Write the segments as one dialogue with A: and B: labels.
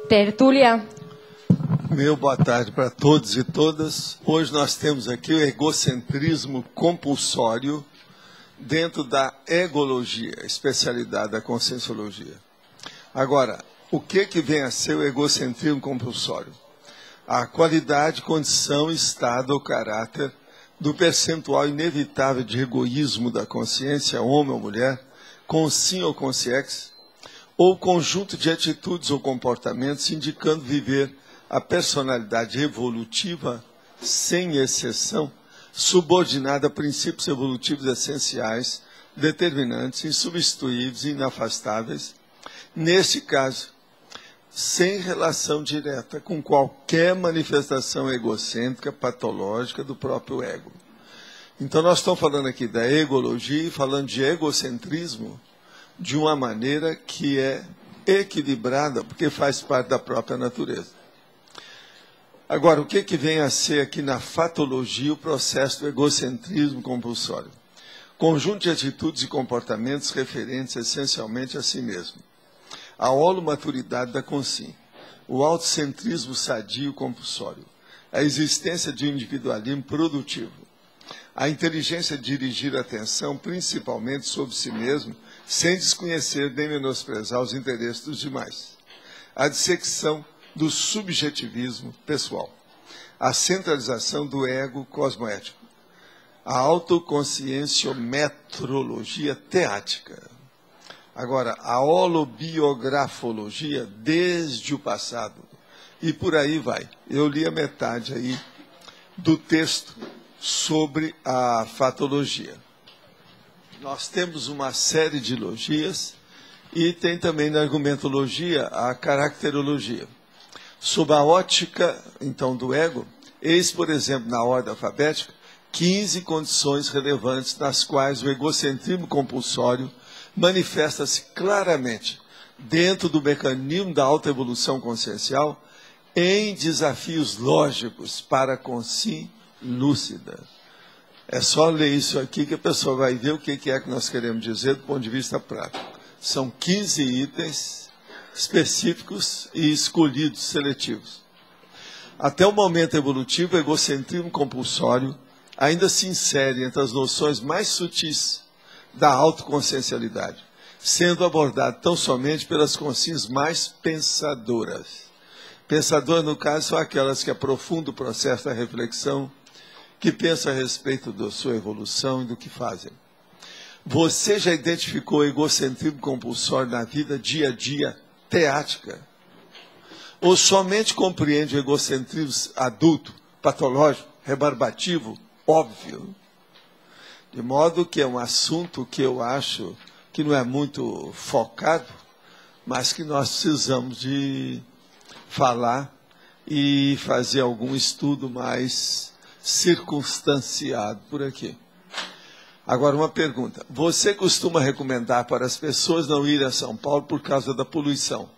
A: tertúlia.
B: Meu boa tarde para todos e todas. Hoje nós temos aqui o egocentrismo compulsório dentro da egologia, especialidade da conscienciologia. Agora, o que vem a ser o egocentrismo compulsório? A qualidade, condição, estado ou caráter do percentual inevitável de egoísmo da consciência, homem ou mulher, com sim ou com ex, ou conjunto de atitudes ou comportamentos indicando viver a personalidade evolutiva, sem exceção, subordinada a princípios evolutivos essenciais, determinantes, insubstituíveis e inafastáveis, neste caso, sem relação direta com qualquer manifestação egocêntrica, patológica do próprio ego. Então, nós estamos falando aqui da egologia e falando de egocentrismo de uma maneira que é equilibrada, porque faz parte da própria natureza. Agora, o que vem a ser aqui na fatologia o processo do egocentrismo compulsório? Conjunto de atitudes e comportamentos referentes essencialmente a si mesmo. A holomaturidade da consciência, o autocentrismo sadio compulsório, a existência de um individualismo produtivo, a inteligência de dirigir a atenção principalmente sobre si mesmo, sem desconhecer nem menosprezar os interesses dos demais, a dissecção do subjetivismo pessoal, a centralização do ego cosmoético, a autoconscienciometrologia teática. Agora, a holobiografologia desde o passado, e por aí vai. Eu li a metade aí do texto sobre a fatologia. Nós temos uma série de logias e tem também na argumentologia a caracterologia. Sob a ótica, então, do ego, eis, por exemplo, na ordem alfabética, 15 condições relevantes nas quais o egocentrismo compulsório manifesta-se claramente dentro do mecanismo da autoevolução consciencial em desafios lógicos para a consciência lúcida. É só ler isso aqui que a pessoa vai ver o que é que nós queremos dizer do ponto de vista prático. São 15 itens específicos e escolhidos, seletivos. Até o momento evolutivo, o egocentrismo compulsório ainda se insere entre as noções mais sutis da autoconsciencialidade, sendo abordado tão somente pelas consciências mais pensadoras. Pensadoras, no caso, são aquelas que aprofundam o processo da reflexão, que pensam a respeito da sua evolução e do que fazem. Você já identificou o egocentrismo compulsório na vida dia a dia teática? Ou somente compreende o egocentrismo adulto, patológico, rebarbativo, óbvio? De modo que é um assunto que eu acho que não é muito focado, mas que nós precisamos de falar e fazer algum estudo mais circunstanciado por aqui. Agora, uma pergunta. Você costuma recomendar para as pessoas não irem a São Paulo por causa da poluição,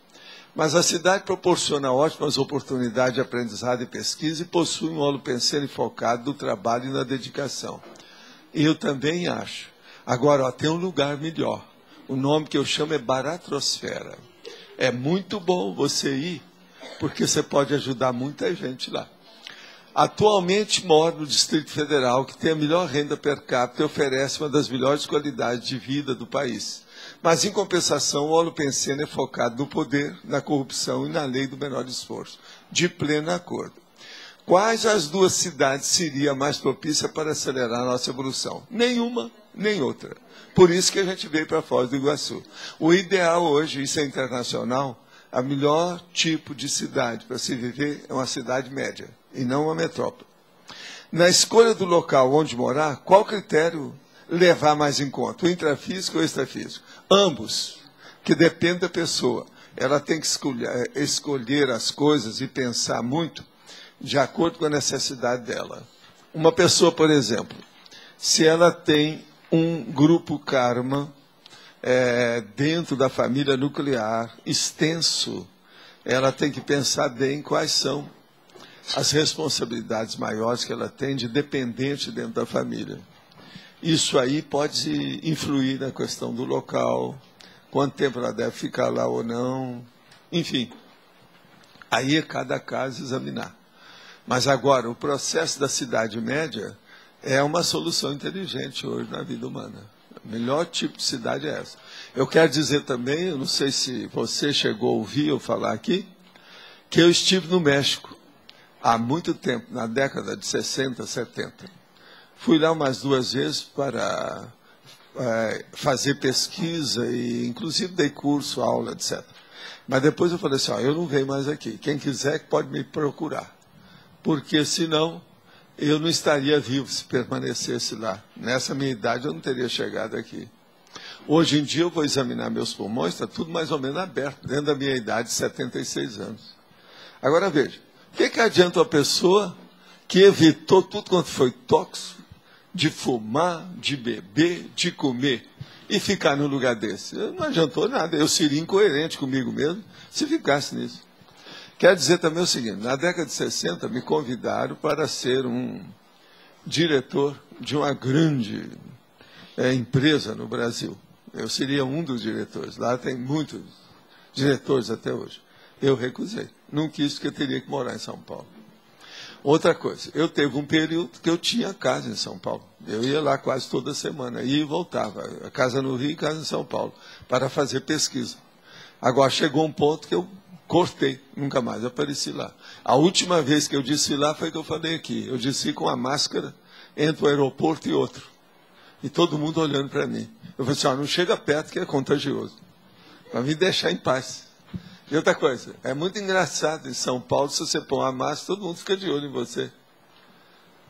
B: mas a cidade proporciona ótimas oportunidades de aprendizado e pesquisa e possui um holopensene focado no trabalho e na dedicação. Eu também acho. Agora, tem um lugar melhor. O nome que eu chamo é Baratrosfera. É muito bom você ir, porque você pode ajudar muita gente lá. Atualmente moro no Distrito Federal, que tem a melhor renda per capita e oferece uma das melhores qualidades de vida do país. Mas, em compensação, o holopensene é focado no poder, na corrupção e na lei do menor esforço, de pleno acordo. Quais as duas cidades seria mais propícia para acelerar a nossa evolução? Nenhuma, nem outra. Por isso que a gente veio para Foz do Iguaçu. O ideal hoje, isso é internacional, a melhor tipo de cidade para se viver é uma cidade média, e não uma metrópole. Na escolha do local onde morar, qual critério levar mais em conta? O intrafísico ou o extrafísico? Ambos, que depende da pessoa. Ela tem que escolher as coisas e pensar muito de acordo com a necessidade dela. Uma pessoa, por exemplo, se ela tem um grupo karma dentro da família nuclear extenso, ela tem que pensar bem quais são as responsabilidades maiores que ela tem de dependente dentro da família. Isso aí pode influir na questão do local, quanto tempo ela deve ficar lá ou não, enfim. Aí é cada caso examinar. Mas agora, o processo da cidade média é uma solução inteligente hoje na vida humana. O melhor tipo de cidade é essa. Eu quero dizer também, eu não sei se você chegou a ouvir eu falar aqui, que eu estive no México há muito tempo, na década de 60, 70. Fui lá umas 2 vezes para fazer pesquisa e, inclusive, dei curso, aula, etc. Mas depois eu falei assim, eu não venho mais aqui. Quem quiser pode me procurar. Porque, senão, eu não estaria vivo se permanecesse lá. Nessa minha idade, eu não teria chegado aqui. Hoje em dia, eu vou examinar meus pulmões, está tudo mais ou menos aberto, dentro da minha idade, 76 anos. Agora, veja, o que adianta uma pessoa que evitou tudo quanto foi tóxico, de fumar, de beber, de comer, e ficar num lugar desse? Não adiantou nada, eu seria incoerente comigo mesmo se ficasse nisso. Quero dizer também o seguinte, na década de 60 me convidaram para ser um diretor de uma grande empresa no Brasil. Eu seria um dos diretores, lá tem muitos diretores até hoje. Eu recusei, não quis porque eu teria que morar em São Paulo. Outra coisa, eu teve um período que eu tinha casa em São Paulo. Eu ia lá quase toda semana, ia e voltava. Casa no Rio e casa em São Paulo, para fazer pesquisa. Agora chegou um ponto que eu cortei, nunca mais apareci lá. A última vez que eu desci lá foi que eu falei aqui. Eu desci com a máscara entre o aeroporto e outro. E todo mundo olhando para mim. Eu falei assim, não chega perto que é contagioso. Para me deixar em paz. E outra coisa, é muito engraçado em São Paulo, se você põe uma máscara, todo mundo fica de olho em você.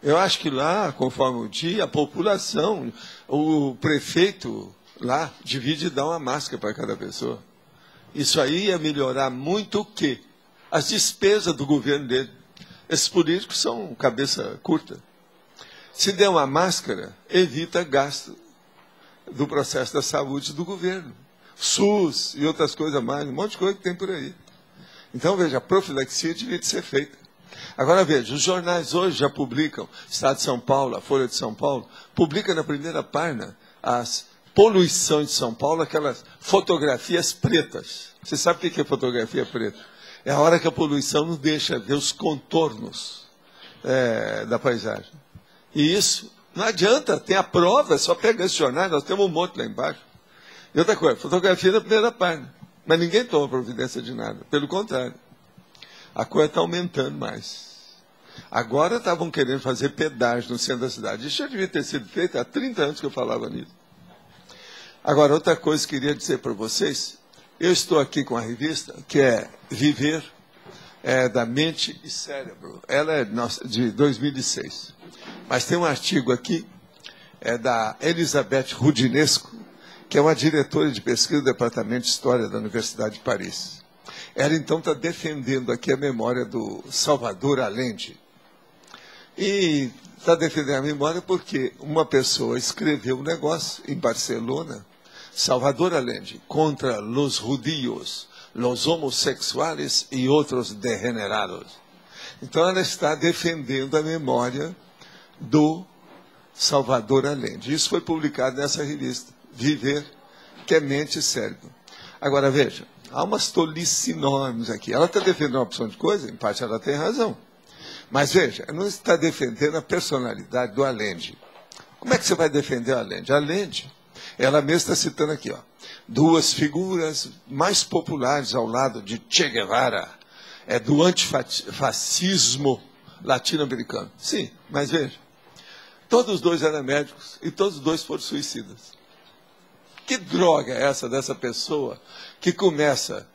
B: Eu acho que lá, conforme o dia, a população, o prefeito lá, divide e dá uma máscara para cada pessoa. Isso aí ia melhorar muito o quê? As despesas do governo dele. Esses políticos são cabeça curta. Se der uma máscara, evita gasto do processo da saúde do governo. SUS e outras coisas mais, um monte de coisa que tem por aí. Então, veja, a profilaxia devia de ser feita. Agora, veja, os jornais hoje já publicam, Estado de São Paulo, a Folha de São Paulo, publica na primeira página as poluições de São Paulo, aquelas fotografias pretas. Você sabe o que é fotografia preta? É a hora que a poluição não deixa ver os contornos da paisagem. E isso não adianta, tem a prova, é só pegar esse jornal, nós temos um monte lá embaixo. E outra coisa, fotografia na primeira página. Mas ninguém toma providência de nada. Pelo contrário, a coisa está aumentando mais. Agora estavam querendo fazer pedágio no centro da cidade. Isso já devia ter sido feito há 30 anos que eu falava nisso. Agora, outra coisa que eu queria dizer para vocês, eu estou aqui com a revista, que é Viver, da Mente e Cérebro. Ela é de 2006. Mas tem um artigo aqui, da Elizabeth Rudinesco, que é uma diretora de pesquisa do Departamento de História da Universidade de Paris. Ela, então, está defendendo aqui a memória do Salvador Allende. E está defendendo a memória porque uma pessoa escreveu um negócio em Barcelona, Salvador Allende, contra los judíos, los homossexuais e outros degenerados. Então, ela está defendendo a memória do Salvador Allende. Isso foi publicado nessa revista. Viver, que é mente e cérebro. Agora, veja, há umas tolices enormes aqui. Ela está defendendo uma opção de coisa, em parte ela tem razão. Mas, veja, ela não está defendendo a personalidade do Allende. Como é que você vai defender a Allende? A Allende, ela mesma está citando aqui, 2 figuras mais populares ao lado de Che Guevara, do antifascismo latino-americano. Sim, mas veja, todos os 2 eram médicos e todos os 2 foram suicidas. Que droga é essa dessa pessoa que começa...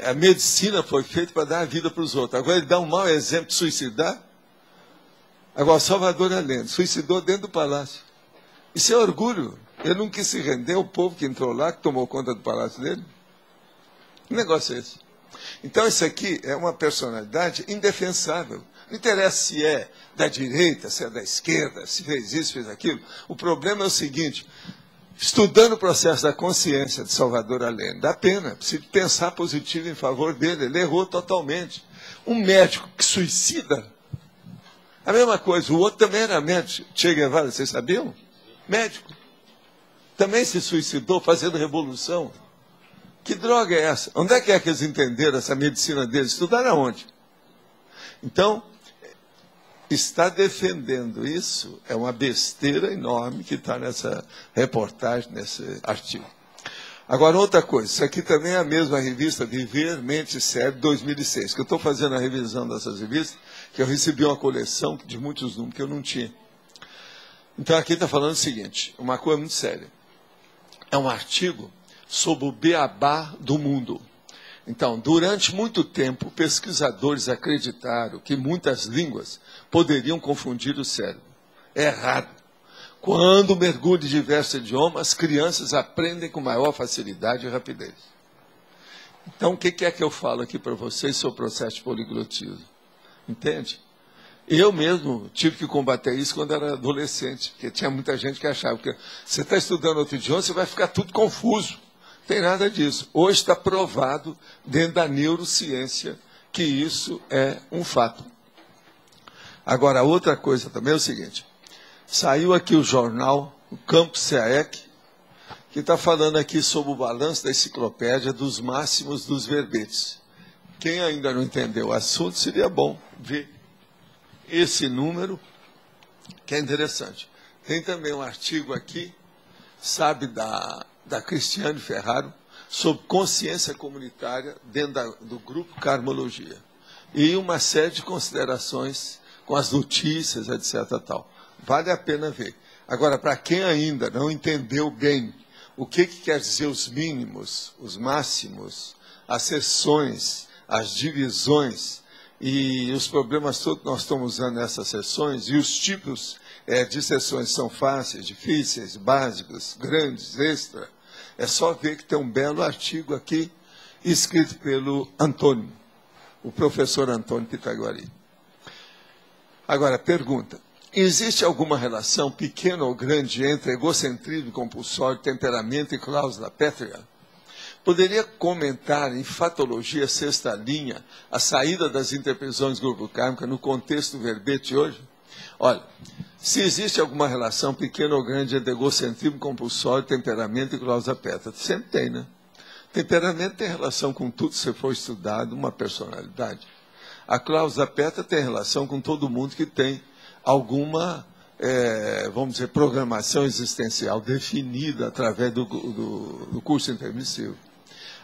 B: A medicina foi feita para dar a vida para os outros. Agora ele dá um mau exemplo de suicidar. Agora, Salvador Allende suicidou dentro do palácio. Isso é orgulho. Ele não quis se render ao povo que entrou lá, que tomou conta do palácio dele. Que negócio é esse? Então, isso aqui é uma personalidade indefensável. Não interessa se é da direita, se é da esquerda, se fez isso, fez aquilo. O problema é o seguinte... Estudando o processo da consciência de Salvador Allende, dá pena, precisa pensar positivo em favor dele, ele errou totalmente. Um médico que suicida, a mesma coisa, o outro também era médico, Che Guevara, vocês sabiam? Médico. Também se suicidou fazendo revolução. Que droga é essa? Onde é que eles entenderam essa medicina deles? Estudaram aonde? Então, está defendendo isso é uma besteira enorme que está nessa reportagem, nesse artigo. Agora, outra coisa, isso aqui também é a mesma revista Viver, Mente e Cérebro, 2006, que eu estou fazendo a revisão dessas revistas, que eu recebi uma coleção de muitos números que eu não tinha. Então, aqui está falando o seguinte, uma coisa muito séria. É um artigo sobre o beabá do mundo. Então, durante muito tempo, pesquisadores acreditaram que muitas línguas poderiam confundir o cérebro. É errado. Quando mergulham em diversos idiomas, as crianças aprendem com maior facilidade e rapidez. Então, o que é que eu falo aqui para vocês sobre o processo de poliglotismo? Entende? Eu mesmo tive que combater isso quando era adolescente, porque tinha muita gente que achava que você está estudando outro idioma, você vai ficar tudo confuso. Não tem nada disso. Hoje está provado, dentro da neurociência, que isso é um fato. Agora, outra coisa também é o seguinte. Saiu aqui o jornal, o Campus SEAEC, que está falando aqui sobre o balanço da enciclopédia dos máximos dos verbetes. Quem ainda não entendeu o assunto, seria bom ver esse número, que é interessante. Tem também um artigo aqui, sabe, da Cristiane Ferraro, sobre consciência comunitária dentro do grupo Karmologia. E uma série de considerações com as notícias, etc. Tal. Vale a pena ver. Agora, para quem ainda não entendeu bem o que quer dizer os mínimos, os máximos, as seções, as divisões e os problemas todos que nós estamos usando nessas seções, e os tipos de seções são fáceis, difíceis, básicas, grandes, extra, é só ver que tem um belo artigo aqui, escrito pelo Antônio, o professor Antônio Pitaguari. Agora, pergunta. Existe alguma relação, pequena ou grande, entre egocentrismo compulsório, temperamento e cláusula pétrea? Poderia comentar em Fatologia Sexta Linha a saída das interpretações grupo-kármica no contexto do verbete hoje? Olha, se existe alguma relação, pequena ou grande, entre egocentrismo compulsório, temperamento e cláusula pétrea, sempre tem, né? Temperamento tem relação com tudo que você for estudado, uma personalidade. A cláusula pétrea tem relação com todo mundo que tem alguma, vamos dizer, programação existencial definida através do curso intermissivo.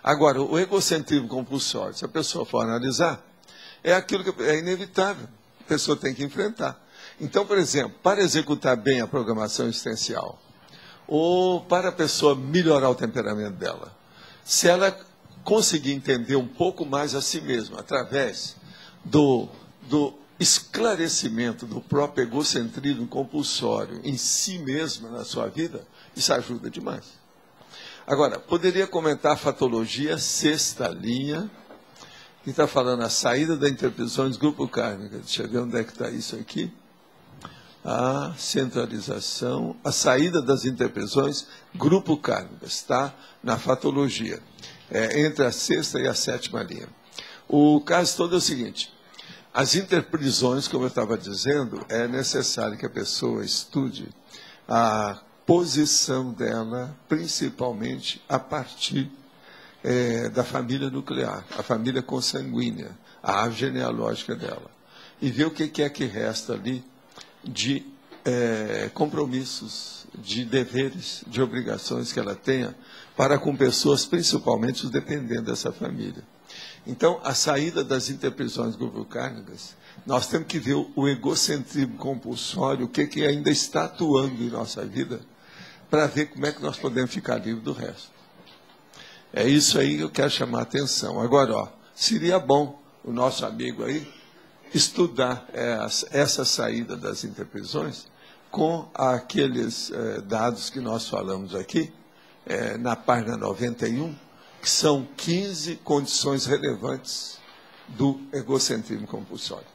B: Agora, o egocentrismo compulsório, se a pessoa for analisar, é aquilo que é inevitável, a pessoa tem que enfrentar. Então, por exemplo, para executar bem a programação existencial, ou para a pessoa melhorar o temperamento dela, se ela conseguir entender um pouco mais a si mesma, através do esclarecimento do próprio egocentrismo compulsório em si mesma na sua vida, isso ajuda demais. Agora, poderia comentar a Fatologia Sexta Linha, que está falando a saída da interpretações grupo kármica. Deixa eu ver onde é que está isso aqui. A centralização, a saída das interpretações grupo kármicas, está na Fatologia, entre a sexta e a sétima linha. O caso todo é o seguinte. As interprisões, como eu estava dizendo, é necessário que a pessoa estude a posição dela, principalmente a partir da família nuclear, a família consanguínea, a árvore genealógica dela, e ver o que é que resta ali de compromissos, de deveres, de obrigações que ela tenha para com pessoas, principalmente os dependentes dessa família. Então, a saída das interprisões grupo-kármicas, nós temos que ver o egocentrismo compulsório, o que ainda está atuando em nossa vida, para ver como é que nós podemos ficar livres do resto. É isso aí que eu quero chamar a atenção. Agora, ó, seria bom o nosso amigo aí estudar essa saída das interprisões com aqueles dados que nós falamos aqui, na página 91, que são 15 condições relevantes do egocentrismo compulsório.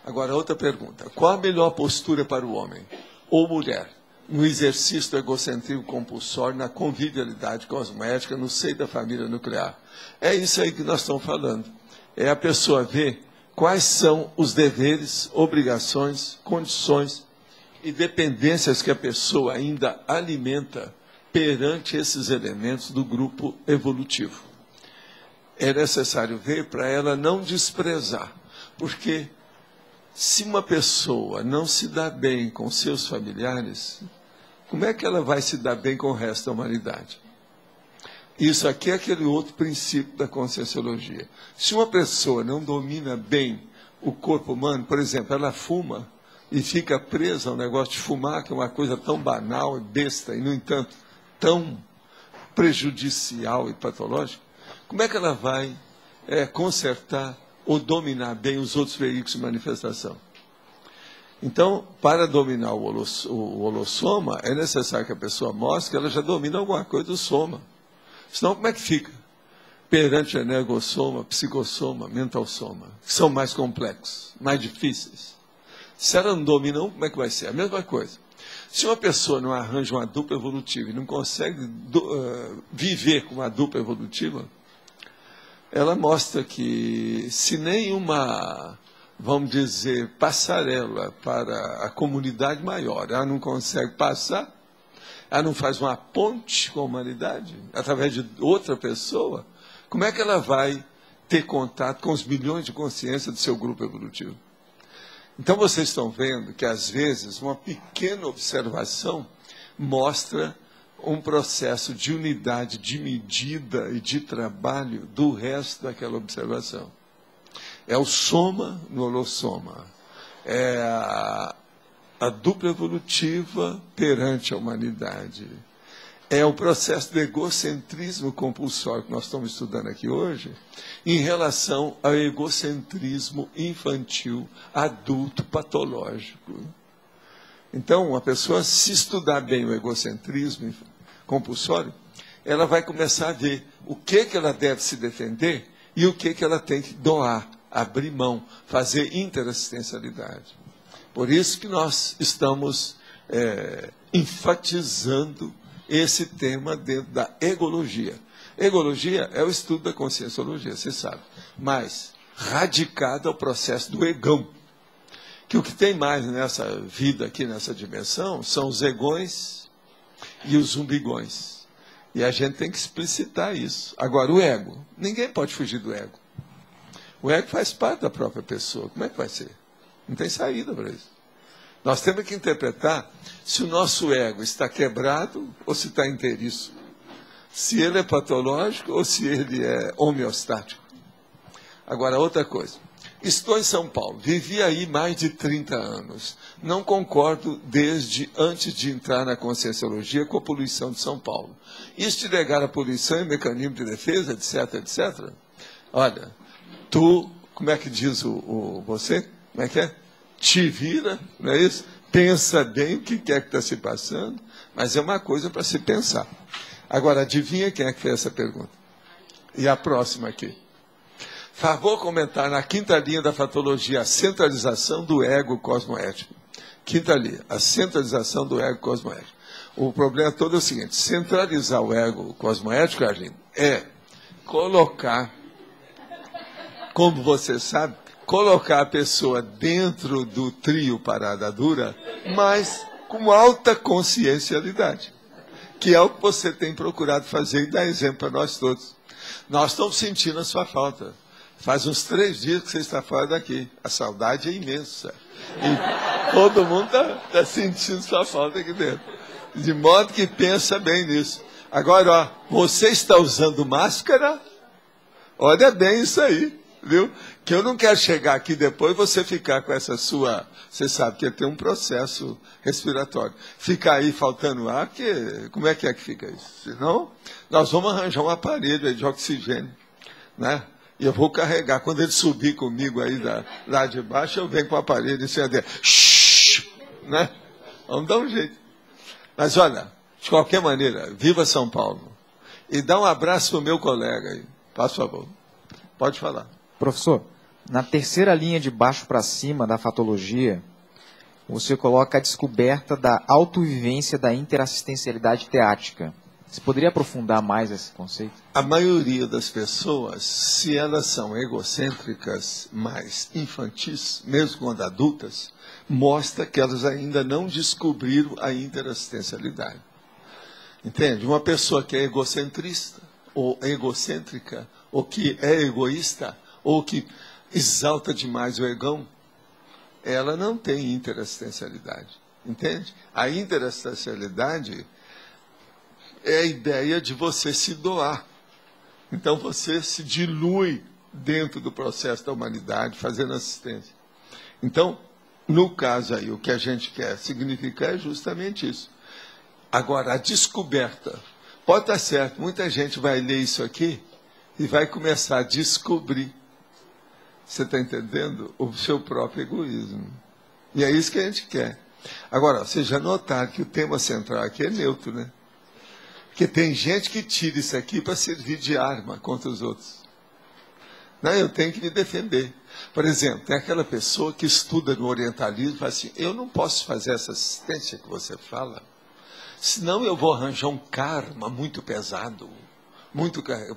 B: Agora, outra pergunta. Qual a melhor postura para o homem ou mulher no exercício do egocentrismo compulsório, na convivialidade cosmética, no seio da família nuclear? É isso aí que nós estamos falando. É a pessoa ver quais são os deveres, obrigações, condições e dependências que a pessoa ainda alimenta perante esses elementos do grupo evolutivo. É necessário ver para ela não desprezar, Porque se uma pessoa não se dá bem com seus familiares, como é que ela vai se dar bem com o resto da humanidade? Isso aqui é aquele outro princípio da conscienciologia. Se uma pessoa não domina bem o corpo humano, por exemplo, ela fuma e fica presa ao negócio de fumar, que é uma coisa tão banal e besta, e, no entanto, tão prejudicial e patológica, como é que ela vai consertar ou dominar bem os outros veículos de manifestação? Então, para dominar o holossoma, é necessário que a pessoa mostre que ela já domina alguma coisa do soma. Senão, como é que fica? Perante o energossoma, psicossoma, mentalsoma, que são mais complexos, mais difíceis. Se ela não domina um, como é que vai ser? A mesma coisa. Se uma pessoa não arranja uma dupla evolutiva e não consegue viver com uma dupla evolutiva, ela mostra que se nenhuma, vamos dizer, passarela para a comunidade maior, ela não consegue passar, ela não faz uma ponte com a humanidade, através de outra pessoa, como é que ela vai ter contato com os milhões de consciências do seu grupo evolutivo? Então, vocês estão vendo que, às vezes, uma pequena observação mostra um processo de unidade, de medida e de trabalho do resto daquela observação. É o soma no holossoma. É a dupla evolutiva perante a humanidade. É o processo do egocentrismo compulsório que nós estamos estudando aqui hoje, em relação ao egocentrismo infantil, adulto, patológico. Então, a pessoa, se estudar bem o egocentrismo compulsório, ela vai começar a ver o que ela deve se defender e o que ela tem que doar, abrir mão, fazer interassistencialidade. Por isso que nós estamos enfatizando esse tema dentro da egologia. Egologia é o estudo da conscienciologia, você sabe, mas radicado ao processo do egão. Que o que tem mais nessa vida aqui, nessa dimensão, são os egões e os umbigões. E a gente tem que explicitar isso. Agora, o ego, ninguém pode fugir do ego. O ego faz parte da própria pessoa. Como é que vai ser? Não tem saída para isso. Nós temos que interpretar se o nosso ego está quebrado ou se está inteiriço. Se ele é patológico ou se ele é homeostático. Agora, outra coisa. Estou em São Paulo, vivi aí mais de 30 anos. Não concordo desde antes de entrar na conscienciologia com a poluição de São Paulo. Isso te negar a poluição e mecanismo de defesa, etc, etc. Olha, tu, como é que diz você? Como é que é? Te vira, não é isso? Pensa bem o que é que está se passando, mas é uma coisa para se pensar. Agora, adivinha quem é que fez essa pergunta? E a próxima aqui. Favor comentar na quinta linha da fatologia a centralização do ego cosmoético. Quinta linha, a centralização do ego cosmoético. O problema todo é o seguinte: centralizar o ego cosmoético, Arlindo, é colocar, como você sabe, colocar a pessoa dentro do trio parada dura, mas com alta consciencialidade, que é o que você tem procurado fazer e dar exemplo para nós todos. Nós estamos sentindo a sua falta. Faz uns 3 dias que você está fora daqui. A saudade é imensa. E todo mundo está sentindo sua falta aqui dentro. De modo que pensa bem nisso. Agora, ó, você está usando máscara? Olha bem isso aí, viu? Que eu não quero chegar aqui depois e você ficar com essa sua... Você sabe que tem um processo respiratório. Ficar aí faltando ar, como é que fica isso? Senão, nós vamos arranjar um aparelho aí de oxigênio, né? E eu vou carregar. Quando ele subir comigo aí lá de baixo, eu venho com o aparelho e você vai né? Vamos dar um jeito. Mas olha, de qualquer maneira, viva São Paulo. E dá um abraço para o meu colega aí. Por favor. Pode falar.
A: Professor, na terceira linha de baixo para cima da fatologia, você coloca a descoberta da autovivência da interassistencialidade teática. Você poderia aprofundar mais esse conceito?
B: A maioria das pessoas, se elas são egocêntricas, mais infantis, mesmo quando adultas, mostra que elas ainda não descobriram a interassistencialidade. Entende? Uma pessoa que é egocentrista, ou egocêntrica, ou que é egoísta, ou que exalta demais o egão, ela não tem interassistencialidade. Entende? A interassistencialidade é a ideia de você se doar. Então você se dilui dentro do processo da humanidade, fazendo assistência. Então, no caso aí, o que a gente quer significar é justamente isso. Agora, a descoberta. Pode estar certo, muita gente vai ler isso aqui e vai começar a descobrir, você está entendendo, o seu próprio egoísmo. E é isso que a gente quer. Agora, vocês já notaram que o tema central aqui é neutro, né? Porque tem gente que tira isso aqui para servir de arma contra os outros. Não, eu tenho que me defender. Por exemplo, tem aquela pessoa que estuda no orientalismo e fala assim, eu não posso fazer essa assistência que você fala, senão eu vou arranjar um karma muito pesado.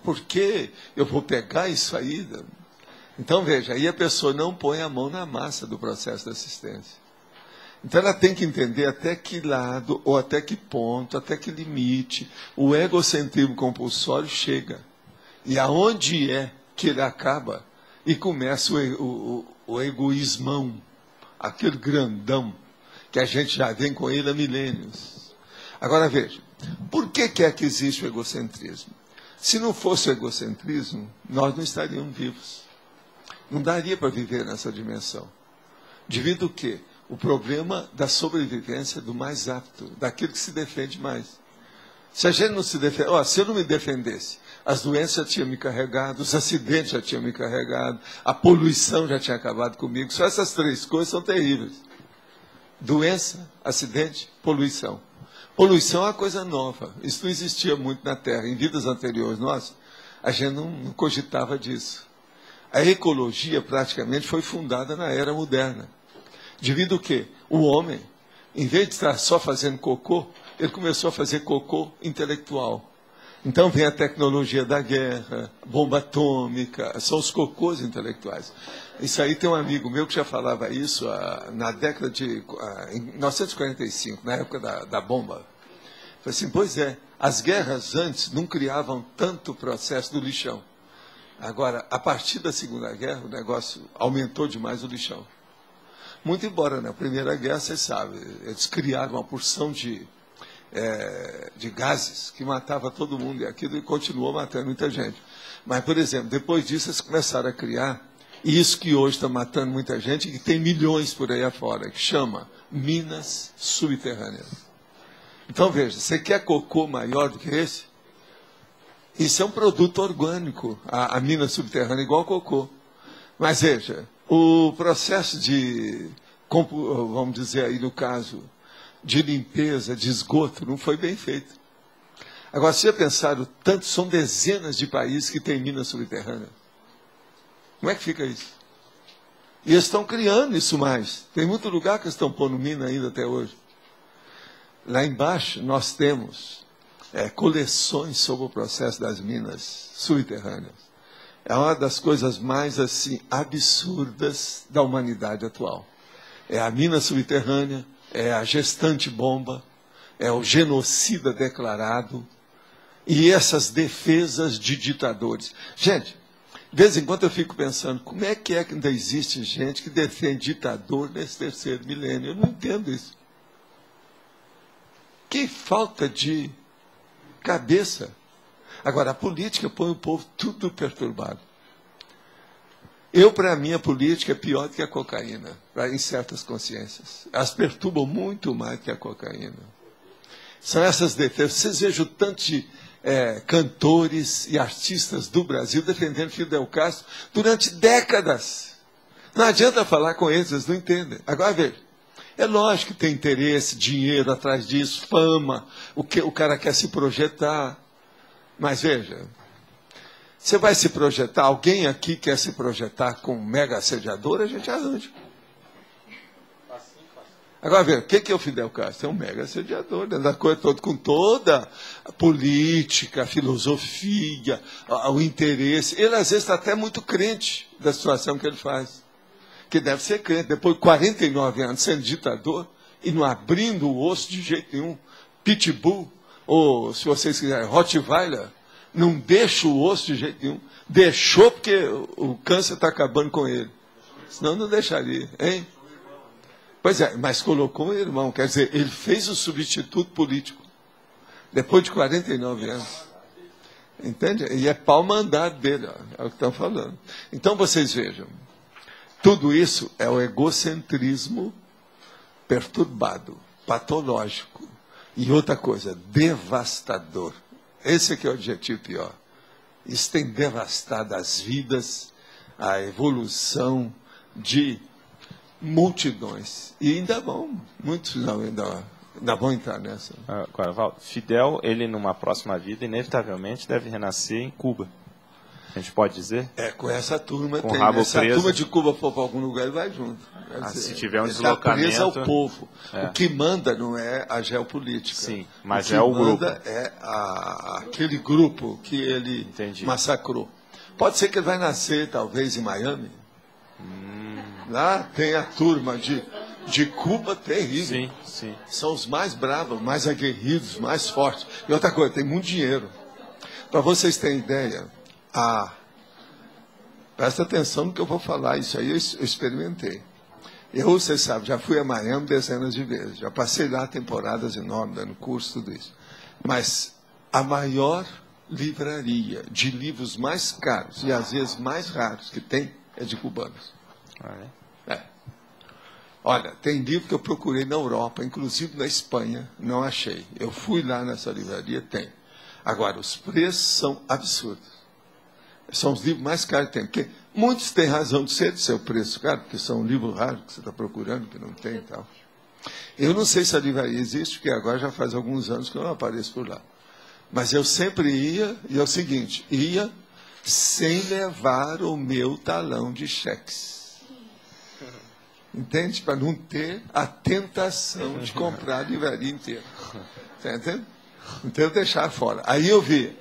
B: Porque eu vou pegar isso aí? Então, veja, aí a pessoa não põe a mão na massa do processo da assistência. Então, ela tem que entender até que lado, ou até que ponto, até que limite, o egocentrismo compulsório chega. E aonde é que ele acaba e começa o egoísmão, aquele grandão, que a gente já vem com ele há milênios. Agora, veja, por que é que existe o egocentrismo? Se não fosse o egocentrismo, nós não estaríamos vivos. Não daria para viver nessa dimensão. Devido ao quê? O problema da sobrevivência do mais apto, daquele que se defende mais. Se a gente não se defende, se eu não me defendesse, as doenças já tinham me carregado, os acidentes já tinham me carregado, a poluição já tinha acabado comigo. Só essas três coisas são terríveis. Doença, acidente, poluição. Poluição é uma coisa nova. Isso não existia muito na Terra. Em vidas anteriores nossas, a gente não cogitava disso. A ecologia praticamente foi fundada na era moderna. Devido ao quê? O homem, em vez de estar só fazendo cocô, ele começou a fazer cocô intelectual. Então vem a tecnologia da guerra, bomba atômica, são os cocôs intelectuais. Isso aí tem um amigo meu que já falava isso na década em 1945, na época da bomba. Falei assim, pois é, as guerras antes não criavam tanto processo do lixão. Agora, a partir da Segunda Guerra, o negócio aumentou demais o lixão. Muito embora na Primeira Guerra, vocês sabem, eles criaram uma porção de gases que matava todo mundo, e aquilo continuou matando muita gente. Mas, por exemplo, depois disso, eles começaram a criar isso que hoje está matando muita gente, e que tem milhões por aí afora, que chama minas subterrâneas. Então, veja, você quer cocô maior do que esse? Isso é um produto orgânico, a mina subterrânea, igual ao cocô. Mas, veja, o processo de, vamos dizer aí no caso, de limpeza, de esgoto, não foi bem feito. Agora, se você pensar, tanto são dezenas de países que têm minas subterrâneas. Como é que fica isso? E eles estão criando isso mais. Tem muito lugar que estão pondo mina ainda até hoje. Lá embaixo, nós temos coleções sobre o processo das minas subterrâneas. É uma das coisas mais assim absurdas da humanidade atual. É a mina subterrânea, é a gestante bomba, é o genocida declarado e essas defesas de ditadores. Gente, de vez em quando eu fico pensando, como é que ainda existe gente que defende ditador nesse terceiro milênio? Eu não entendo isso. Que falta de cabeça. Agora, a política põe o povo tudo perturbado. Para mim, a política é pior do que a cocaína, em certas consciências. Elas perturbam muito mais do que a cocaína. São essas defesas. Vocês vejam tanto de cantores e artistas do Brasil defendendo Fidel Castro durante décadas. Não adianta falar com eles, eles não entendem. Agora, veja. É lógico que tem interesse, dinheiro atrás disso, fama, o cara quer se projetar. Mas veja, você vai se projetar, alguém aqui quer se projetar com um mega assediador, a gente arranja. Agora, veja, o que é o Fidel Castro? É um mega assediador, da coisa toda, com toda a política, a filosofia, o interesse. Ele, às vezes, está até muito crente da situação que ele faz. Que deve ser crente, depois de 49 anos sendo ditador, e não abrindo o osso de jeito nenhum, pitbull, ou, se vocês quiserem, Rottweiler, Não deixa o osso de jeito nenhum. Deixou porque o câncer está acabando com ele. Senão não deixaria, hein? Pois é, mas colocou um irmão. Quer dizer, ele fez o substituto político. Depois de 49 anos. Entende? E é pau-mandado dele, ó, é o que estão falando. Então, vocês vejam. Tudo isso é o egocentrismo perturbado, patológico. E outra coisa, devastador. Esse aqui é o adjetivo pior. Isso tem devastado as vidas, a evolução de multidões. E ainda vão, muitos não, ainda vão entrar nessa.
C: Agora, Valdo, Fidel, ele numa próxima vida, inevitavelmente deve renascer em Cuba. A gente pode dizer?
B: É, com essa turma
C: com
B: tem.
C: Rabo
B: Se a
C: preso.
B: turma de Cuba for para algum lugar, ele vai junto.
C: Se tiver um
B: ele
C: deslocamento...
B: Está preso ao povo.
C: É.
B: O que manda não é a geopolítica.
C: Sim, mas
B: o
C: é o
B: que manda
C: grupo.
B: é aquele grupo que ele massacrou. Pode ser que ele vai nascer, talvez, em Miami. Lá tem a turma de Cuba terrível.
C: Sim, sim.
B: São os mais bravos, mais aguerridos, mais fortes. E outra coisa, tem muito dinheiro. Para vocês terem ideia, presta atenção no que eu vou falar, isso aí eu experimentei. Vocês sabem, já fui a Miami dezenas de vezes, já passei lá temporadas enormes, dando curso, tudo isso. Mas a maior livraria de livros mais caros e às vezes mais raros que tem é de cubanos. É. Olha, tem livro que eu procurei na Europa, inclusive na Espanha, não achei. Eu fui lá nessa livraria, tem. Agora, os preços são absurdos. São os livros mais caros que tem. Porque muitos têm razão de ser o preço caro, porque são livros raros que você está procurando, que não tem e tal. Eu não sei se a livraria existe, porque agora já faz alguns anos que eu não apareço por lá. Mas eu sempre ia, e é o seguinte, ia sem levar o meu talão de cheques. Entende? Para não ter a tentação de comprar a livraria inteira. Está entendendo? Então eu deixava fora. Aí eu vi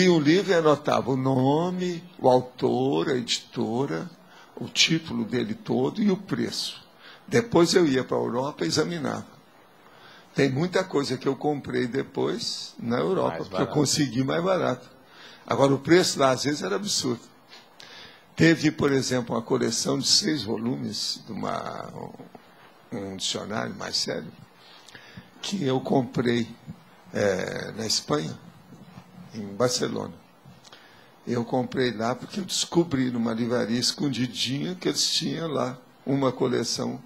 B: um livro e anotava o nome, o autor, a editora, o título dele todo e o preço. Depois eu ia para a Europa e examinava. Tem muita coisa que eu comprei depois na Europa, porque eu consegui mais barato. Agora, o preço lá, às vezes, era absurdo. Teve, por exemplo, uma coleção de 6 volumes, de um dicionário mais sério, que eu comprei na Espanha, em Barcelona. Eu comprei lá porque eu descobri numa livraria escondidinha que eles tinham lá uma coleção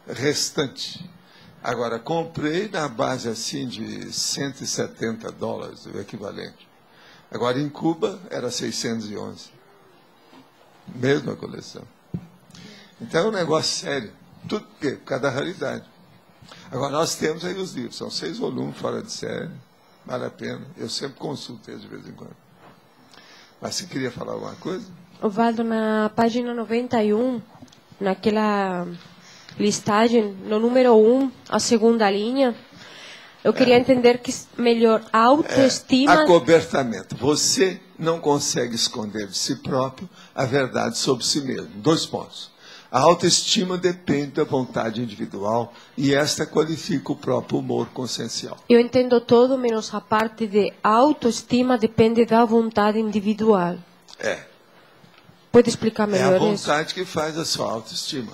B: restante. Agora, comprei na base assim de $170, o equivalente. Agora, em Cuba, era 611. Mesma coleção. Então, é um negócio sério. Tudo por causa da raridade. Agora, nós temos aí os livros. São 6 volumes, fora de série. Vale a pena. Eu sempre consulto eles de vez em quando. Mas você queria falar alguma coisa?
D: Valdo, na página 91, naquela listagem, no número 1, a segunda linha, eu queria entender que melhor a autoestima...
B: Acobertamento. Você não consegue esconder de si próprio a verdade sobre si mesmo. 2 pontos. A autoestima depende da vontade individual e esta qualifica o próprio humor consciencial.
D: Eu entendo todo, menos a parte de autoestima depende da vontade individual. Pode explicar melhor isso?
B: É a vontade que faz a sua autoestima.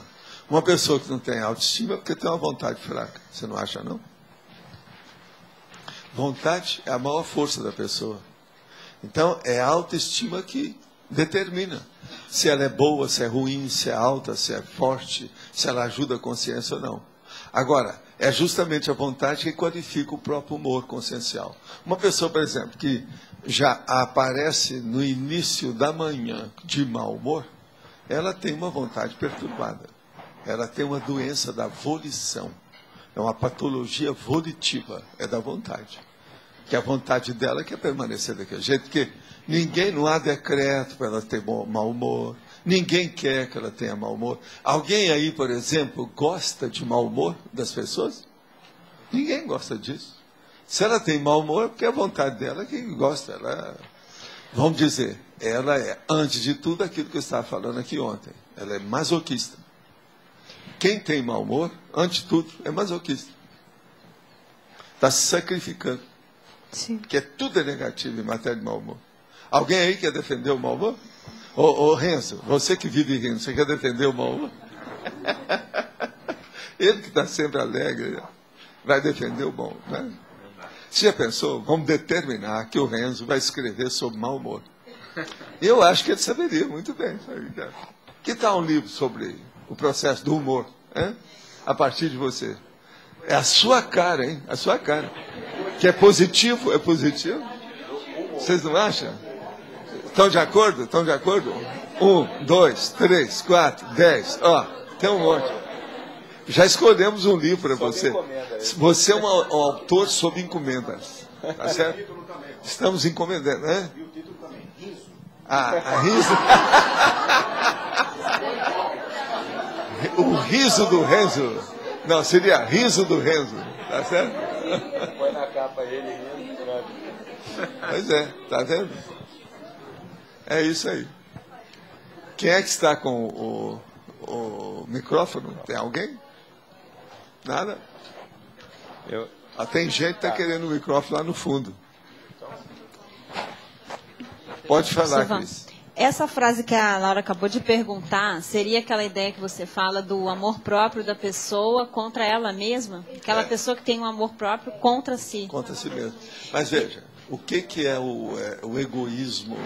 B: Uma pessoa que não tem autoestima é porque tem uma vontade fraca. Você não acha, não? Vontade é a maior força da pessoa. Então, é a autoestima que determina se ela é boa, se é ruim, se é alta, se é forte, se ela ajuda a consciência ou não. Agora, é justamente a vontade que qualifica o próprio humor consciencial. Uma pessoa, por exemplo, que já aparece no início da manhã de mau humor, ela tem uma vontade perturbada. Ela tem uma doença da volição. É uma patologia volitiva, é da vontade. Que a vontade dela quer permanecer daquele jeito, porque não há decreto para ela ter mau humor, ninguém quer que ela tenha mau humor. Alguém aí, por exemplo, gosta de mau humor das pessoas? Ninguém gosta disso. Se ela tem mau humor, porque a vontade dela é que gosta. Vamos dizer, ela é, antes de tudo, aquilo que eu estava falando aqui ontem. Ela é masoquista. Quem tem mau humor, antes de tudo, é masoquista. Está se sacrificando.
D: Sim.
B: Porque tudo é negativo em matéria de mau humor. Alguém aí quer defender o mau humor? Ô Renzo, você que vive rindo, você quer defender o mau humor? Ele que está sempre alegre, vai defender o bom, né? Você já pensou? Vamos determinar que o Renzo vai escrever sobre mau humor. Eu acho que ele saberia muito bem. Que tal um livro sobre o processo do humor, hein? A partir de você? É a sua cara, hein? A sua cara. Que é positivo? É positivo? Vocês não acham? Estão de acordo? Estão de acordo? 1, 2, 3, 4, 10. Ó, tem um monte. Já escolhemos um livro para você. Você é um autor sob encomendas. Tá certo? Estamos encomendando, né? E o título também, Riso. Riso. O riso do Renzo. Não, seria Riso do Renzo. Tá certo?
C: Põe na capa ele rindo.
B: Pois é, tá vendo? É isso aí. Quem é que está com o microfone? Tem alguém? Nada? Tem gente que está querendo o microfone lá no fundo. Pode falar,
E: Silvão,
B: Cris.
E: essa frase que a Laura acabou de perguntar, seria aquela ideia que você fala do amor próprio da pessoa contra ela mesma? Aquela pessoa que tem um amor próprio contra si.
B: Contra si mesmo. Mas veja, o que é o egoísmo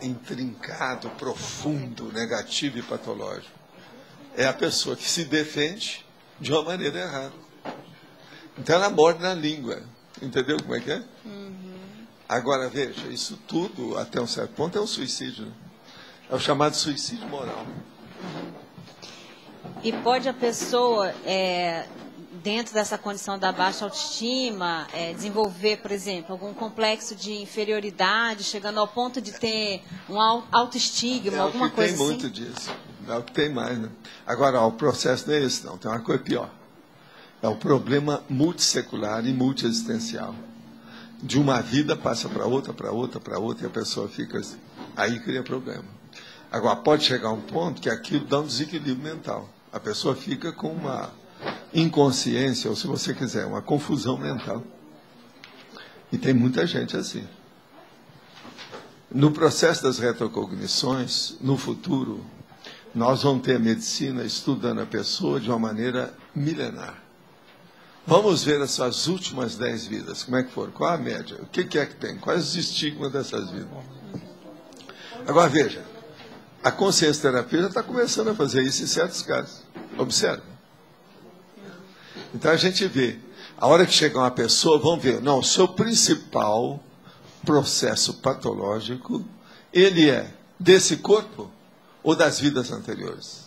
B: intrincado, profundo, negativo e patológico? É a pessoa que se defende de uma maneira errada. Então ela morde na língua. Entendeu como é que é? Agora, veja, isso tudo, até um certo ponto, é um suicídio. Né? É o chamado suicídio moral.
E: E pode a pessoa, dentro dessa condição da baixa autoestima, desenvolver, por exemplo, algum complexo de inferioridade, chegando ao ponto de ter um autoestigma, alguma coisa assim?
B: Tem muito disso. É o que tem mais, né? Agora, o processo não é esse, não. Tem uma coisa pior. É o problema multissecular e multiexistencial. De uma vida passa para outra, para outra, para outra, e a pessoa fica assim. Aí cria problema. Agora, pode chegar a um ponto que aquilo dá um desequilíbrio mental. A pessoa fica com uma inconsciência, ou se você quiser, uma confusão mental. E tem muita gente assim. No processo das retrocognições, no futuro, nós vamos ter a medicina estudando a pessoa de uma maneira milenar. Vamos ver as suas últimas 10 vidas, como é que foram, qual a média, o que é que tem, quais os estigmas dessas vidas. Agora veja, a consciência terapia já está começando a fazer isso em certos casos. Observe. Então a gente vê, a hora que chegar uma pessoa, vamos ver, não, o seu principal processo patológico, ele é desse corpo ou das vidas anteriores?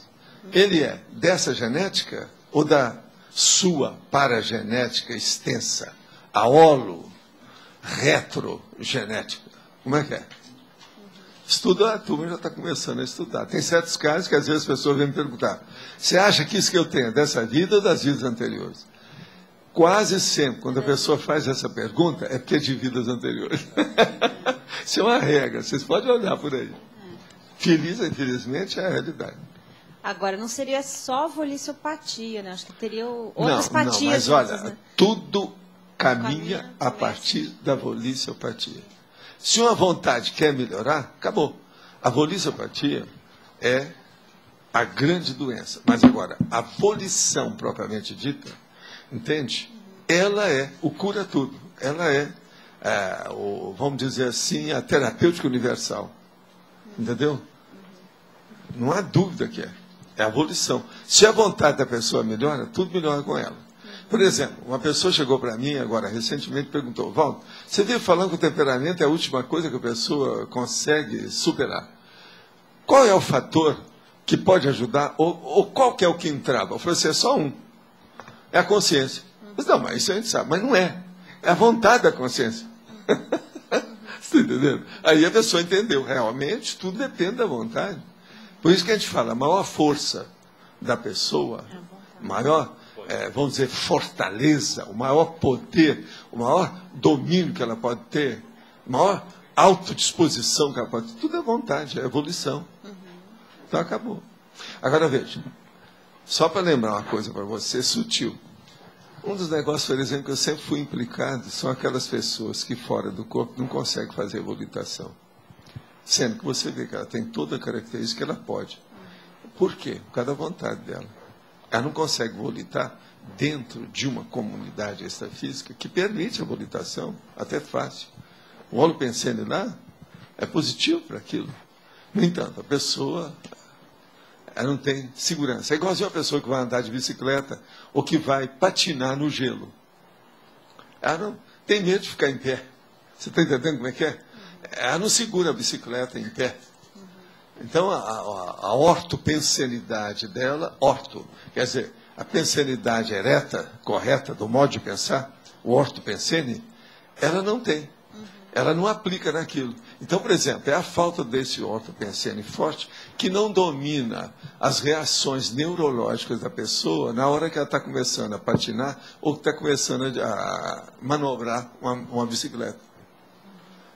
B: Ele é dessa genética ou da sua paragenética extensa, a holo-retrogenética? Como é que é? Estuda, a turma já está começando a estudar. Tem certos casos que às vezes as pessoas vêm me perguntar, você acha que isso que eu tenho é dessa vida ou das vidas anteriores? Quase sempre, quando a pessoa faz essa pergunta, é porque é de vidas anteriores. Isso é uma regra, vocês podem olhar por aí. Feliz ou infelizmente é a realidade.
E: Agora, não seria só voliciopatia, né? Acho que teria outras patias.
B: Não, mas olha,
E: né?
B: tudo caminha a partir da voliciopatia. Se uma vontade quer melhorar, acabou. A voliciopatia é a grande doença. Mas agora, a volição propriamente dita, entende? Ela é o cura-tudo. Ela vamos dizer assim, a terapêutica universal. Entendeu? Não há dúvida que é. É a volição. Se a vontade da pessoa melhora, tudo melhora com ela. Por exemplo, uma pessoa chegou para mim agora, recentemente, e perguntou, Valdo, você vive falando que o temperamento é a última coisa que a pessoa consegue superar. Qual é o fator que pode ajudar, ou qual que é o que entrava? Eu falei assim, é só um. É a consciência. Mas não, mas isso a gente sabe. Mas não é. É a vontade da consciência. Você está entendendo? Aí a pessoa entendeu. Realmente, tudo depende da vontade. Por isso que a gente fala, a maior força da pessoa, maior, vamos dizer, fortaleza, o maior poder, o maior domínio que ela pode ter, a maior autodisposição que ela pode ter, tudo é vontade, é evolução. Então acabou. Agora veja, só para lembrar uma coisa para você, sutil. Um dos negócios, por exemplo, que eu sempre fui implicado, são aquelas pessoas que fora do corpo não conseguem fazer evolutação. Sendo que você vê que ela tem toda a característica que ela pode. Por quê? Por causa da vontade dela. Ela não consegue volitar dentro de uma comunidade extrafísica que permite a volitação, até fácil. O holopensene lá é positivo para aquilo. No entanto, a pessoa ela não tem segurança. É igualzinho uma pessoa que vai andar de bicicleta ou que vai patinar no gelo. Ela não tem medo de ficar em pé. Você está entendendo como é que é? Ela não segura a bicicleta em pé. Então, a ortopensenidade dela, quer dizer, a pensenidade ereta, correta, do modo de pensar, o ortopensene, ela não tem. Ela não aplica naquilo. Então, por exemplo, é a falta desse ortopensene forte que não domina as reações neurológicas da pessoa na hora que ela está começando a patinar ou que está começando a manobrar uma bicicleta.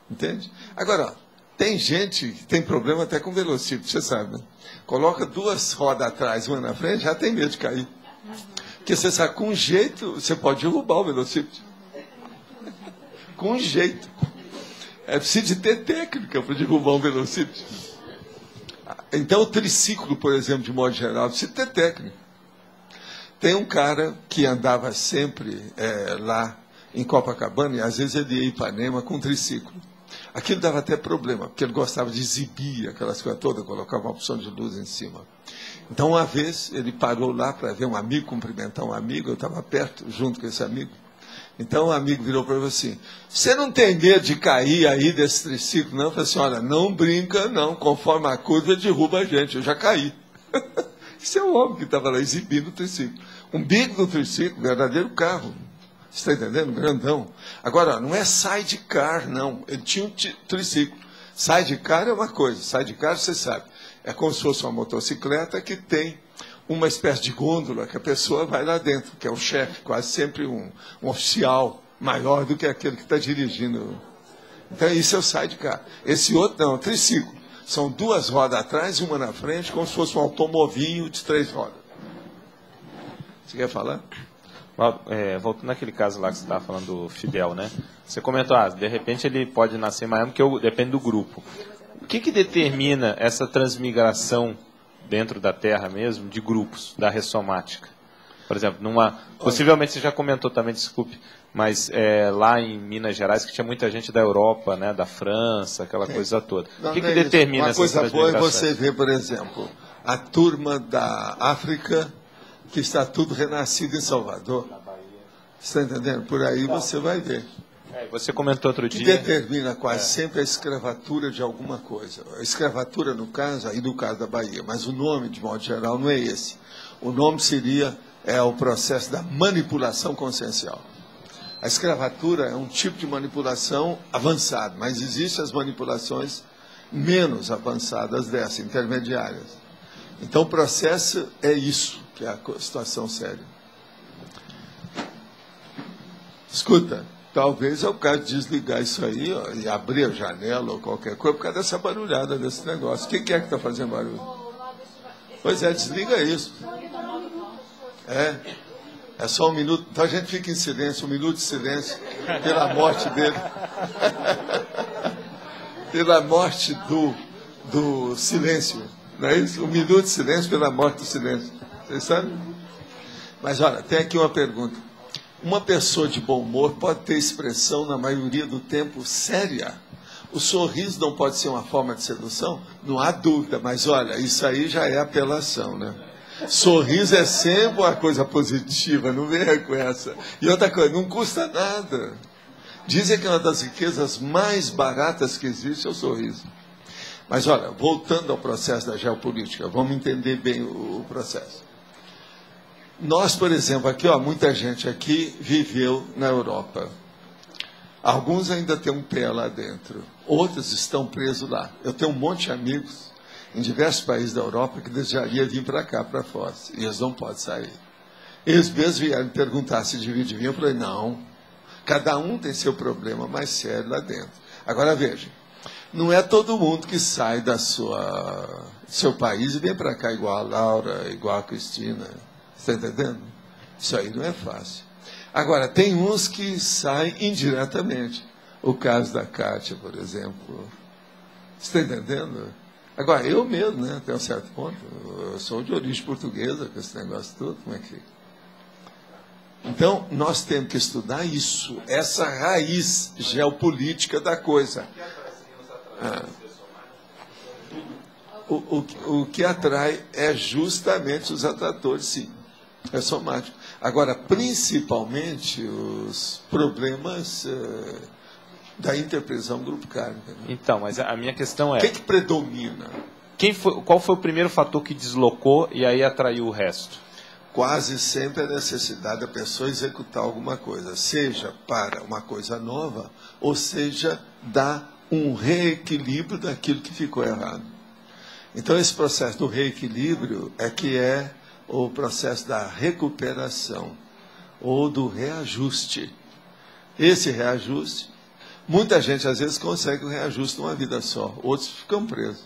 B: Entende? Agora, tem gente que tem problema até com velocípede, você sabe, né? Coloca 2 rodas atrás, uma na frente, já tem medo de cair. Porque você sabe, com um jeito, você pode derrubar o velocípede. Com um jeito. É preciso de ter técnica para derrubar um velocípede. Então, o triciclo, por exemplo, de modo geral, precisa ter técnica. Tem um cara que andava sempre lá em Copacabana, e às vezes ele ia em Ipanema com um triciclo. Aquilo dava até problema, porque ele gostava de exibir aquelas coisas todas, colocava uma opção de luz em cima. Então, uma vez, ele parou lá para ver um amigo, cumprimentar um amigo, eu estava perto, junto com esse amigo. Então, o amigo virou para ele assim, você não tem medo de cair aí desse triciclo, não? Eu falei assim, olha, não brinca, não, conforme a curva, derruba a gente, eu já caí. Isso é o homem que estava lá exibindo o triciclo. Um bico do triciclo, verdadeiro carro. Você está entendendo? Grandão. Agora, não é sidecar, não. Ele tinha um triciclo. Sidecar é uma coisa. Sidecar, você sabe, é como se fosse uma motocicleta que tem uma espécie de gôndola que a pessoa vai lá dentro, que é o chefe, quase sempre um oficial maior do que aquele que está dirigindo. Então, isso é o sidecar. Esse outro, não, é um triciclo. São 2 rodas atrás e uma na frente, como se fosse um automovinho de 3 rodas. Você quer falar?
C: Voltando naquele caso lá que você estava falando do Fidel, né? Você comentou, de repente ele pode nascer em Miami, porque depende do grupo. O que determina essa transmigração dentro da Terra mesmo, de grupos, da ressomática? Por exemplo, possivelmente você já comentou também, desculpe, mas lá em Minas Gerais, que tinha muita gente da Europa, né, da França, aquela coisa toda. O que determina essa transmigração?
B: Uma coisa boa é você ver, por exemplo, a turma da África, que está tudo renascido em Salvador. Você está entendendo? Por aí você vai ver.
C: Você comentou outro dia.
B: Que determina quase sempre a escravatura de alguma coisa. A escravatura, no caso, aí no caso da Bahia, mas o nome, de modo geral, não é esse. O nome seria o processo da manipulação consciencial. A escravatura é um tipo de manipulação avançada, mas existem as manipulações menos avançadas dessas, intermediárias. Então, o processo é isso, que é a situação séria. Escuta, talvez é o caso de desligar isso aí, ó, e abrir a janela ou qualquer coisa, por causa dessa barulhada desse negócio. Quem que é que está fazendo barulho? Pois é, desliga isso. É só 1 minuto. Então a gente fica em silêncio, 1 minuto de silêncio, pela morte dele. Pela morte do silêncio. Não é isso? 1 minuto de silêncio pela morte do silêncio. Vocês sabem? Mas olha, tem aqui uma pergunta. Uma pessoa de bom humor pode ter expressão, na maioria do tempo, séria? O sorriso não pode ser uma forma de sedução? Não há dúvida, mas olha, isso aí já é apelação, né? Sorriso é sempre uma coisa positiva, não venha com essa. E outra coisa, não custa nada. Dizem que uma das riquezas mais baratas que existe é o sorriso. Mas olha, voltando ao processo da geopolítica, vamos entender bem o processo. Nós, por exemplo, aqui, muita gente aqui viveu na Europa. Alguns ainda têm um pé lá dentro, outros estão presos lá. Eu tenho um monte de amigos em diversos países da Europa que desejariam vir para cá, para Foz, e eles não podem sair. Eles mesmos vieram me perguntar se dividir. Eu falei, não, cada um tem seu problema mais sério lá dentro. Agora veja, não é todo mundo que sai do seu país e vem para cá igual a Laura, igual a Cristina. Está entendendo? Isso aí não é fácil. Agora, tem uns que saem indiretamente. O caso da Kátia, por exemplo. Você está entendendo? Agora, eu mesmo, né, até um certo ponto, eu sou de origem portuguesa, com esse negócio todo, como é que... Então, nós temos que estudar isso, essa raiz geopolítica da coisa. O que atrai é justamente os atratores, sim. É somático. Agora, principalmente, os problemas da interpressão grupo kármica. Né?
C: Então, mas a minha questão é...
B: O que predomina?
C: Qual foi o primeiro fator que deslocou e aí atraiu o resto?
B: Quase sempre a necessidade da pessoa executar alguma coisa, seja para uma coisa nova, ou seja, dar um reequilíbrio daquilo que ficou errado. Então, esse processo do reequilíbrio é o processo da recuperação ou do reajuste. Esse reajuste, muita gente às vezes consegue o reajuste numa vida só, outros ficam presos.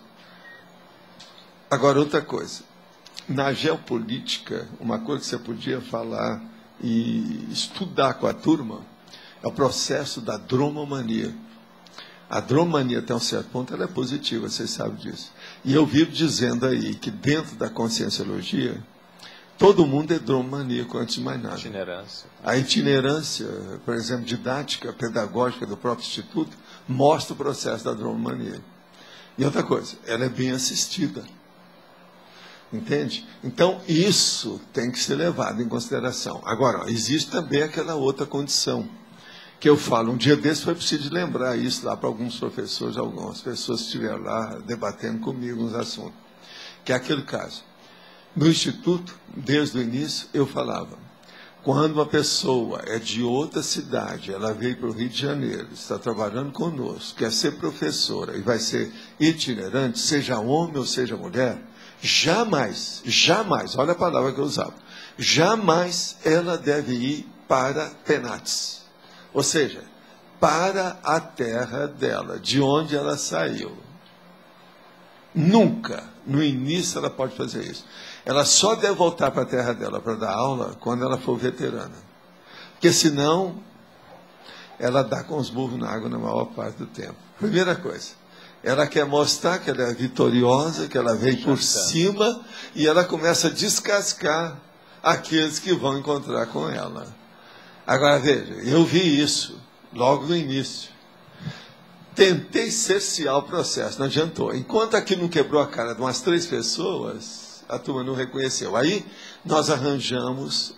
B: Agora, outra coisa, na geopolítica, uma coisa que você podia falar e estudar com a turma é o processo da dromomania. A dromomania, até um certo ponto, ela é positiva, vocês sabem disso. E eu vivo dizendo aí que dentro da conscienciologia, todo mundo é dromomaníaco, antes de mais nada.
C: Itinerância.
B: A itinerância, por exemplo, didática, pedagógica do próprio Instituto, mostra o processo da dromomania. E outra coisa, ela é bem assistida. Entende? Então, isso tem que ser levado em consideração. Agora, existe também aquela outra condição, que eu falo, um dia desse foi preciso lembrar isso lá para alguns professores, algumas pessoas que estiveram lá debatendo comigo uns assuntos, que é aquele caso. No Instituto, desde o início, eu falava, quando uma pessoa é de outra cidade, ela veio para o Rio de Janeiro, está trabalhando conosco, quer ser professora e vai ser itinerante, seja homem ou seja mulher, jamais, olha a palavra que eu usava, jamais ela deve ir para Penates, ou seja, para a terra dela, de onde ela saiu. Nunca, no início, ela pode fazer isso. Ela só deve voltar para a terra dela para dar aula quando ela for veterana. Porque senão, ela dá com os burros na água na maior parte do tempo. Primeira coisa, ela quer mostrar que ela é vitoriosa, que ela veio por cima, e ela começa a descascar aqueles que vão encontrar com ela. Agora, veja, eu vi isso logo no início. Tentei cercear o processo, não adiantou. Enquanto aquilo não quebrou a cara de umas 3 pessoas, a turma não reconheceu. Aí nós arranjamos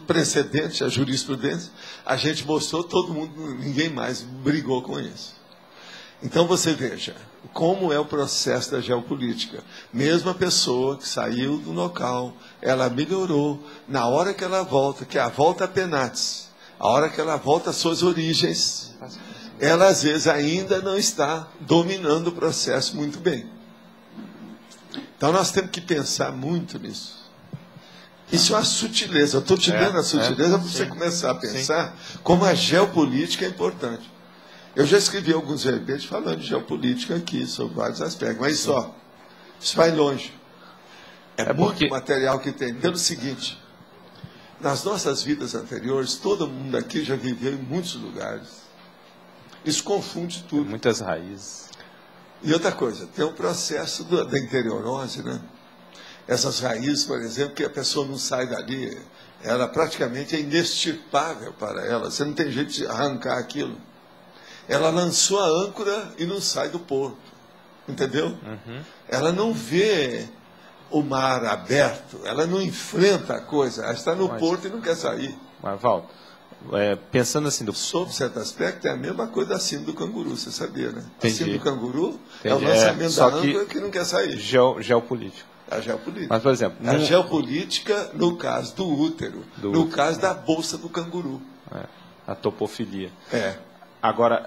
B: precedentes, a jurisprudência. A gente mostrou, todo mundo, ninguém mais brigou com isso. Então você veja como é o processo da geopolítica. Mesmo a pessoa que saiu do local, ela melhorou. Na hora que ela volta, que é a volta a Penates, a hora que ela volta às suas origens, ela às vezes ainda não está dominando o processo muito bem. Então nós temos que pensar muito nisso. Isso é uma sutileza. Eu estou te dando a sutileza para você começar a pensar como a geopolítica é importante. Eu já escrevi alguns verbetes falando de geopolítica aqui, sobre vários aspectos, mas só, isso vai longe. É muito material que tem. Pelo seguinte, nas nossas vidas anteriores, todo mundo aqui já viveu em muitos lugares. Isso confunde tudo.
C: Muitas raízes.
B: E outra coisa, tem um processo da interiorose, né? Essas raízes, por exemplo, que a pessoa não sai dali, ela praticamente é inextirpável para ela. Você não tem jeito de arrancar aquilo. Ela lançou a âncora e não sai do porto. Entendeu? Uhum. Ela não vê o mar aberto, ela não enfrenta a coisa, ela está no porto e não quer sair.
C: Mas, Val, pensando assim...
B: Sob certo aspecto, é a mesma coisa da síndrome do canguru, você sabia, né?
C: Entendi.
B: A síndrome do canguru
C: é
B: o lançamento da âncora que não quer sair.
C: Geopolítico.
B: A geopolítica.
C: Mas, por exemplo...
B: A geopolítica no caso do útero, no caso da bolsa do canguru.
C: A topofilia.
B: É.
C: Agora,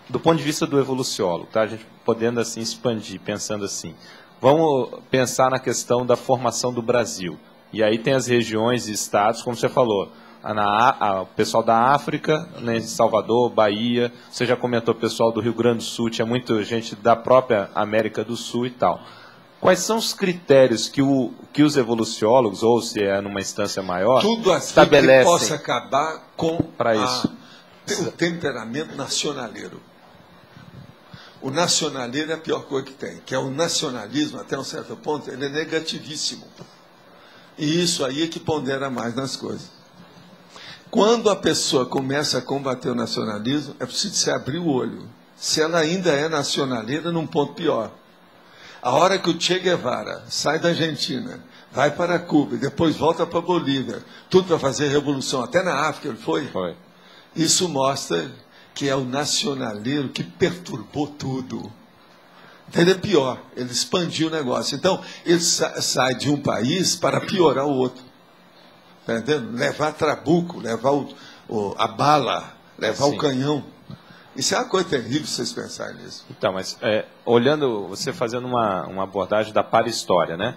C: do ponto de vista do evoluciólogo, tá? A gente podendo assim expandir, pensando assim, vamos pensar na questão da formação do Brasil. E aí tem as regiões e estados, como você falou, o pessoal da África, né, Salvador, Bahia, você já comentou o pessoal do Rio Grande do Sul, tinha muita gente da própria América do Sul e tal. Quais são os critérios que os evoluciólogos, ou se é numa instância maior,
B: tudo assim
C: estabelecem
B: que possa acabar com
C: para isso?
B: O temperamento nacionaleiro. O nacionalismo é a pior coisa que tem, que é o nacionalismo, até um certo ponto, ele é negativíssimo. E isso aí é que pondera mais nas coisas. Quando a pessoa começa a combater o nacionalismo, é preciso se abrir o olho. Se ela ainda é nacionalista, num ponto pior. A hora que o Che Guevara sai da Argentina, vai para Cuba e depois volta para a Bolívia, tudo para fazer revolução, até na África ele foi. Isso mostra que é o nacionalismo que perturbou tudo. Então ele é pior, ele expandiu o negócio. Então ele sai de um país para piorar o outro. Está entendendo? Levar trabuco, levar a bala, levar o canhão. Isso é uma coisa terrível vocês pensarem nisso.
C: Então, mas olhando, você fazendo uma abordagem da para-história, né?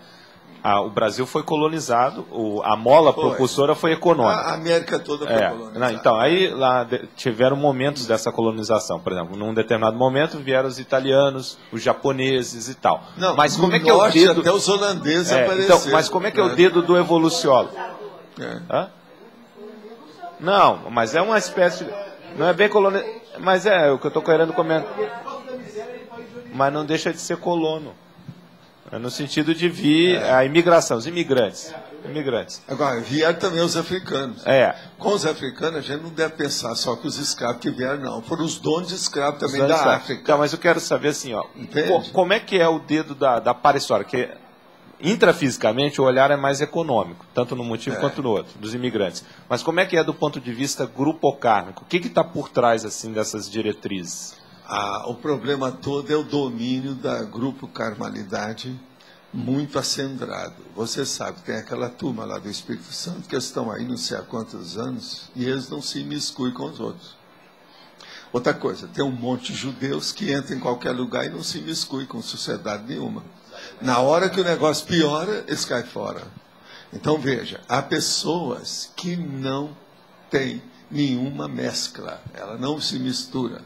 C: O Brasil foi colonizado, a mola propulsora foi econômica.
B: A América toda foi colonizada.
C: Então, aí lá tiveram momentos dessa colonização. Por exemplo, num determinado momento vieram os italianos, os japoneses e tal.
B: Não,
C: mas como é que
B: norte,
C: é o dedo...
B: até os holandeses apareceram.
C: Então, mas como é que é o dedo do evoluciólogo? Não, mas é uma espécie... Não é bem colonial... Mas é o que eu estou querendo comentar. Mas não deixa de ser colono. É no sentido de vir a imigração, os imigrantes.
B: Agora, vieram também os africanos. Com os africanos, a gente não deve pensar só que os escravos que vieram, não. Foram os donos de escravos também da África.
C: Então, mas eu quero saber assim, como é que é o dedo da para-história? Que intrafisicamente o olhar é mais econômico, tanto no motivo quanto no outro, dos imigrantes. Mas como é que é do ponto de vista grupocármico? O que está por trás assim dessas diretrizes?
B: O problema todo é o domínio da grupo-carmalidade muito acendrado. Você sabe, tem aquela turma lá do Espírito Santo que estão aí não sei há quantos anos e eles não se imiscuem com os outros. Outra coisa, tem um monte de judeus que entram em qualquer lugar e não se imiscuem com sociedade nenhuma. Na hora que o negócio piora, eles caem fora. Então, veja, há pessoas que não têm nenhuma mescla, ela não se mistura.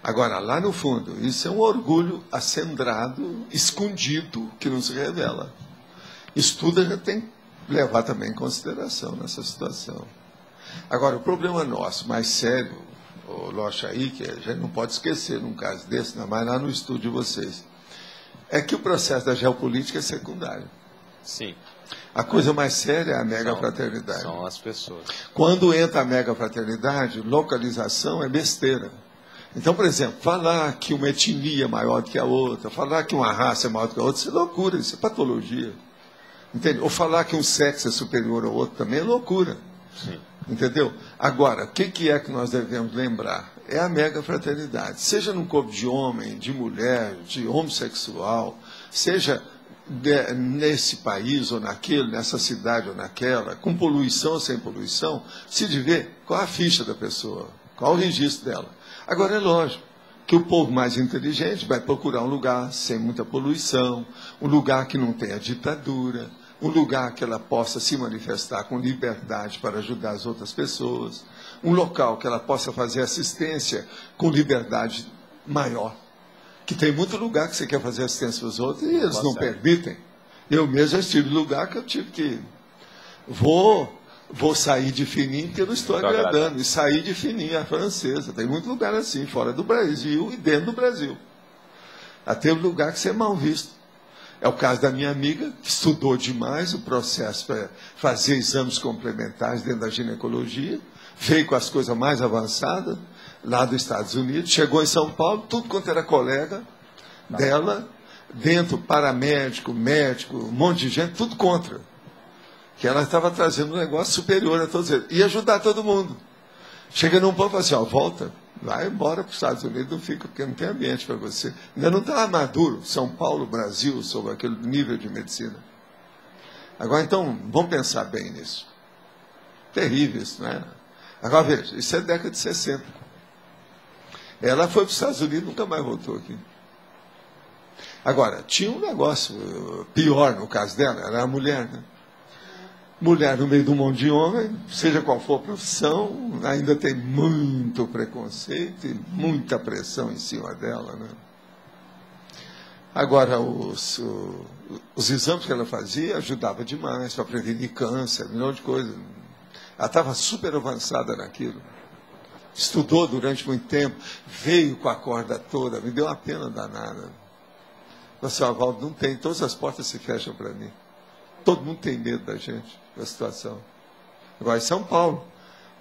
B: Agora, lá no fundo, isso é um orgulho acendrado, escondido, que não se revela. Isso tudo a gente tem que levar também em consideração nessa situação. Agora, o problema nosso, mais sério, o Locha aí, que a gente não pode esquecer num caso desse, ainda mais lá no estúdio de vocês, é que o processo da geopolítica é secundário.
C: Sim.
B: A coisa mais séria é a megafraternidade.
C: São as pessoas.
B: Quando entra a megafraternidade, localização é besteira. Então, por exemplo, falar que uma etnia é maior do que a outra, falar que uma raça é maior do que a outra, isso é loucura, isso é patologia. Entende? Ou falar que um sexo é superior ao outro também é loucura.
C: Sim.
B: Entendeu? Agora, o que é que nós devemos lembrar? É a megafraternidade. Seja num corpo de homem, de mulher, de homossexual, seja nesse país ou naquele, nessa cidade ou naquela, com poluição ou sem poluição, se de ver qual a ficha da pessoa, qual o registro dela. Agora, é lógico que o povo mais inteligente vai procurar um lugar sem muita poluição, um lugar que não tenha ditadura, um lugar que ela possa se manifestar com liberdade para ajudar as outras pessoas, um local que ela possa fazer assistência com liberdade maior. Que tem muito lugar que você quer fazer assistência para os outros e eles não permitem. Eu mesmo já estive em lugar que eu tive que... Vou sair de fininho porque eu não estou agradando. E sair de fininho, a francesa. Tem muito lugar assim, fora do Brasil e dentro do Brasil. Até lugar que você é mal visto. É o caso da minha amiga, que estudou demais o processo para fazer exames complementares dentro da ginecologia, veio com as coisas mais avançadas, lá dos Estados Unidos, chegou em São Paulo, tudo quanto era colega dela, dentro, paramédico, médico, um monte de gente, tudo contra. Que ela estava trazendo um negócio superior a todos eles. E ajudar todo mundo. Chega num ponto e fala assim, volta, vai embora para os Estados Unidos, não fica, porque não tem ambiente para você. Ainda não está maduro, São Paulo, Brasil, sobre aquele nível de medicina. Agora, então, vamos pensar bem nisso. Terrível isso, não é? Agora, veja, isso é década de 60. Ela foi para os Estados Unidos, nunca mais voltou aqui. Agora, tinha um negócio pior no caso dela, era a mulher, né? Mulher no meio de um monte de homem, seja qual for a profissão, ainda tem muito preconceito e muita pressão em cima dela, né? Agora, os exames que ela fazia ajudavam demais para prevenir câncer, um milhão de coisas. Ela estava super avançada naquilo. estudou durante muito tempo, veio com a corda toda, me deu uma pena danada. Você, Valdo, não tem, todas as portas se fecham para mim. Todo mundo tem medo da gente, da situação. Agora, em São Paulo,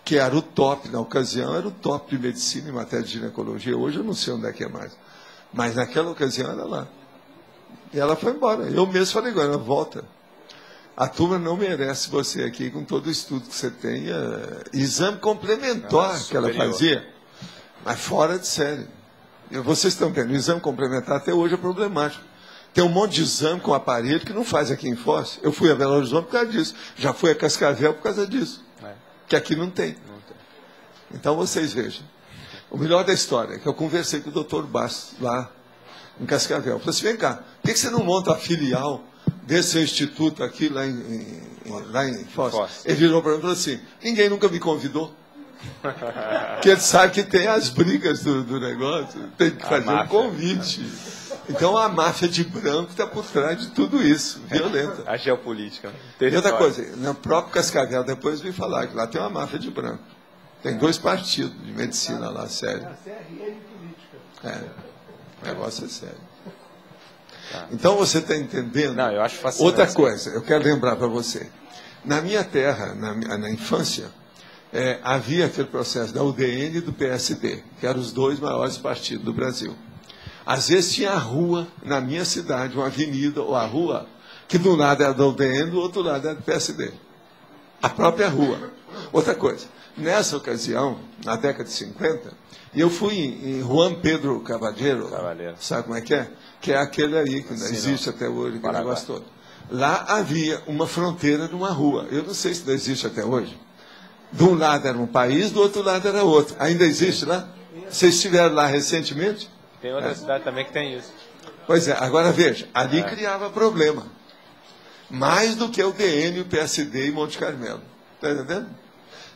B: que era o top, na ocasião, era o top de medicina em matéria de ginecologia. Hoje eu não sei onde é que é mais. Mas naquela ocasião era lá. E ela foi embora. Eu mesmo falei, agora, volta. A turma não merece você aqui com todo o estudo que você tem. Exame complementar que ela fazia, mas fora de série. E vocês estão vendo, o exame complementar até hoje é problemático. Tem um monte de exame com aparelho que não faz aqui em Foz. Eu fui a Belo Horizonte por causa disso. Já fui a Cascavel por causa disso. Que aqui não tem. Então vocês vejam. O melhor da história é que eu conversei com o doutor Bastos lá em Cascavel. Eu falei assim, vem cá, por que você não monta a filial desse seu instituto aqui lá em Foz? Ele virou para mim e falou assim, ninguém nunca me convidou. Porque ele sabe que tem as brigas do negócio, tem que fazer um convite. Então a máfia de branco está por trás de tudo isso, violenta.
C: A geopolítica.
B: E outra coisa, no próprio Cascavel, depois vim falar que lá tem uma máfia de branco. Tem 2 partidos de medicina lá, sério. O negócio é sério. Então você está entendendo?
C: Não, eu acho fascinante.
B: Outra coisa, eu quero lembrar para você. Na minha terra, na infância, havia aquele processo da UDN e do PSD, que eram os 2 maiores partidos do Brasil. Às vezes tinha a rua, na minha cidade, uma avenida, ou a rua, que de um lado era do UDN, do outro lado era do PSD. A própria rua. Outra coisa, nessa ocasião, na década de 50, eu fui em Juan Pedro Cavaleiro, sabe como é? Que é aquele aí, que ainda existe até hoje, que negócio todo. Lá havia uma fronteira numa rua. Eu não sei se ainda existe até hoje. De um lado era um país, do outro lado era outro. Ainda existe lá? Vocês estiveram lá recentemente?
C: Tem outra cidade também que tem isso.
B: Pois é, agora veja, ali criava problema. Mais do que o DN, o PSD e Monte Carmelo. Está entendendo?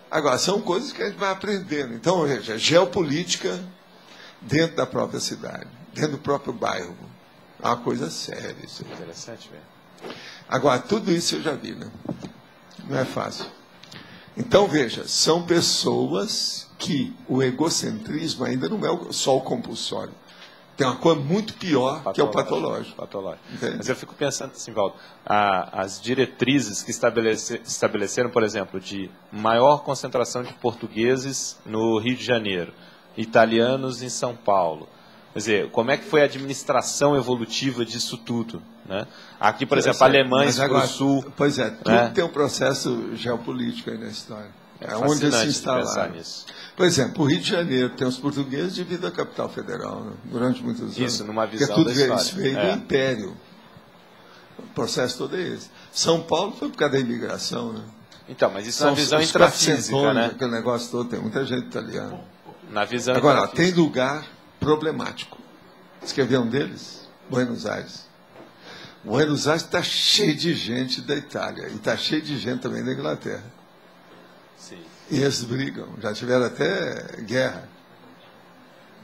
B: Agora, são coisas que a gente vai aprendendo. Então, veja, geopolítica dentro da própria cidade, dentro do próprio bairro. É uma coisa séria isso.
C: Interessante mesmo.
B: Agora, tudo isso eu já vi, né? Não é fácil. Então, veja, são pessoas que o egocentrismo ainda não é só o compulsório. Tem uma coisa muito pior, que é o patológico.
C: Mas eu fico pensando assim, Valdo, as diretrizes que estabeleceram, por exemplo, de maior concentração de portugueses no Rio de Janeiro, italianos em São Paulo. Quer dizer, como é que foi a administração evolutiva disso tudo? Né? Aqui, por exemplo, alemães para o sul.
B: Pois é, tudo tem um processo geopolítico aí na história. É onde se instalaram. Por exemplo, o Rio de Janeiro tem os portugueses devido à capital federal, né? Durante muitos anos.
C: Isso, numa visão
B: da história.
C: Isso
B: tudo veio do Império. O processo todo é esse. São Paulo foi por causa da imigração, né?
C: Então, mas isso é uma visão intrafísica, né?
B: Aquele negócio todo, tem muita gente italiana.
C: Na visão
B: Agora, tem lugar problemático. Você quer ver um deles? Buenos Aires. Buenos Aires está cheio de gente da Itália. E está cheio de gente também da Inglaterra.
C: Sim.
B: E eles brigam. Já tiveram até guerra.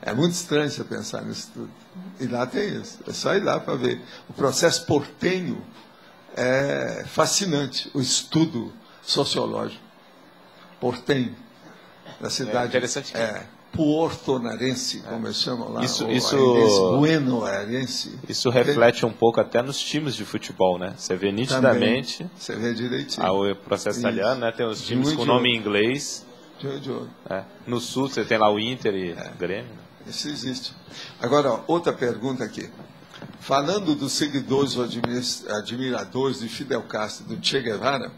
B: É muito estranho você pensar nisso tudo. E lá tem isso. É só ir lá para ver. O processo portenho é fascinante. O estudo sociológico. Portenho. Da cidade.
C: Interessante que...
B: Puerto-narense, como eles chamam lá. Buenoarense.
C: Isso reflete um pouco até nos times de futebol, né? Você vê nitidamente.
B: Também, você vê direitinho.
C: O processo italiano, né? Tem os times com nome em inglês. No sul você tem lá o Inter e Grêmio.
B: Isso existe. Agora, outra pergunta aqui. Falando dos seguidores ou admiradores de Fidel Castro e do Che Guevara,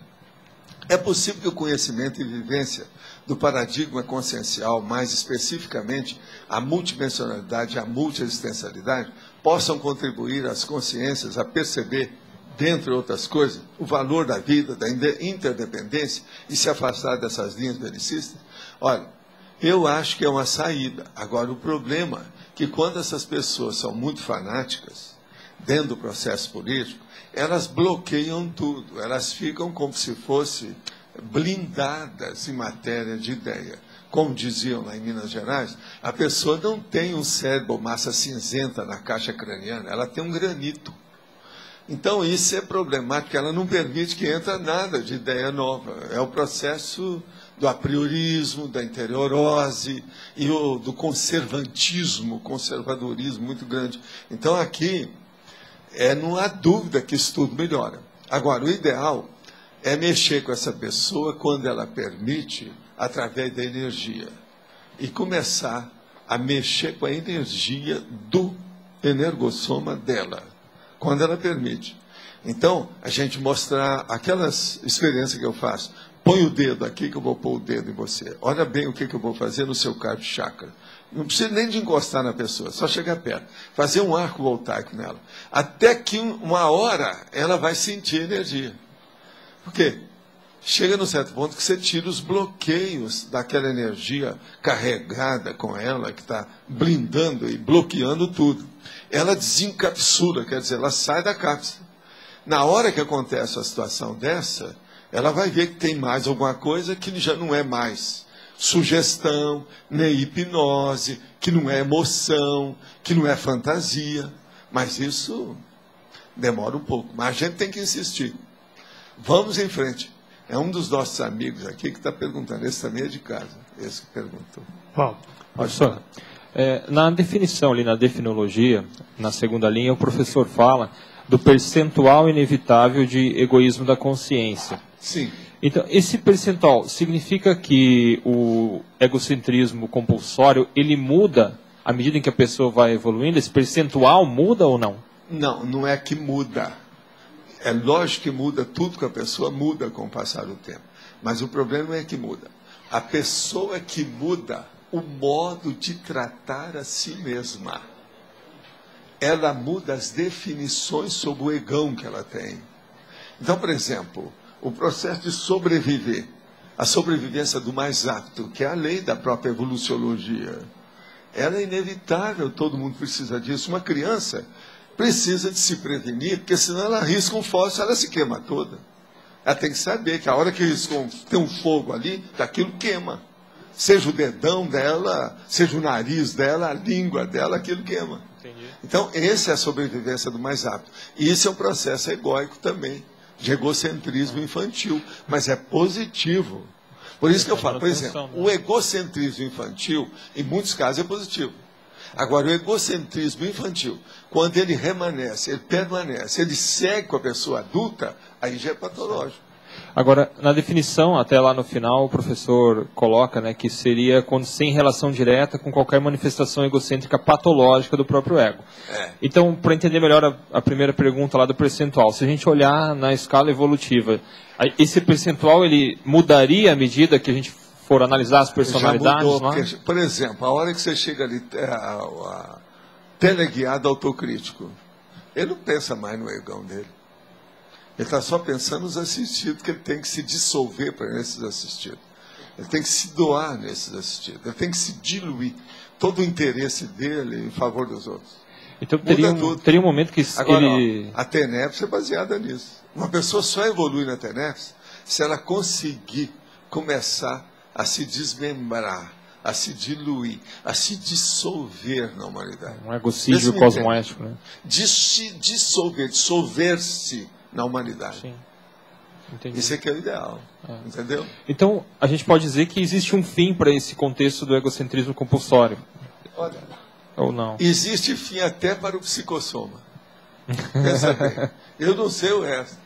B: é possível que o conhecimento e vivência do paradigma consciencial, mais especificamente a multidimensionalidade e a multiexistencialidade, possam contribuir às consciências a perceber, dentre outras coisas, o valor da vida, da interdependência e se afastar dessas linhas belicistas? Olha, eu acho que é uma saída. Agora, o problema é que quando essas pessoas são muito fanáticas, dentro do processo político, elas bloqueiam tudo, elas ficam como se fossem blindadas em matéria de ideia. Como diziam lá em Minas Gerais, a pessoa não tem um cérebro, massa cinzenta na caixa craniana, ela tem um granito. Então isso é problemático, ela não permite que entre nada de ideia nova. É o processo do apriorismo, da interiorose e do conservadorismo muito grande. Então, aqui, não há dúvida que isso tudo melhora. Agora, o ideal é mexer com essa pessoa quando ela permite, através da energia, e começar a mexer com a energia do energossoma dela, quando ela permite. Então, a gente mostrar aquelas experiências que eu faço. Põe o dedo aqui que eu vou pôr o dedo em você. Olha bem o que eu vou fazer no seu cardio chakra. Não precisa nem de encostar na pessoa, só chegar perto. Fazer um arco voltaico nela. Até que uma hora ela vai sentir energia. Por quê? Chega num certo ponto que você tira os bloqueios daquela energia carregada com ela, que está blindando e bloqueando tudo. Ela desencapsula, quer dizer, ela sai da cápsula. Na hora que acontece a situação dessa, ela vai ver que tem mais alguma coisa que já não é mais sugestão, nem hipnose, que não é emoção, que não é fantasia. Mas isso demora um pouco. Mas a gente tem que insistir. Vamos em frente. É um dos nossos amigos aqui que está perguntando. Esse também é de casa, esse que perguntou.
F: Paulo,
C: Professor, na definição ali, na definologia, na segunda linha, o professor fala do percentual inevitável de egoísmo da consciência.
B: Sim.
C: Então, esse percentual significa que o egocentrismo compulsório, ele muda à medida em que a pessoa vai evoluindo? Esse percentual muda ou não?
B: Não, não é que muda. É lógico que muda, tudo que a pessoa muda com o passar do tempo. Mas o problema não é que muda. A pessoa que muda o modo de tratar a si mesma. Ela muda as definições sobre o egão que ela tem. Então, por exemplo, o processo de sobreviver, a sobrevivência do mais apto, que é a lei da própria evoluciologia, ela é inevitável, todo mundo precisa disso. Uma criança precisa de se prevenir, porque senão ela risca um fósforo, ela se queima toda. Ela tem que saber que a hora que tem um fogo ali, aquilo queima. Seja o dedão dela, seja o nariz dela, a língua dela, aquilo queima.
C: Entendi.
B: Então, essa é a sobrevivência do mais apto. E isso é um processo egóico também, de egocentrismo infantil, mas é positivo. Por isso que eu falo, por exemplo, o egocentrismo infantil, em muitos casos, é positivo. Agora, o egocentrismo infantil, quando ele remanesce, ele permanece, ele segue com a pessoa adulta, aí já é patológico.
C: Agora, na definição, até lá no final, o professor coloca, né, que seria quando sem relação direta com qualquer manifestação egocêntrica patológica do próprio ego. Então, para entender melhor a primeira pergunta lá do percentual, se a gente olhar na escala evolutiva, esse percentual ele mudaria à medida que a gente for analisar as personalidades?
B: Já mudou, porque, por exemplo, a hora que você chega ali, teleguiado autocrítico, ele não pensa mais no egão dele. Ele está só pensando nos assistidos, que ele tem que se dissolver para nesses assistidos. Ele tem que se doar nesses assistidos. Ele tem que se diluir. Todo o interesse dele em favor dos outros.
C: Então teria um momento que
B: agora,
C: ele...
B: a TENEPS é baseada nisso. Uma pessoa só evolui na TENEPS se ela conseguir começar a se desmembrar, a se diluir, a se dissolver na humanidade.
C: Um egocídio cosmoético, né?
B: Dissolver-se na humanidade.
C: Sim. Entendi.
B: Isso é que é o ideal, entendeu?
C: Então, a gente pode dizer que existe um fim para esse contexto do egocentrismo compulsório.
B: Olha,
C: ou não?
B: Existe fim até para o psicossoma. Pensa bem. Eu não sei o resto.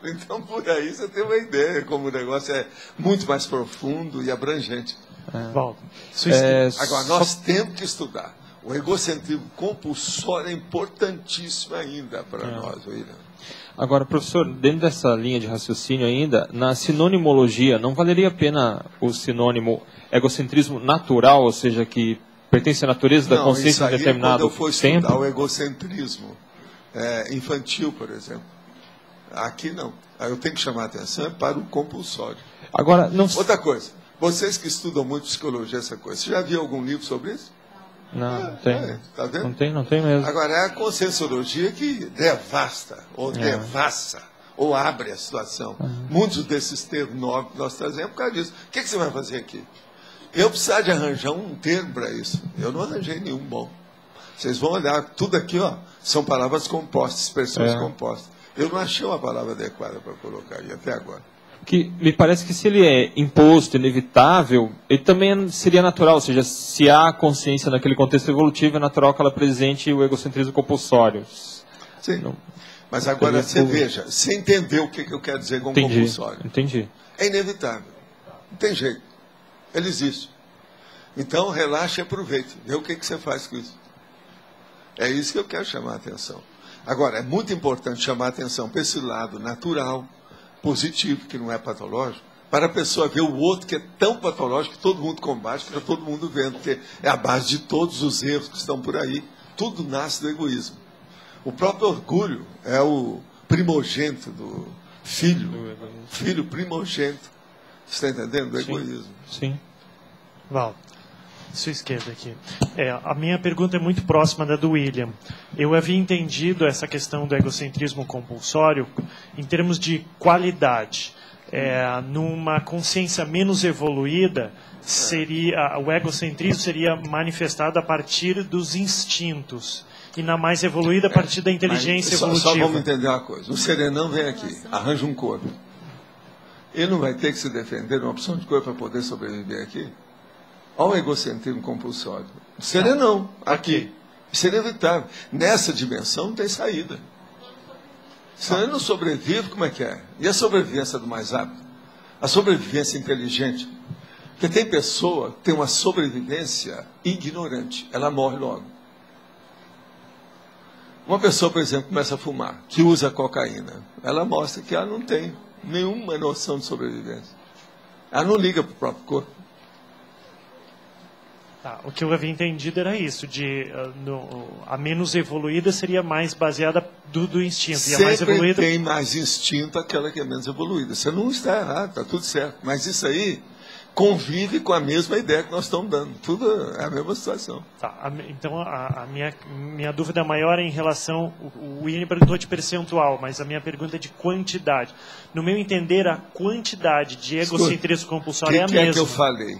B: Então, por aí você tem uma ideia como o negócio é muito mais profundo e abrangente. Agora, nós temos que estudar. O egocentrismo compulsório é importantíssimo ainda para nós, William.
C: Agora, professor, dentro dessa linha de raciocínio ainda, na sinonimologia, não valeria a pena o sinônimo egocentrismo natural, ou seja, que pertence à natureza da consciência em determinado
B: quando eu for
C: tempo?
B: estudar o egocentrismo infantil, por exemplo. Aqui não. Eu tenho que chamar a atenção para o compulsório.
C: Agora, não...
B: Outra coisa, vocês que estudam muito psicologia, essa coisa, você já viu algum livro sobre isso?
C: Não tem.
B: Tá vendo?
C: Não tem mesmo.
B: Agora, é a conscienciologia que devasta, ou devassa, ou abre a situação. Muitos desses termos novos que nós trazemos por causa disso. O que você vai fazer aqui? Eu precisava de arranjar um termo para isso. Eu não arranjei nenhum bom. Vocês vão olhar, tudo aqui, ó, são palavras compostas, expressões compostas. Eu não achei uma palavra adequada para colocar aí até agora.
F: Que me parece que se ele é imposto, inevitável, ele também seria natural, ou seja, se há consciência naquele contexto evolutivo, é natural que ela apresente o egocentrismo compulsório.
B: Sim.
F: Não.
B: Mas agora você veja, você entendeu o que eu quero dizer com compulsório.
F: Entendi.
B: É inevitável. Não tem jeito. Ele existe. Então, relaxe e aproveite. Vê o que você faz com isso. É isso que eu quero chamar a atenção. Agora, é muito importante chamar a atenção para esse lado natural, positivo, que não é patológico, para a pessoa ver o outro que é tão patológico que todo mundo combate, que está todo mundo vendo, porque é a base de todos os erros que estão por aí. Tudo nasce do egoísmo. O próprio orgulho é o primogênito do filho. Filho primogênito. Você está entendendo? Do egoísmo.
F: Sim.
G: Val, sua esquerda aqui. A minha pergunta é muito próxima da do William. Eu havia entendido essa questão do egocentrismo compulsório em termos de qualidade. Numa consciência menos evoluída, o egocentrismo seria manifestado a partir dos instintos. E na mais evoluída, a partir da inteligência evolutiva.
B: Só vamos entender uma coisa. O serenão vem aqui, arranja um corpo. Ele não vai ter que se defender de uma opção de corpo para poder sobreviver aqui? Olha o egocentrismo compulsório. O serenão, aqui. Isso é inevitável. Nessa dimensão não tem saída. Se ele não sobrevive, como é que é? E a sobrevivência do mais apto? A sobrevivência inteligente? Porque tem pessoa que tem uma sobrevivência ignorante. Ela morre logo. Uma pessoa, por exemplo, começa a fumar, que usa cocaína. Ela mostra que ela não tem nenhuma noção de sobrevivência. Ela não liga para o próprio corpo.
G: O que eu havia entendido era isso, a menos evoluída seria mais baseada do instinto. E a mais
B: Sempre
G: evoluída
B: tem mais instinto aquela que é menos evoluída. Você não está errado, está tudo certo. Mas isso aí convive com a mesma ideia que nós estamos dando. Tudo é a mesma situação.
G: Então, a minha dúvida maior é em relação... O William perguntou de percentual, mas a minha pergunta é de quantidade. No meu entender, a quantidade de egocentrismo compulsório é a mesma.
B: O que é que eu falei?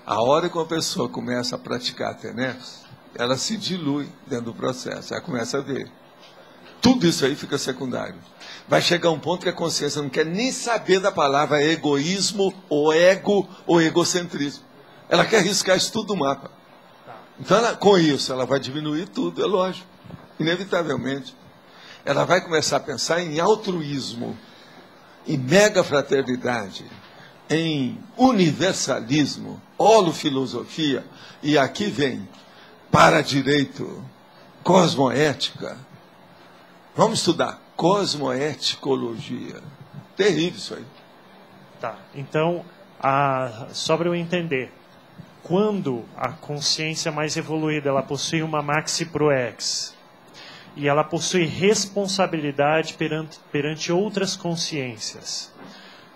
B: A hora que uma pessoa começa a praticar a TENEPS, ela se dilui dentro do processo. Ela começa a ver. Tudo isso aí fica secundário. Vai chegar um ponto que a consciência não quer nem saber da palavra egoísmo, ou ego, ou egocentrismo. Ela quer riscar isso tudo do mapa. Então, com isso, ela vai diminuir tudo, é lógico. Inevitavelmente. Ela vai começar a pensar em altruísmo, em megafraternidade, em universalismo, holofilosofia, e aqui vem para-direito, cosmoética. Vamos estudar cosmoeticologia. Terrível isso aí.
G: Então, só para eu entender, quando a consciência mais evoluída ela possui uma maxi proex e ela possui responsabilidade perante outras consciências,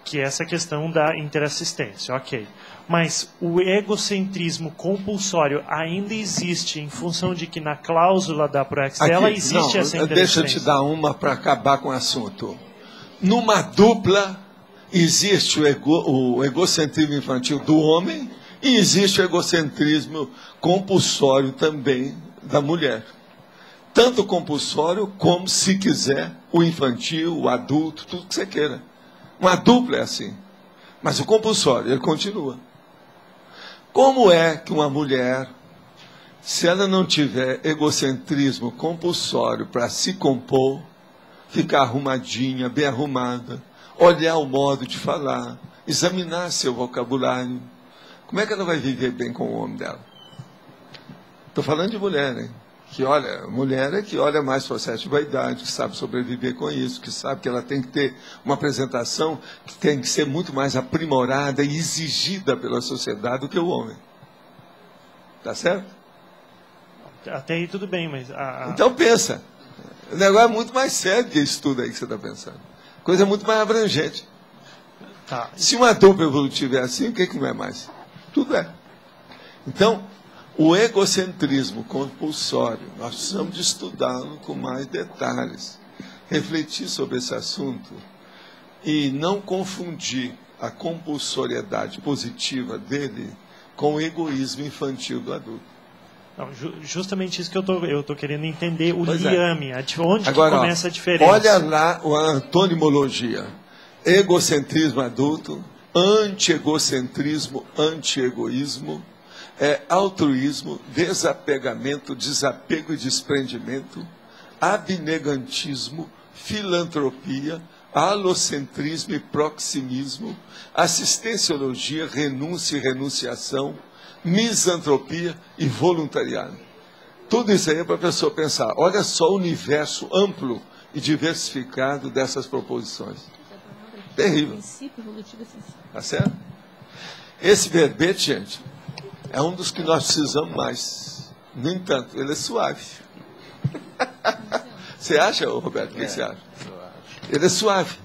G: que é essa questão da interassistência, ok. Mas o egocentrismo compulsório ainda existe em função de que na cláusula da proex dela existe essa interassistência.
B: Deixa eu te dar uma para acabar com o assunto. Numa dupla, existe o egocentrismo infantil do homem e existe o egocentrismo compulsório também da mulher. Tanto compulsório como, se quiser, o infantil, o adulto, tudo que você queira. Uma dupla é assim. Mas o compulsório, ele continua. Como é que uma mulher, se ela não tiver egocentrismo compulsório para se compor, ficar arrumadinha, bem arrumada, olhar o modo de falar, examinar seu vocabulário, como é que ela vai viver bem com o homem dela? Estou falando de mulher, hein? Que olha, mulher é que olha mais para o processo de vaidade, que sabe sobreviver com isso, que sabe que ela tem que ter uma apresentação que tem que ser muito mais aprimorada e exigida pela sociedade do que o homem. Tá certo?
G: Até aí tudo bem, mas...
B: Então pensa. O negócio é muito mais sério que isso tudo aí que você está pensando. Coisa muito mais abrangente. Se uma dupla evolutiva é assim, o que não é mais? Tudo é. Então... o egocentrismo compulsório, nós precisamos de estudá-lo com mais detalhes, refletir sobre esse assunto e não confundir a compulsoriedade positiva dele com o egoísmo infantil do adulto.
G: Não, justamente isso que eu estou querendo entender, o liame, onde
B: agora,
G: que começa a diferença.
B: Olha lá a antonimologia. egocentrismo adulto, anti-egocentrismo, anti-egoísmo, altruísmo, desapegamento, desapego e desprendimento, abnegantismo, filantropia, alocentrismo e proximismo, assistenciologia, renúncia e renunciação, misantropia e voluntariado. Tudo isso aí é para a pessoa pensar. Olha só o universo amplo e diversificado dessas proposições. Terrível. Tá certo? Esse verbete, gente, é um dos que nós precisamos mais. No entanto, ele é suave. Você acha, Roberto? O que você acha? Ele é suave.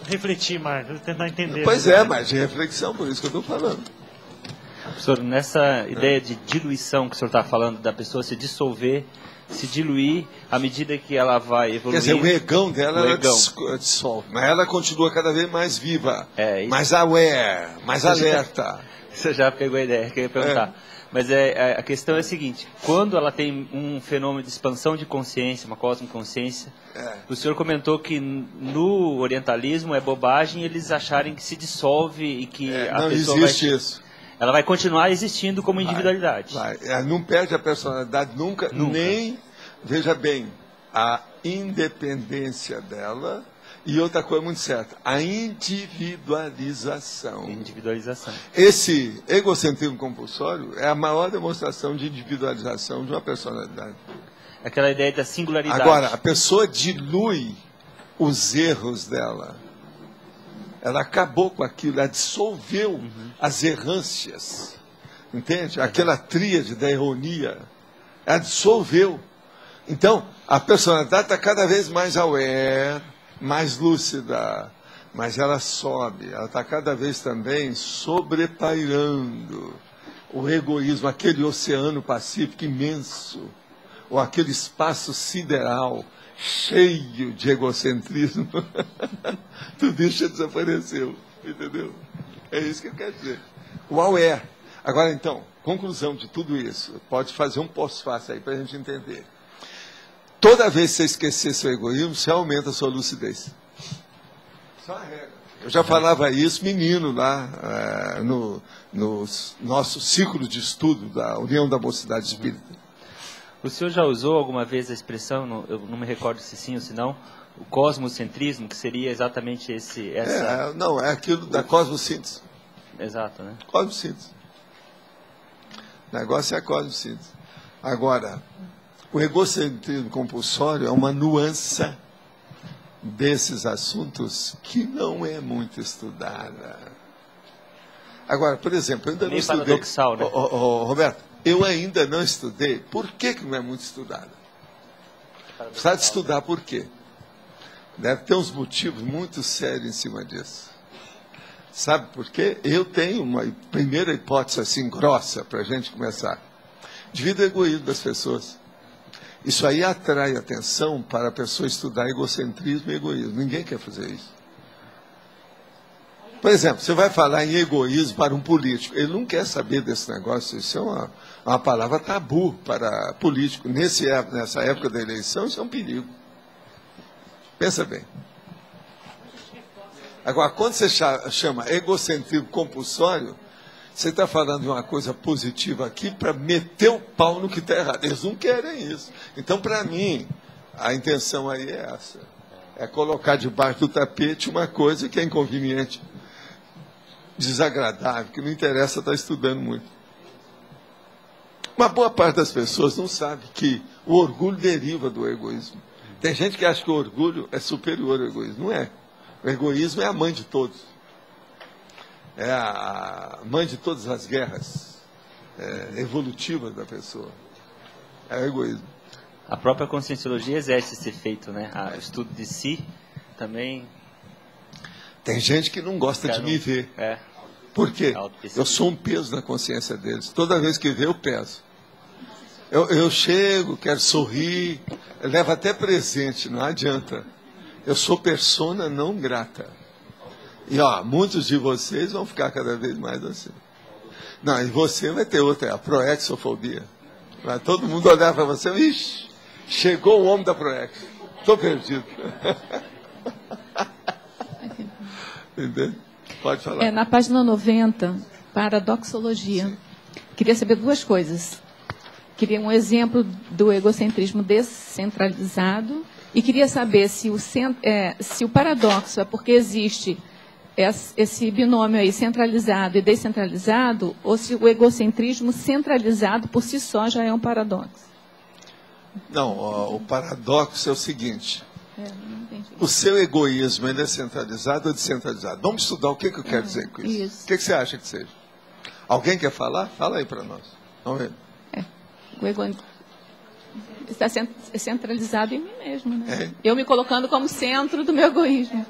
G: Refletir mais, tentar entender.
B: Pois é, mas de reflexão, por isso que eu estou falando.
H: Professor, nessa ideia de diluição que o senhor está falando, da pessoa se dissolver, se diluir à medida que ela vai evoluir.
B: Quer dizer, o egão dela ela dissolve, mas ela continua cada vez mais viva, mais aware, mais alerta.
H: Você já pegou a ideia que eu ia perguntar. Mas a questão é a seguinte, quando ela tem um fenômeno de expansão de consciência, uma cosmoconsciência, o senhor comentou que no orientalismo é bobagem eles acharem que se dissolve e que a
B: não
H: pessoa
B: existe isso.
H: Ela vai continuar existindo como individualidade.
B: Ela não perde a personalidade nunca, nem, veja bem, a independência dela. E outra coisa muito certa, a individualização.
H: Individualização.
B: Esse egocentrismo compulsório é a maior demonstração de individualização de uma personalidade.
H: Aquela ideia da singularidade.
B: Agora, a pessoa dilui os erros dela. Ela acabou com aquilo, ela dissolveu as errâncias. Entende? Aquela tríade da ironia. Ela dissolveu. Então, a personalidade está cada vez mais aware, mais lúcida, mas ela sobe, ela está cada vez também sobrepairando o egoísmo, aquele oceano Pacífico imenso, ou aquele espaço sideral cheio de egocentrismo. Tudo isso já desapareceu, entendeu? É isso que eu quero dizer. O aware. Agora, então, conclusão de tudo isso, pode fazer um pós-fácil aí para a gente entender. Toda vez que você esquecer seu egoísmo, você aumenta a sua lucidez. Só a regra. Eu já falava isso, menino, lá no nosso ciclo de estudo da União da Mocidade Espírita.
H: O senhor já usou alguma vez a expressão, eu não me recordo se sim ou se não, o cosmocentrismo, que seria exatamente essa...
B: Não, é aquilo da cosmossíntese.
H: Exato, né?
B: Cosmossíntese. O negócio é a cosmossíntese. Agora, o egocentrismo compulsório é uma nuance desses assuntos que não é muito estudada. Agora, por exemplo, eu ainda não estudei...
H: paradoxal, né?
B: Roberto, eu ainda não estudei. Por que não é muito estudada? Precisa de estudar por quê? Deve ter uns motivos muito sérios em cima disso. Sabe por quê? Eu tenho uma primeira hipótese assim grossa para a gente começar. Devido ao egoísmo das pessoas. Isso aí atrai atenção para a pessoa estudar egocentrismo e egoísmo. Ninguém quer fazer isso. Por exemplo, você vai falar em egoísmo para um político. Ele não quer saber desse negócio. Isso é uma palavra tabu para político. Nessa época da eleição, isso é um perigo. Pensa bem. Agora, quando você chama egocentrismo compulsório, você está falando de uma coisa positiva aqui para meter o pau no que está errado. Eles não querem isso. Então, para mim, a intenção aí é essa. É colocar debaixo do tapete uma coisa que é inconveniente, desagradável, que não interessa estar estudando muito. Uma boa parte das pessoas não sabe que o orgulho deriva do egoísmo. Tem gente que acha que o orgulho é superior ao egoísmo. Não é. O egoísmo é a mãe de todos. É a mãe de todas as guerras evolutivas da pessoa. É o egoísmo.
H: A própria conscienciologia exerce esse efeito, né? O estudo de si também...
B: Tem gente que não gosta de me ver. Por quê? Eu sou um peso na consciência deles. Toda vez que vê, eu peso. Eu chego, quero sorrir, eu levo até presente, não adianta. Eu sou persona não grata. E muitos de vocês vão ficar cada vez mais assim. Não, e você vai ter outra, a proexofobia. Vai todo mundo olhar para você, ixi, chegou o homem da proex. Estou perdido. Entendeu? Pode falar.
I: Na página 90, paradoxologia. Queria saber duas coisas. Queria um exemplo do egocentrismo descentralizado e queria saber se o paradoxo é porque existe esse binômio aí, centralizado e descentralizado, ou se o egocentrismo centralizado por si só já é um paradoxo.
B: Não, o paradoxo é o seguinte. O seu egoísmo ele é centralizado ou descentralizado? Vamos estudar o que eu quero dizer com isso. O que você acha que seja? Alguém quer falar? Fala aí para nós. Vamos ver.
I: O egoísmo está centralizado em mim mesmo. Né? Eu me colocando como centro do meu egoísmo.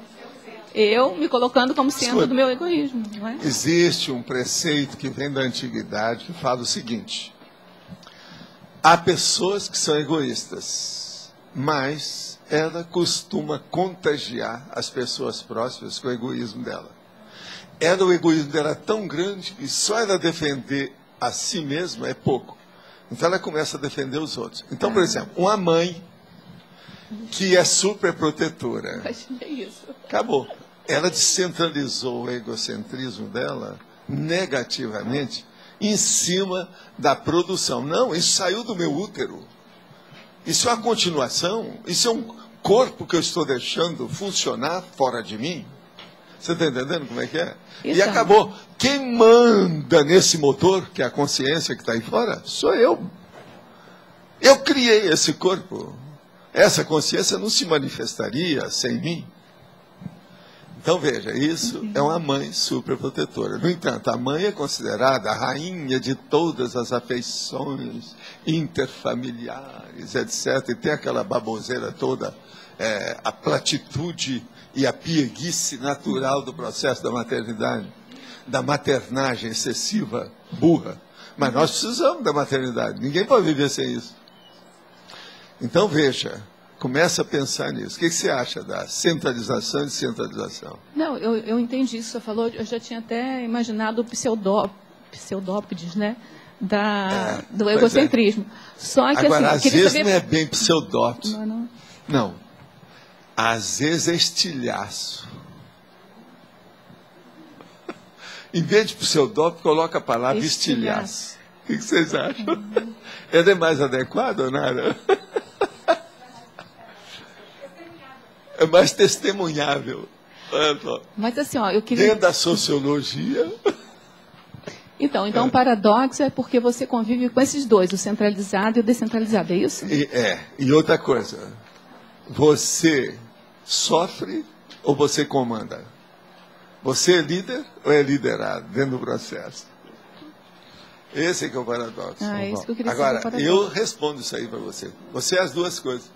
I: Eu me colocando como centro do meu egoísmo. Não é?
B: Existe um preceito que vem da antiguidade que fala o seguinte. Há pessoas que são egoístas, mas ela costuma contagiar as pessoas próximas com o egoísmo dela. O egoísmo dela é tão grande que só ela defender a si mesma é pouco. Então ela começa a defender os outros. Então, por exemplo, uma mãe que é super protetora. Acabou. Ela descentralizou o egocentrismo dela negativamente em cima da produção. Não, isso saiu do meu útero. Isso é uma continuação. Isso é um corpo que eu estou deixando funcionar fora de mim. Você está entendendo como é que é? E acabou. Quem manda nesse motor, que é a consciência que está aí fora, sou eu. Eu criei esse corpo. Essa consciência não se manifestaria sem mim. Então, veja, isso é uma mãe superprotetora. No entanto, a mãe é considerada a rainha de todas as afeições interfamiliares, etc. E tem aquela baboseira toda, a platitude e a pieguice natural do processo da maternidade, da maternagem excessiva, burra. Mas nós precisamos da maternidade. Ninguém pode viver sem isso. Então, veja, começa a pensar nisso. O que você acha da centralização e descentralização?
I: Não, eu entendi isso. Você falou, eu já tinha até imaginado o pseudópodes, né? Do egocentrismo. Só que,
B: agora,
I: assim,
B: às vezes
I: saber...
B: não é bem pseudópodes.
I: Não.
B: Às vezes é estilhaço. Em vez de pseudópodes, coloca a palavra estilhaço. O que vocês acham? Ele é mais adequado, Nara? É mais testemunhável.
I: Mas assim, eu queria...
B: Dentro da sociologia...
I: Então o paradoxo é porque você convive com esses dois, o centralizado e o descentralizado, é isso?
B: E outra coisa, você sofre ou você comanda? Você é líder ou é liderado dentro do processo? Esse é que é o paradoxo.
I: Isso que eu queria
B: Agora,
I: saber,
B: eu respondo isso aí para você. Você é as duas coisas.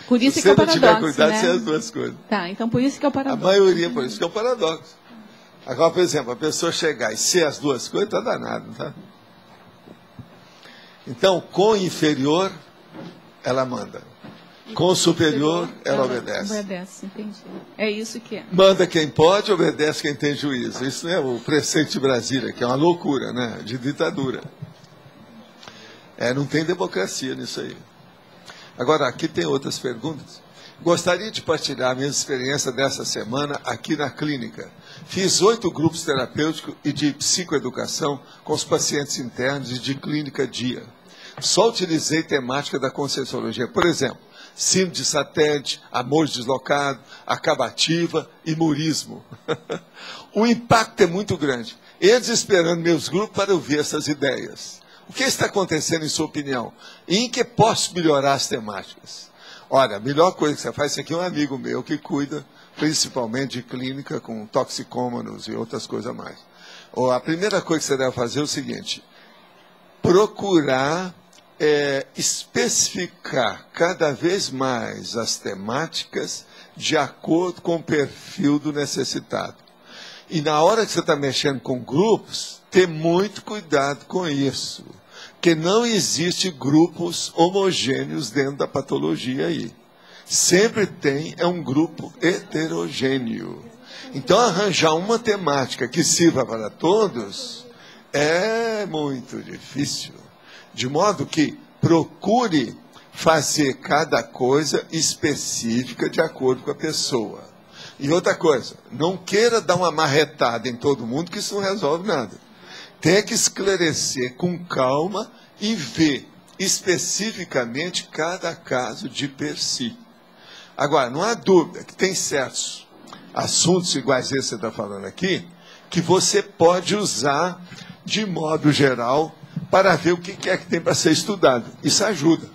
I: Por isso
B: Se
I: que é o
B: você não
I: paradoxo,
B: tiver cuidado,
I: né?
B: você é as duas coisas.
I: Tá, então por isso que é o paradoxo.
B: A maioria, por isso que é o paradoxo. Agora, por exemplo, a pessoa chegar e ser as duas coisas, está danado, tá? Então, com o inferior, ela manda. Com o superior, ela obedece.
I: Obedece, entendi. É isso que é.
B: Manda quem pode, obedece quem tem juízo. Isso não é o preceito de Brasília, que é uma loucura, né? De ditadura. Não tem democracia nisso aí. Agora, aqui tem outras perguntas. Gostaria de partilhar a minha experiência dessa semana aqui na clínica. Fiz 8 grupos terapêuticos e de psicoeducação com os pacientes internos e de clínica dia. Só utilizei temática da conscienciologia. Por exemplo, síndrome de satélite, amor deslocado, acabativa e murismo. O impacto é muito grande. Eles esperando meus grupos para ouvir essas ideias. O que está acontecendo, em sua opinião? E em que posso melhorar as temáticas? Olha, a melhor coisa que você faz, isso aqui é um amigo meu que cuida principalmente de clínica com toxicômanos e outras coisas mais. A primeira coisa que você deve fazer é o seguinte: procurar especificar cada vez mais as temáticas de acordo com o perfil do necessitado. E na hora que você está mexendo com grupos, ter muito cuidado com isso. Porque não existe grupos homogêneos dentro da patologia aí. Sempre tem um grupo heterogêneo. Então, arranjar uma temática que sirva para todos é muito difícil. De modo que procure fazer cada coisa específica de acordo com a pessoa. E outra coisa, não queira dar uma marretada em todo mundo, que isso não resolve nada. Tem que esclarecer com calma e ver especificamente cada caso de per si. Agora, não há dúvida que tem certos assuntos iguais a esse que você está falando aqui, que você pode usar de modo geral para ver o que é que tem para ser estudado. Isso ajuda.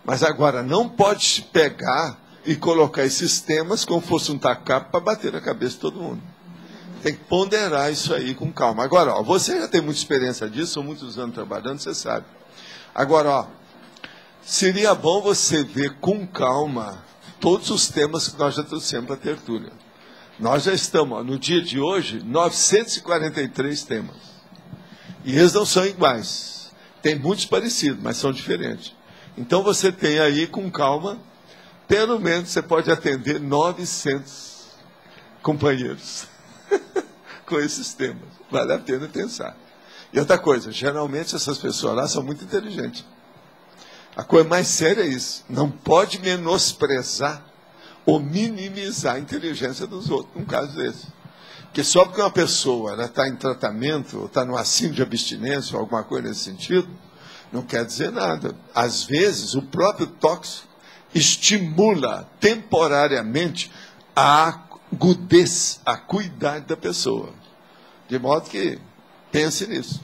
B: Mas agora, não pode pegar e colocar esses temas como fosse um tacape para bater na cabeça de todo mundo. Tem que ponderar isso aí com calma. Agora, ó, você já tem muita experiência disso, são muitos anos trabalhando, você sabe. Agora, ó, seria bom você ver com calma todos os temas que nós já trouxemos para a tertúlia. Nós já estamos, ó, no dia de hoje, 943 temas. E eles não são iguais. Tem muitos parecidos, mas são diferentes. Então você tem aí, com calma, pelo menos você pode atender 900 companheiros com esses temas. Vale a pena pensar. E outra coisa, geralmente essas pessoas lá são muito inteligentes. A coisa mais séria é isso. Não pode menosprezar ou minimizar a inteligência dos outros, num caso desse. Porque só porque uma pessoa está em tratamento, ou está no assíduo de abstinência, ou alguma coisa nesse sentido, não quer dizer nada. Às vezes, o próprio tóxico estimula temporariamente a agudez, a acuidade da pessoa. De modo que pense nisso.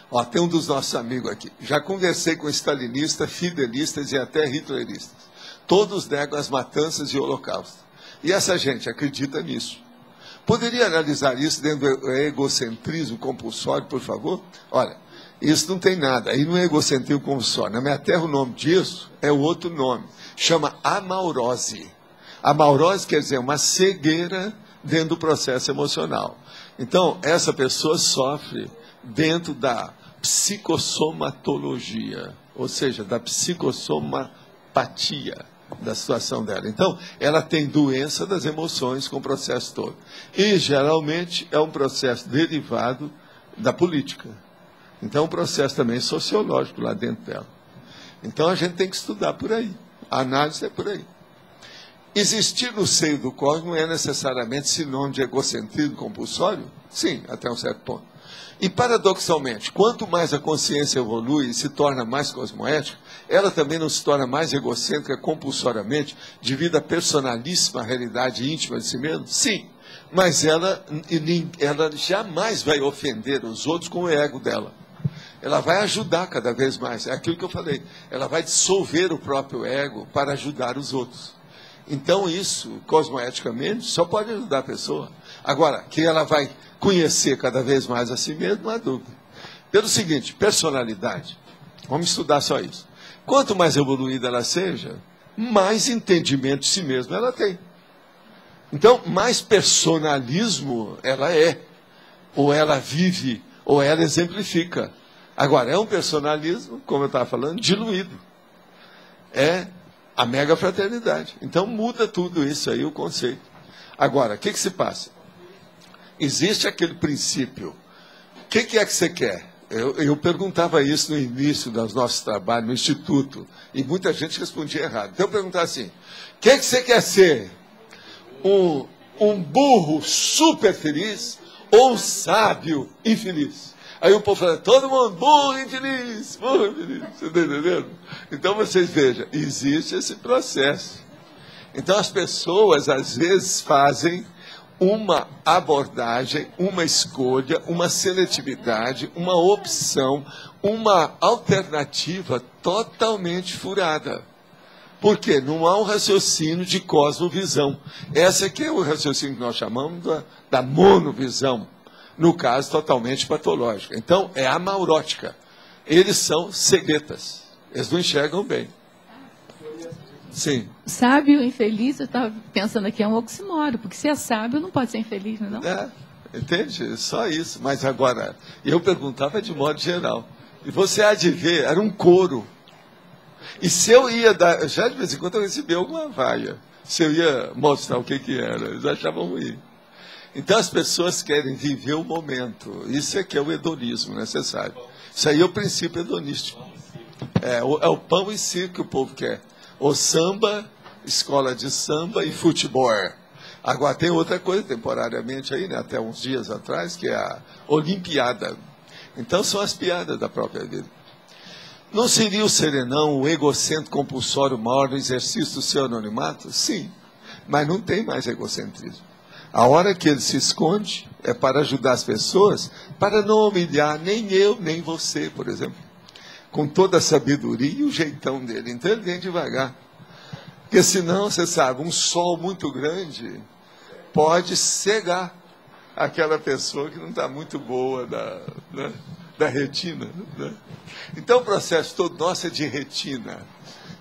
B: Ó, tem um dos nossos amigos aqui. Já conversei com stalinistas, fidelistas e até hitleristas. Todos negam as matanças e o holocausto. E essa gente acredita nisso. Poderia analisar isso dentro do egocentrismo compulsório, por favor? Olha, isso não tem nada. Aí não é egocentrismo compulsório. Na minha terra o nome disso é outro nome. Chama amaurose. Amaurose quer dizer uma cegueira dentro do processo emocional. Então, essa pessoa sofre dentro da psicossomatologia, ou seja, da psicossomapatia da situação dela. Então, ela tem doença das emoções com o processo todo. E, geralmente, é um processo derivado da política. Então, é um processo também sociológico lá dentro dela. Então, a gente tem que estudar por aí. A análise é por aí. Existir no seio do cosmos não é necessariamente sinônimo de egocentrismo compulsório? Sim, até um certo ponto. E, paradoxalmente, quanto mais a consciência evolui e se torna mais cosmoética, ela também não se torna mais egocêntrica compulsoriamente, devido à personalíssima realidade íntima de si mesma? Sim, mas ela jamais vai ofender os outros com o ego dela. Ela vai ajudar cada vez mais, é aquilo que eu falei. Ela vai dissolver o próprio ego para ajudar os outros. Então, isso, cosmoeticamente, só pode ajudar a pessoa. Agora, que ela vai conhecer cada vez mais a si mesma, não há dúvida. Pelo seguinte, personalidade. Vamos estudar só isso. Quanto mais evoluída ela seja, mais entendimento de si mesma ela tem. Então, mais personalismo ela é. Ou ela vive, ou ela exemplifica. Agora, é um personalismo, como eu estava falando, diluído. É a mega fraternidade. Então, muda tudo isso aí, o conceito. Agora, o que se passa? Existe aquele princípio. O que é que você quer? Eu perguntava isso no início dos nossos trabalhos no Instituto, e muita gente respondia errado. Então eu perguntava assim, o que você quer ser? Um burro super feliz ou um sábio infeliz? Aí o povo fala, todo mundo burro infeliz, burro infeliz. Você está entendendo? Então vocês vejam, existe esse processo. Então as pessoas às vezes fazem uma abordagem, uma escolha, uma seletividade, uma opção, uma alternativa totalmente furada. Por quê? Não há um raciocínio de cosmovisão. Esse aqui é o raciocínio que nós chamamos da monovisão, no caso totalmente patológica. Então, é amaurótica. Eles são ceguetas. Eles não enxergam bem. Sim.
I: Sábio e infeliz, eu estava pensando aqui, é um oximoro, porque se é sábio, não pode ser infeliz, não é?
B: Entende? Só isso. Mas agora, eu perguntava de modo geral. E você há de ver, era um coro. E se eu ia dar, já de vez em quando eu recebi alguma vaia, se eu ia mostrar o que era, eles achavam ruim. Então as pessoas querem viver o momento. Isso é que é o hedonismo, né? Você sabe. Isso aí é o princípio hedonístico. É o pão e circo que o povo quer. O samba escola de samba e futebol. Agora tem outra coisa temporariamente aí, né, até uns dias atrás, que é a Olimpiada. Então são as piadas da própria vida. Não seria o serenão o egocentro compulsório maior no exercício do seu anonimato? Sim, mas não tem mais egocentrismo. A hora que ele se esconde é para ajudar as pessoas, para não humilhar nem eu, nem você, por exemplo. Com toda a sabedoria e o jeitão dele. Então ele vem devagar. Porque senão, você sabe, um sol muito grande pode cegar aquela pessoa que não está muito boa da retina. Né? Então o processo todo nosso é de retina.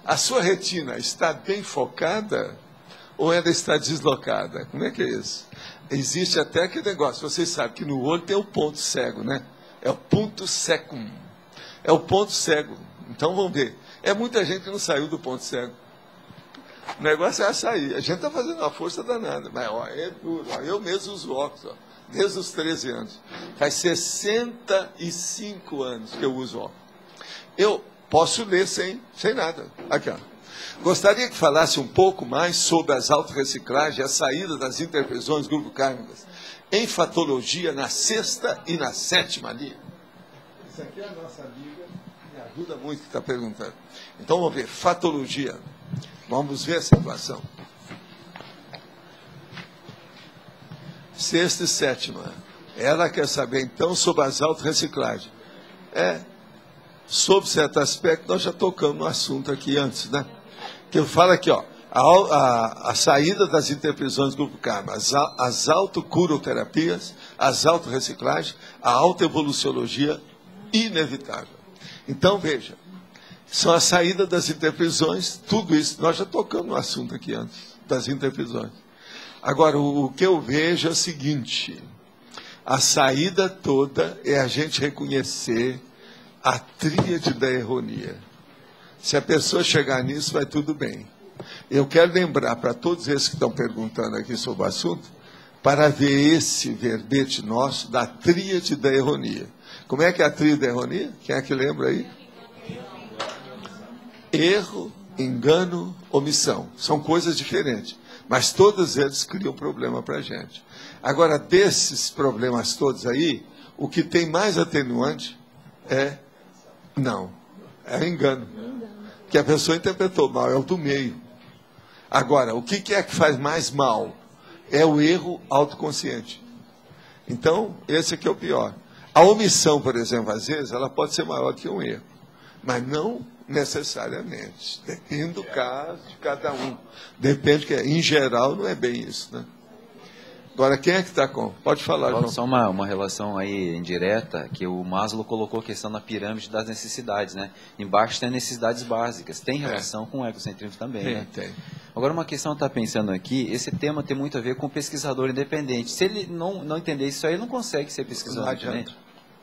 B: A sua retina está bem focada ou ela está deslocada? Como é que é isso? Existe até aquele negócio, vocês sabem que no olho tem o ponto cego, né? É o ponto secum. É o ponto cego. Então vamos ver. É muita gente que não saiu do ponto cego. O negócio é sair. A gente está fazendo uma força danada. Mas ó, é duro. Ó. Eu mesmo uso óculos, ó, desde os 13 anos. Faz 65 anos que eu uso óculos. Eu posso ler sem nada. Aqui, ó. Gostaria que falasse um pouco mais sobre as autorreciclagens, a saída das interpesões grupo-kármicas em fatologia na 6ª e na 7ª linha. Isso aqui é a nossa amiga, me ajuda muito que está perguntando. Então vamos ver, fatologia. Vamos ver a situação. 6ª e 7ª. Ela quer saber, então, sobre as autorreciclagens. Sobre certo aspecto, nós já tocamos no assunto aqui antes, né? Que eu falo aqui, ó, a saída das interpesões do grupo karma, as autocuroterapias, as autorreciclagens, a autoevoluciologia inevitável. Então, veja, são a saída das interpesões, tudo isso, nós já tocamos no assunto aqui antes, das interpesões. Agora, o que eu vejo é o seguinte, a saída toda é a gente reconhecer a tríade da erronia. Se a pessoa chegar nisso, vai tudo bem. Eu quero lembrar para todos esses que estão perguntando aqui sobre o assunto, para ver esse verbete nosso da tríade da erronia. Como é que é a tríade da erronia? Quem é que lembra aí? Erro, engano, omissão. São coisas diferentes. Mas todos eles criam problema para a gente. Agora, desses problemas todos aí, o que tem mais atenuante é engano. Que a pessoa interpretou mal, é o do meio. Agora, o que é que faz mais mal? É o erro autoconsciente. Então, esse aqui é o pior. A omissão, por exemplo, às vezes, ela pode ser maior que um erro. Mas não necessariamente. Depende do caso de cada um. Depende que, em geral, não é bem isso, né? Agora, quem é que está com? Pode falar, João.
J: Só uma relação aí indireta, que o Maslow colocou a questão na pirâmide das necessidades, né? Embaixo tem necessidades básicas. Tem relação com o egocentrismo também, né?
B: Tem.
J: Agora, uma questão que está pensando aqui, esse tema tem muito a ver com o pesquisador independente. Se ele não entender isso aí, ele não consegue ser pesquisador independente.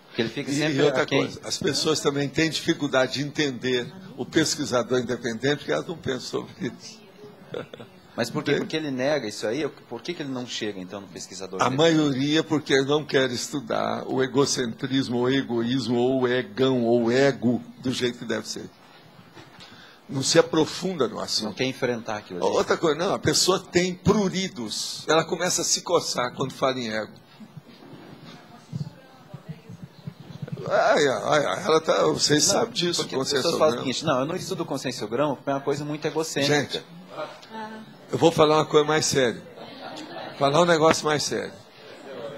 J: Porque ele fica sempre
B: e outra coisa, as pessoas também têm dificuldade de entender o pesquisador independente, porque elas não pensam sobre isso.
J: Mas por quê? Porque ele nega isso aí? Por que ele não chega, então, no pesquisador?
B: A maioria porque ele não quer estudar o egocentrismo, o egoísmo, ou o egão, ou o ego, do jeito que deve ser. Não se aprofunda no assunto.
J: Não quer enfrentar aquilo ali.
B: Outra coisa, não, a pessoa tem pruridos. Ela começa a se coçar quando fala em ego. Ela tá, vocês sabem disso.
J: Porque as pessoas falam o seguinte, eu não estudo conscienciograma porque é uma coisa muito egocêntrica.
B: Gente, eu vou falar uma coisa mais séria. Falar um negócio mais sério.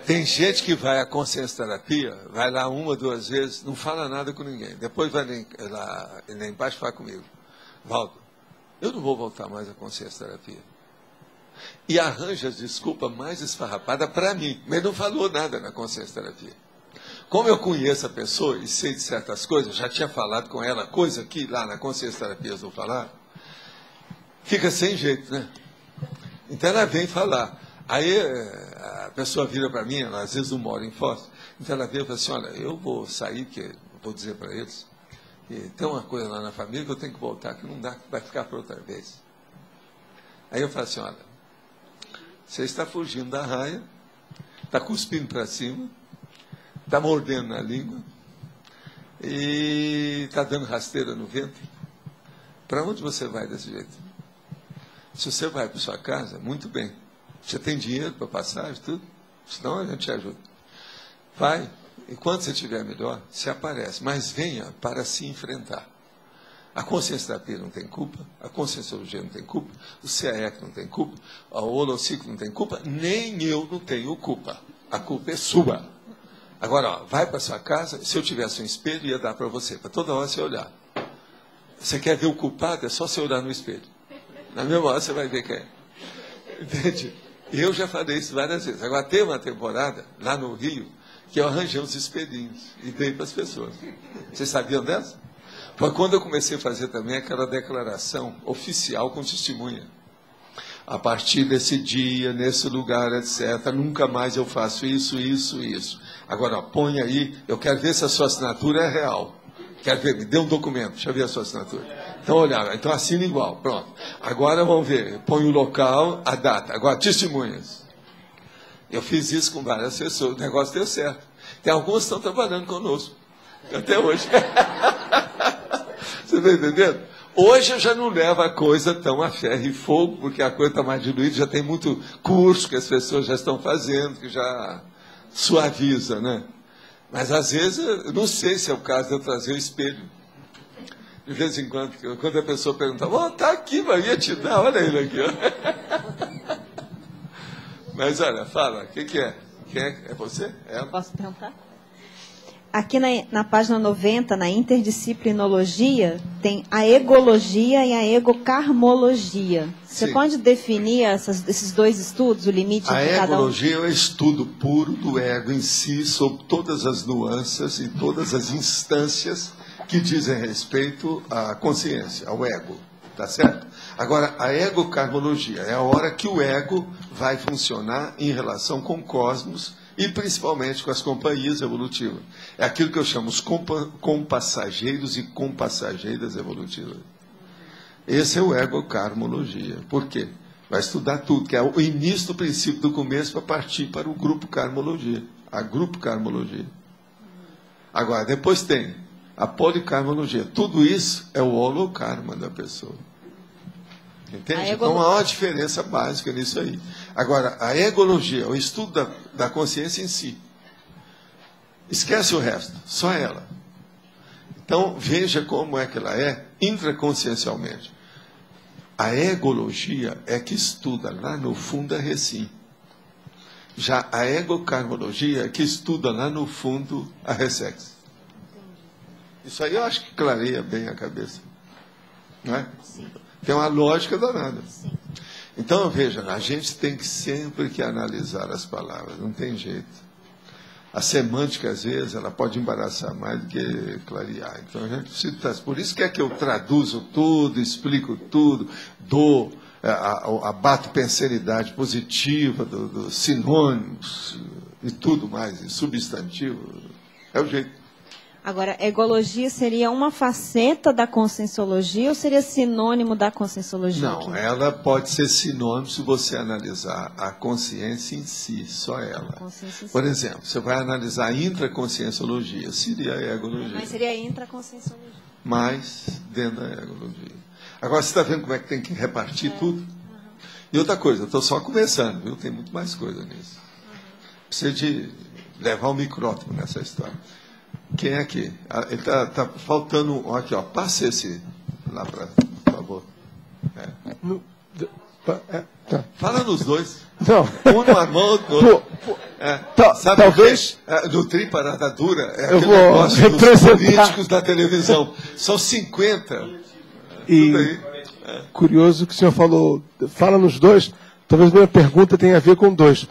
B: Tem gente que vai à consciencioterapia, vai lá 1 ou 2 vezes, não fala nada com ninguém. Depois vai lá embaixo e fala comigo. Valdo, eu não vou voltar mais à consciencioterapia. E arranja as desculpas mais esfarrapadas para mim. Mas não falou nada na consciencioterapia. Como eu conheço a pessoa e sei de certas coisas, já tinha falado com ela, coisa que lá na consciencioterapia eu vou falar, fica sem jeito, né? Então ela vem falar. Aí a pessoa vira para mim, ela às vezes não mora em Foz, então ela vem e fala assim, olha, eu vou sair, porque eu vou dizer para eles, que tem uma coisa lá na família que eu tenho que voltar, que não dá, que vai ficar para outra vez. Aí eu falo assim, olha, você está fugindo da raia, está cuspindo para cima, está mordendo na língua e está dando rasteira no ventre. Para onde você vai desse jeito? Se você vai para sua casa, muito bem. Você tem dinheiro para passagem, tudo? Senão a gente te ajuda. Vai, e quando você estiver melhor, se aparece. Mas venha para se enfrentar. A consciencioterapia não tem culpa, a conscienciologia não tem culpa, o CAEC não tem culpa, a holociclo não tem culpa, nem eu não tenho culpa. A culpa é sua. Agora, ó, vai para sua casa, se eu tivesse um espelho, ia dar para você, para toda hora você olhar. Você quer ver o culpado? É só você olhar no espelho. Na mesma hora você vai ver quem é. Entende? Eu já falei isso várias vezes. Agora, tem uma temporada, lá no Rio, que eu arranjei uns espelhinhos e dei para as pessoas. Vocês sabiam dessa? Foi quando eu comecei a fazer também aquela declaração oficial com testemunha. A partir desse dia, nesse lugar, etc., nunca mais eu faço isso, isso, isso. Agora, ó, põe aí, eu quero ver se a sua assinatura é real. Quero ver, me dê um documento, deixa eu ver a sua assinatura. Então, olha, então assina igual, pronto. Agora vamos ver, põe o local, a data. Agora, testemunhas. Eu fiz isso com várias pessoas, o negócio deu certo. Tem alguns que estão trabalhando conosco, até hoje. Você está entendendo? Hoje eu já não levo a coisa tão a ferro e fogo, porque a coisa está mais diluída, já tem muito curso que as pessoas já estão fazendo, que já suaviza, né? Mas às vezes, eu não sei se é o caso de eu trazer o espelho. De vez em quando a pessoa pergunta, tá aqui, mas ia te dar, olha ele aqui. Ó. Mas olha, fala, o que é? Quem é? É você? Ela?
E: Posso perguntar? Aqui na página 90, na interdisciplinologia, tem a egologia e a egocarmologia. Você
B: Sim.
E: pode definir esses dois estudos, o limite de cada um?
B: A egologia é o estudo puro do ego em si, sobre todas as nuances e todas as instâncias que dizem respeito à consciência, ao ego. Tá certo? Agora, a egocarmologia é a hora que o ego vai funcionar em relação com o cosmos e principalmente com as companhias evolutivas. É aquilo que eu chamo os compassageiros e compassageiras evolutivas. Esse é o egocarmologia. Por quê? Vai estudar tudo, que é o início do princípio do começo para partir para o grupo carmologia. A grupo carmologia. Agora, depois tem a policarmologia. Tudo isso é o holocarma da pessoa. Entende? Então há uma diferença básica nisso aí. Agora, a egologia, o estudo da consciência em si. Esquece o resto, só ela. Então, veja como é que ela é intraconsciencialmente. A egologia é que estuda lá no fundo a recim. Já a egocarmologia é que estuda lá no fundo a ressex. Isso aí eu acho que clareia bem a cabeça. Não é?
E: Sim.
B: Tem uma lógica danada.
E: Sim.
B: Então, veja, a gente tem que sempre que analisar as palavras, não tem jeito. A semântica, às vezes, ela pode embaraçar mais do que clarear. Então, a gente precisa... Por isso que é que eu traduzo tudo, explico tudo, dou, abato pensalidade positiva, dos sinônimos e tudo mais, e substantivo. É o jeito.
E: Agora, egologia seria uma faceta da conscienciologia ou seria sinônimo da conscienciologia?
B: Não,
E: aqui?
B: ela pode ser sinônimo se você analisar a consciência em si, só ela. Por exemplo, você vai analisar a intraconscienciologia, seria a egologia.
E: Mas seria a intraconscienciologia.
B: Mas dentro da egologia. Agora, você está vendo como é que tem que repartir tudo? E outra coisa, eu estou só começando, viu? Tem muito mais coisa nisso. Precisa de levar o micrófono nessa história. Quem é aqui? Ele tá faltando. Aqui, ó. Passa esse lá para, por favor.
K: Tá.
B: Fala nos dois.
K: Não.
B: Um numa mão, outro no outro. Sabe
K: talvez.
B: No triparada dura é
K: Eu
B: aquele
K: vou
B: negócio dos
K: representar.
B: políticos da televisão. São 50.
K: E
B: Tudo aí.
K: curioso que o senhor falou. Fala nos dois. Talvez minha pergunta tenha a ver com dois.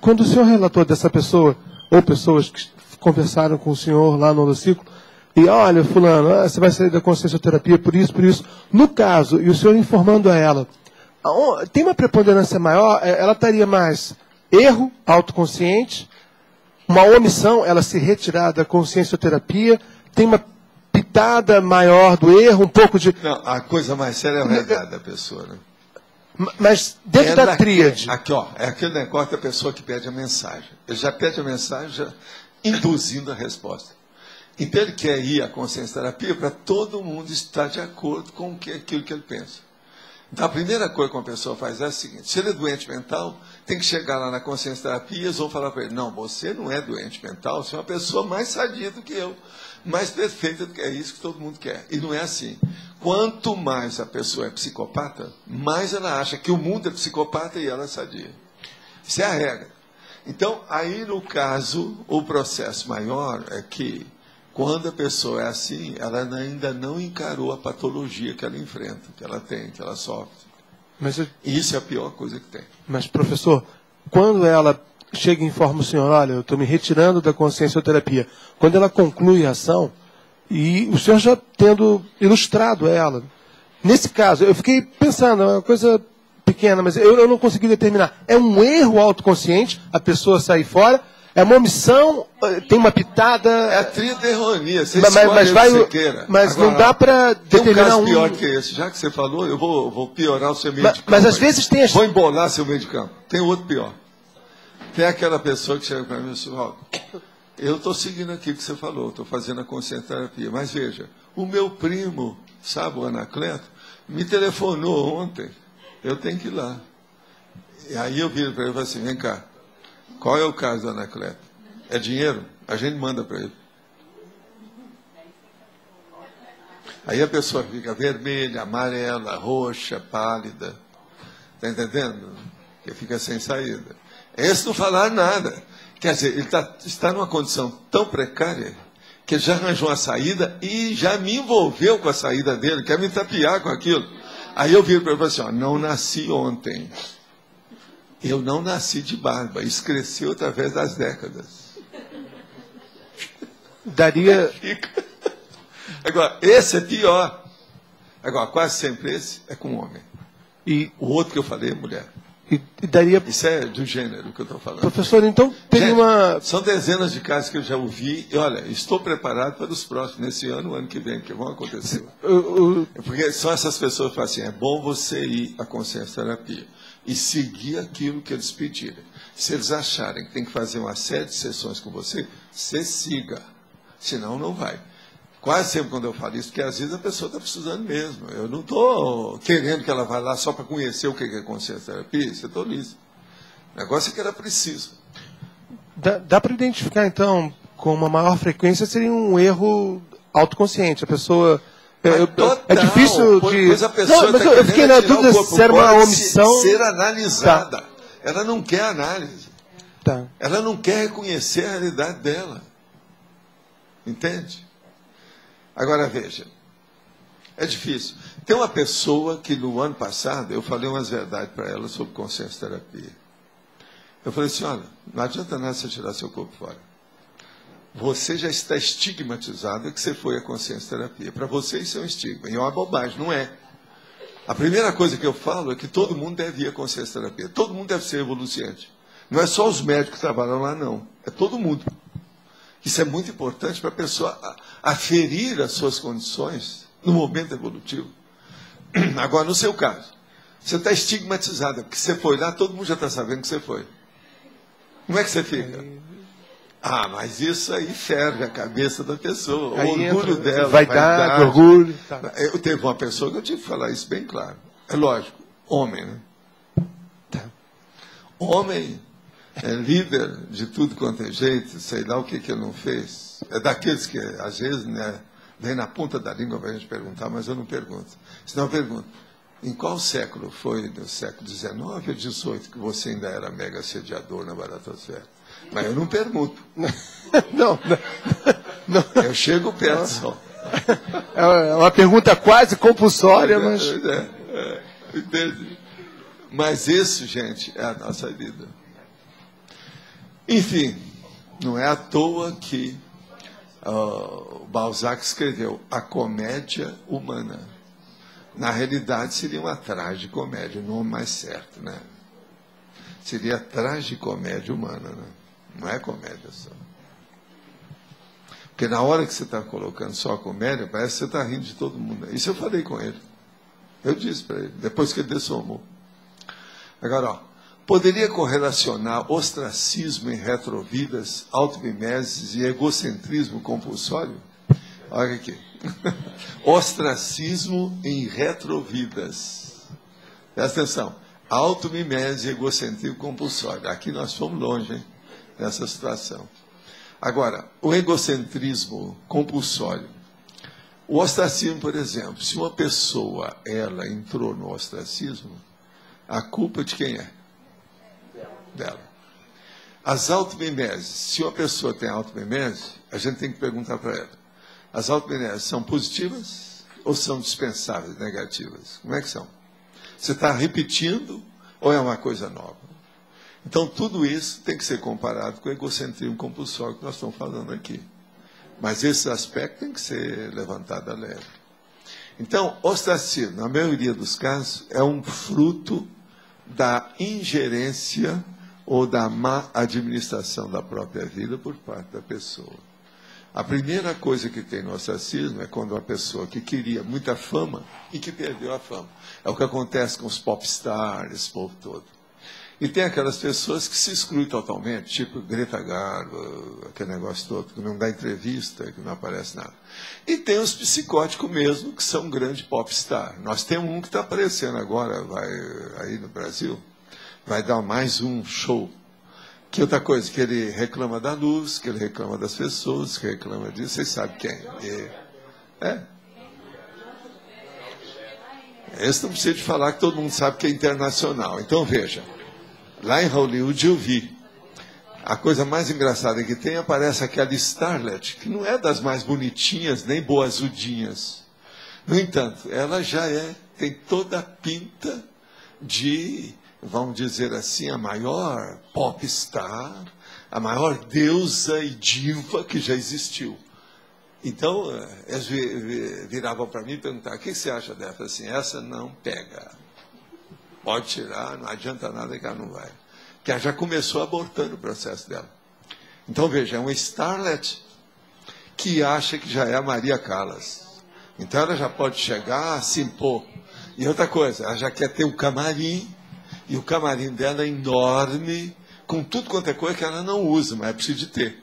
K: Quando o senhor relatou dessa pessoa, ou pessoas que conversaram com o senhor lá no holociclo, e olha, fulano, você vai sair da consciencioterapia por isso, por isso. No caso, e o senhor informando a ela, tem uma preponderância maior, ela estaria mais erro autoconsciente, uma omissão, ela se retirar da consciencioterapia, tem uma pitada maior do erro, um pouco de...
B: Não, a coisa mais séria é a realidade da pessoa, né?
K: Mas dentro da tríade...
B: Aqui, ó, é aquele negócio da pessoa que pede a mensagem. Ele já pede a mensagem já induzindo a resposta. Então ele quer ir à consciência-terapia para todo mundo estar de acordo com aquilo que ele pensa. Então a primeira coisa que uma pessoa faz é a seguinte: se ele é doente mental, tem que chegar lá na consciência-terapia e eles vão falar para ele: não, você não é doente mental, você é uma pessoa mais sadia do que eu, mais perfeita do que é isso que todo mundo quer. E não é assim. Quanto mais a pessoa é psicopata, mais ela acha que o mundo é psicopata e ela é sadia. Isso é a regra. Então, aí no caso, o processo maior é que, quando a pessoa é assim, ela ainda não encarou a patologia que ela enfrenta, que ela tem, que ela sofre. E isso é a pior coisa que tem.
K: Mas, professor, quando ela chega e informa o senhor: olha, eu estou me retirando da consciencioterapia, quando ela conclui a ação, e o senhor já tendo ilustrado ela, nesse caso, eu fiquei pensando, é uma coisa pequena, mas eu não consegui determinar. É um erro autoconsciente a pessoa sair fora? É uma omissão? Tem uma pitada?
B: É a tríade errônea.
K: Mas agora, não dá para determinar
B: caso pior que esse. Já que você falou, eu vou piorar o seu meio de campo.
K: Mas às vezes tem...
B: Vou embolar seu meio de campo. Tem outro pior. Tem aquela pessoa que chega para mim e diz: eu estou seguindo aqui o que você falou, estou fazendo a consciência-terapia. Mas veja, o meu primo, sabe, o Anacleto, me telefonou ontem. Eu tenho que ir lá. E aí eu viro para ele e falo assim: vem cá, qual é o caso do Anacleto? É dinheiro? A gente manda para ele. Aí a pessoa fica vermelha, amarela, roxa, pálida. Está entendendo? Que fica sem saída. Esse não falar nada. Quer dizer, ele está numa condição tão precária que ele já arranjou uma saída e já me envolveu com a saída dele, quer me tapear com aquilo. Aí eu viro para ele e falo assim: não nasci ontem. Eu não nasci de barba. Isso cresceu através das décadas.
K: Daria...
B: Agora, esse é pior. Agora, quase sempre esse é com homem.
K: E
B: o outro que eu falei é mulher.
K: E daria...
B: Isso é do gênero que eu estou falando.
K: Professor, então tem uma...
B: São dezenas de casos que eu já ouvi. E olha, estou preparado para os próximos, nesse ano, o ano que vem, que vão acontecer. Porque são essas pessoas que falam assim: é bom você ir à consciência-terapia e seguir aquilo que eles pedirem. Se eles acharem que tem que fazer uma série de sessões com você, você siga. Senão, não vai. Quase sempre quando eu falo isso, porque às vezes a pessoa está precisando mesmo. Eu não estou querendo que ela vá lá só para conhecer o que é consciência-terapia. Isso é tolice. O negócio é que ela precisa.
K: Dá para identificar, então, com uma maior frequência, seria um erro autoconsciente. A pessoa... é difícil de...
B: Pois a pessoa
K: não, eu fiquei na dúvida se era uma omissão...
B: ser analisada.
K: Tá.
B: Ela não quer análise.
K: Tá.
B: Ela não quer reconhecer a realidade dela. Entende? Agora, veja, é difícil. Tem uma pessoa que, no ano passado, eu falei umas verdades para ela sobre consciência-terapia. Eu falei assim: olha, não adianta nada você tirar seu corpo fora. Você já está estigmatizado que você foi à consciência-terapia. Para você isso é um estigma. E é uma bobagem, não é. A primeira coisa que eu falo é que todo mundo deve ir à consciência-terapia. Todo mundo deve ser evoluciente. Não é só os médicos que trabalham lá, não. É todo mundo. Isso é muito importante para a pessoa aferir as suas condições no momento evolutivo. Agora, no seu caso, você está estigmatizada, porque você foi lá, todo mundo já está sabendo que você foi. Como é que você fica? Ah, mas isso aí ferve a cabeça da pessoa, o orgulho dela.
K: Vaidade, orgulho. Tá.
B: Eu teve uma pessoa que eu tive que falar isso bem claro. É lógico, homem, né?
K: Tá.
B: Homem é líder de tudo quanto é jeito, sei lá o que ele não fez. É daqueles que, às vezes, né, vem na ponta da língua para a gente perguntar, mas eu não pergunto. Senão eu pergunto: em qual século? Foi no século XIX ou XVIII que você ainda era mega assediador na baratosfera? Mas eu não pergunto.
K: Não.
B: Eu chego perto só.
K: É uma pergunta quase compulsória, mas...
B: Entende? Mas isso, gente, é a nossa vida. Enfim, não é à toa que o Balzac escreveu A Comédia Humana. Na realidade, seria uma tragicomédia, o nome mais certo, né? Seria tragicomédia humana, né? Não é comédia só. Porque na hora que você está colocando só a comédia, parece que você está rindo de todo mundo. Isso eu falei com ele. Eu disse para ele, depois que ele dessomou. Agora, ó, Poderia correlacionar ostracismo em retrovidas, automimeses e egocentrismo compulsório? Olha aqui. Ostracismo em retrovidas. Presta atenção. Automimese e egocentrismo compulsório. Aqui nós fomos longe, hein, nessa situação. Agora, o egocentrismo compulsório. O ostracismo, por exemplo, se uma pessoa ela entrou no ostracismo, a culpa de quem é? Dela. As automimeses, se uma pessoa tem automimese, a gente tem que perguntar para ela, as automimeses são positivas ou são dispensáveis, negativas? Como é que são? Você está repetindo ou é uma coisa nova? Então, tudo isso tem que ser comparado com o egocentrismo compulsório que nós estamos falando aqui. Mas esse aspecto tem que ser levantado a leve. Então, ostracismo, na maioria dos casos, é um fruto da ingerência ou da má administração da própria vida por parte da pessoa. A primeira coisa que tem no ostracismo é quando uma pessoa que queria muita fama e que perdeu a fama. É o que acontece com os popstars, esse povo todo. E tem aquelas pessoas que se excluem totalmente, tipo Greta Garbo, aquele negócio todo, que não dá entrevista, que não aparece nada. E tem os psicóticos mesmo, que são grandes popstars. Nós temos um que está aparecendo agora, vai aí no Brasil, vai dar mais um show. Que outra coisa, que ele reclama da luz, que ele reclama das pessoas, que reclama disso, vocês sabem quem. Esse não precisa de falar que todo mundo sabe que é internacional. Então veja, lá em Hollywood eu vi. A coisa mais engraçada que tem, aparece aquela starlet, que não é das mais bonitinhas, nem boazudinhas. No entanto, ela já tem toda a pinta de, vamos dizer assim, a maior popstar, a maior deusa e diva que já existiu. Então, eles viravam para mim e perguntavam, o que você acha dela? Eu falei assim, essa não pega. Pode tirar, não adianta nada que ela não vai. Que ela já começou abortando o processo dela. Então, veja, é uma starlet que acha que já é a Maria Callas. Então, ela já pode chegar, se impor. E outra coisa, ela já quer ter um camarim, e o camarim dela é enorme, com tudo quanto é coisa que ela não usa, mas é preciso de ter.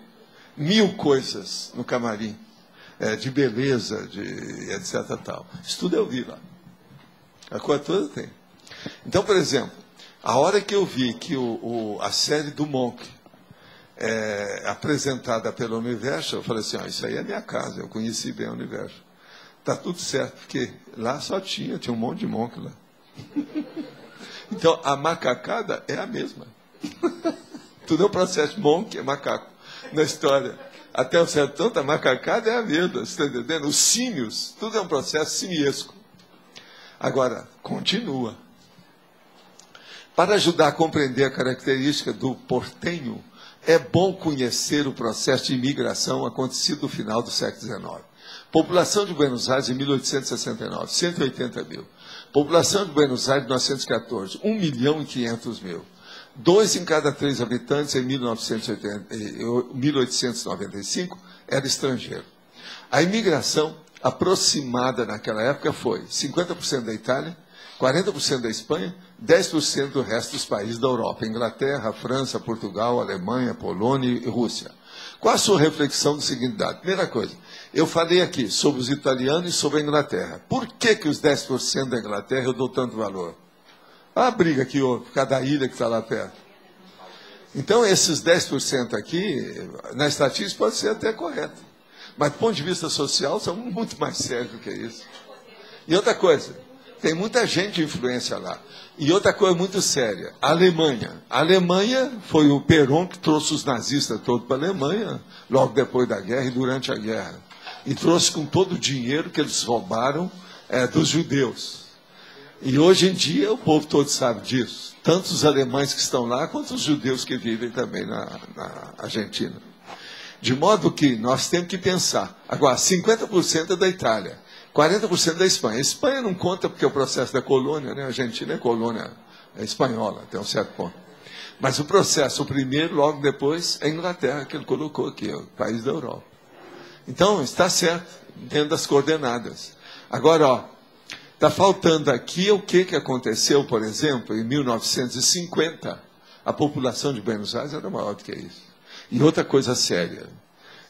B: 1000 coisas no camarim, de beleza, de etc. Tal. Isso tudo eu vi lá. A coisa toda tem. Então, por exemplo, a hora que eu vi que a série do Monk é apresentada pelo Universo, eu falei assim, isso aí é minha casa, eu conheci bem o Universo. Está tudo certo, porque lá só tinha um monte de Monk lá. Então, a macacada é a mesma. Tudo é um processo Monk, é macaco. Na história, até o certo tanto, a macacada é a mesma, você está entendendo? Os símios, tudo é um processo simiesco. Agora, continua. Para ajudar a compreender a característica do portenho, é bom conhecer o processo de imigração acontecido no final do século XIX. População de Buenos Aires em 1869, 180 mil. População de Buenos Aires em 1914, 1.500.000. 2 em cada 3 habitantes em 1895 era estrangeiro. A imigração aproximada naquela época foi 50% da Itália, 40% da Espanha, 10% do resto dos países da Europa, Inglaterra, França, Portugal, Alemanha, Polônia e Rússia. Qual a sua reflexão do seguinte dado? Primeira coisa, eu falei aqui sobre os italianos e sobre a Inglaterra. Por que os 10% da Inglaterra eu dou tanto valor? A briga que houve, por causa da ilha que está lá perto. Então, esses 10% aqui, na estatística, pode ser até correto. Mas, do ponto de vista social, são muito mais sérios do que isso. E outra coisa, tem muita gente de influência lá. E outra coisa muito séria, a Alemanha. A Alemanha foi o Perón que trouxe os nazistas todos para a Alemanha, logo depois da guerra e durante a guerra. E trouxe com todo o dinheiro que eles roubaram dos judeus. E hoje em dia o povo todo sabe disso. Tanto os alemães que estão lá, quanto os judeus que vivem também na Argentina. De modo que nós temos que pensar. Agora, 50% é da Itália, 40% da Espanha. A Espanha não conta porque é o processo da colônia, né? A Argentina é colônia espanhola, até um certo ponto. Mas o processo, o primeiro, logo depois, é a Inglaterra, que ele colocou aqui, o país da Europa. Então, está certo, dentro das coordenadas. Agora, está faltando aqui o que aconteceu, por exemplo, em 1950, A população de Buenos Aires era maior do que isso. E outra coisa séria,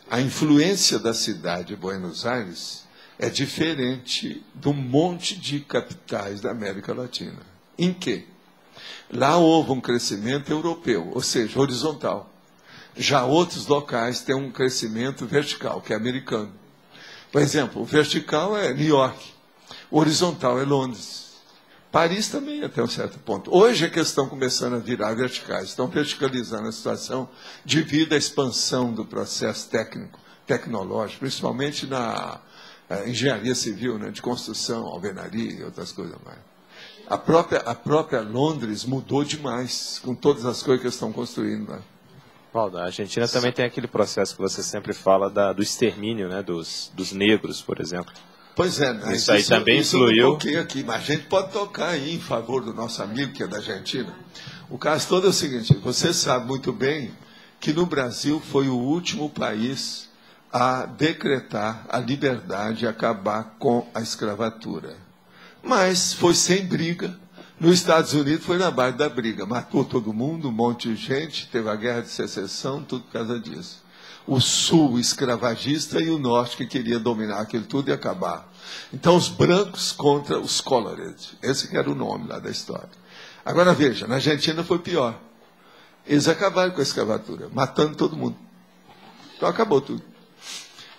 B: a influência da cidade de Buenos Aires é diferente de um monte de capitais da América Latina. Em quê? Lá houve um crescimento europeu, ou seja, horizontal. Já outros locais têm um crescimento vertical, que é americano. Por exemplo, o vertical é New York, o horizontal é Londres. Paris também, até um certo ponto. Hoje é que estão começando a virar verticais, estão verticalizando a situação devido à expansão do processo técnico, tecnológico, principalmente na engenharia civil, né, de construção, alvenaria e outras coisas mais. A própria Londres mudou demais com todas as coisas que eles estão construindo lá.
C: Paulo, a Argentina também tem aquele processo que você sempre fala do extermínio, né, dos negros, por exemplo.
B: Pois é, né?
C: Isso aí também influiu.
B: Eu toquei aqui, mas a gente pode tocar aí em favor do nosso amigo, que é da Argentina. O caso todo é o seguinte, você sabe muito bem que no Brasil foi o último país a decretar a liberdade e acabar com a escravatura. Mas foi sem briga. Nos Estados Unidos foi na base da briga. Matou todo mundo, um monte de gente, teve a guerra de secessão, tudo por causa disso. O sul escravagista e o norte que queria dominar aquilo tudo e acabar. Então, os brancos contra os colored. Esse que era o nome lá da história. Agora, veja, na Argentina foi pior. Eles acabaram com a escravatura, matando todo mundo. Então, acabou tudo.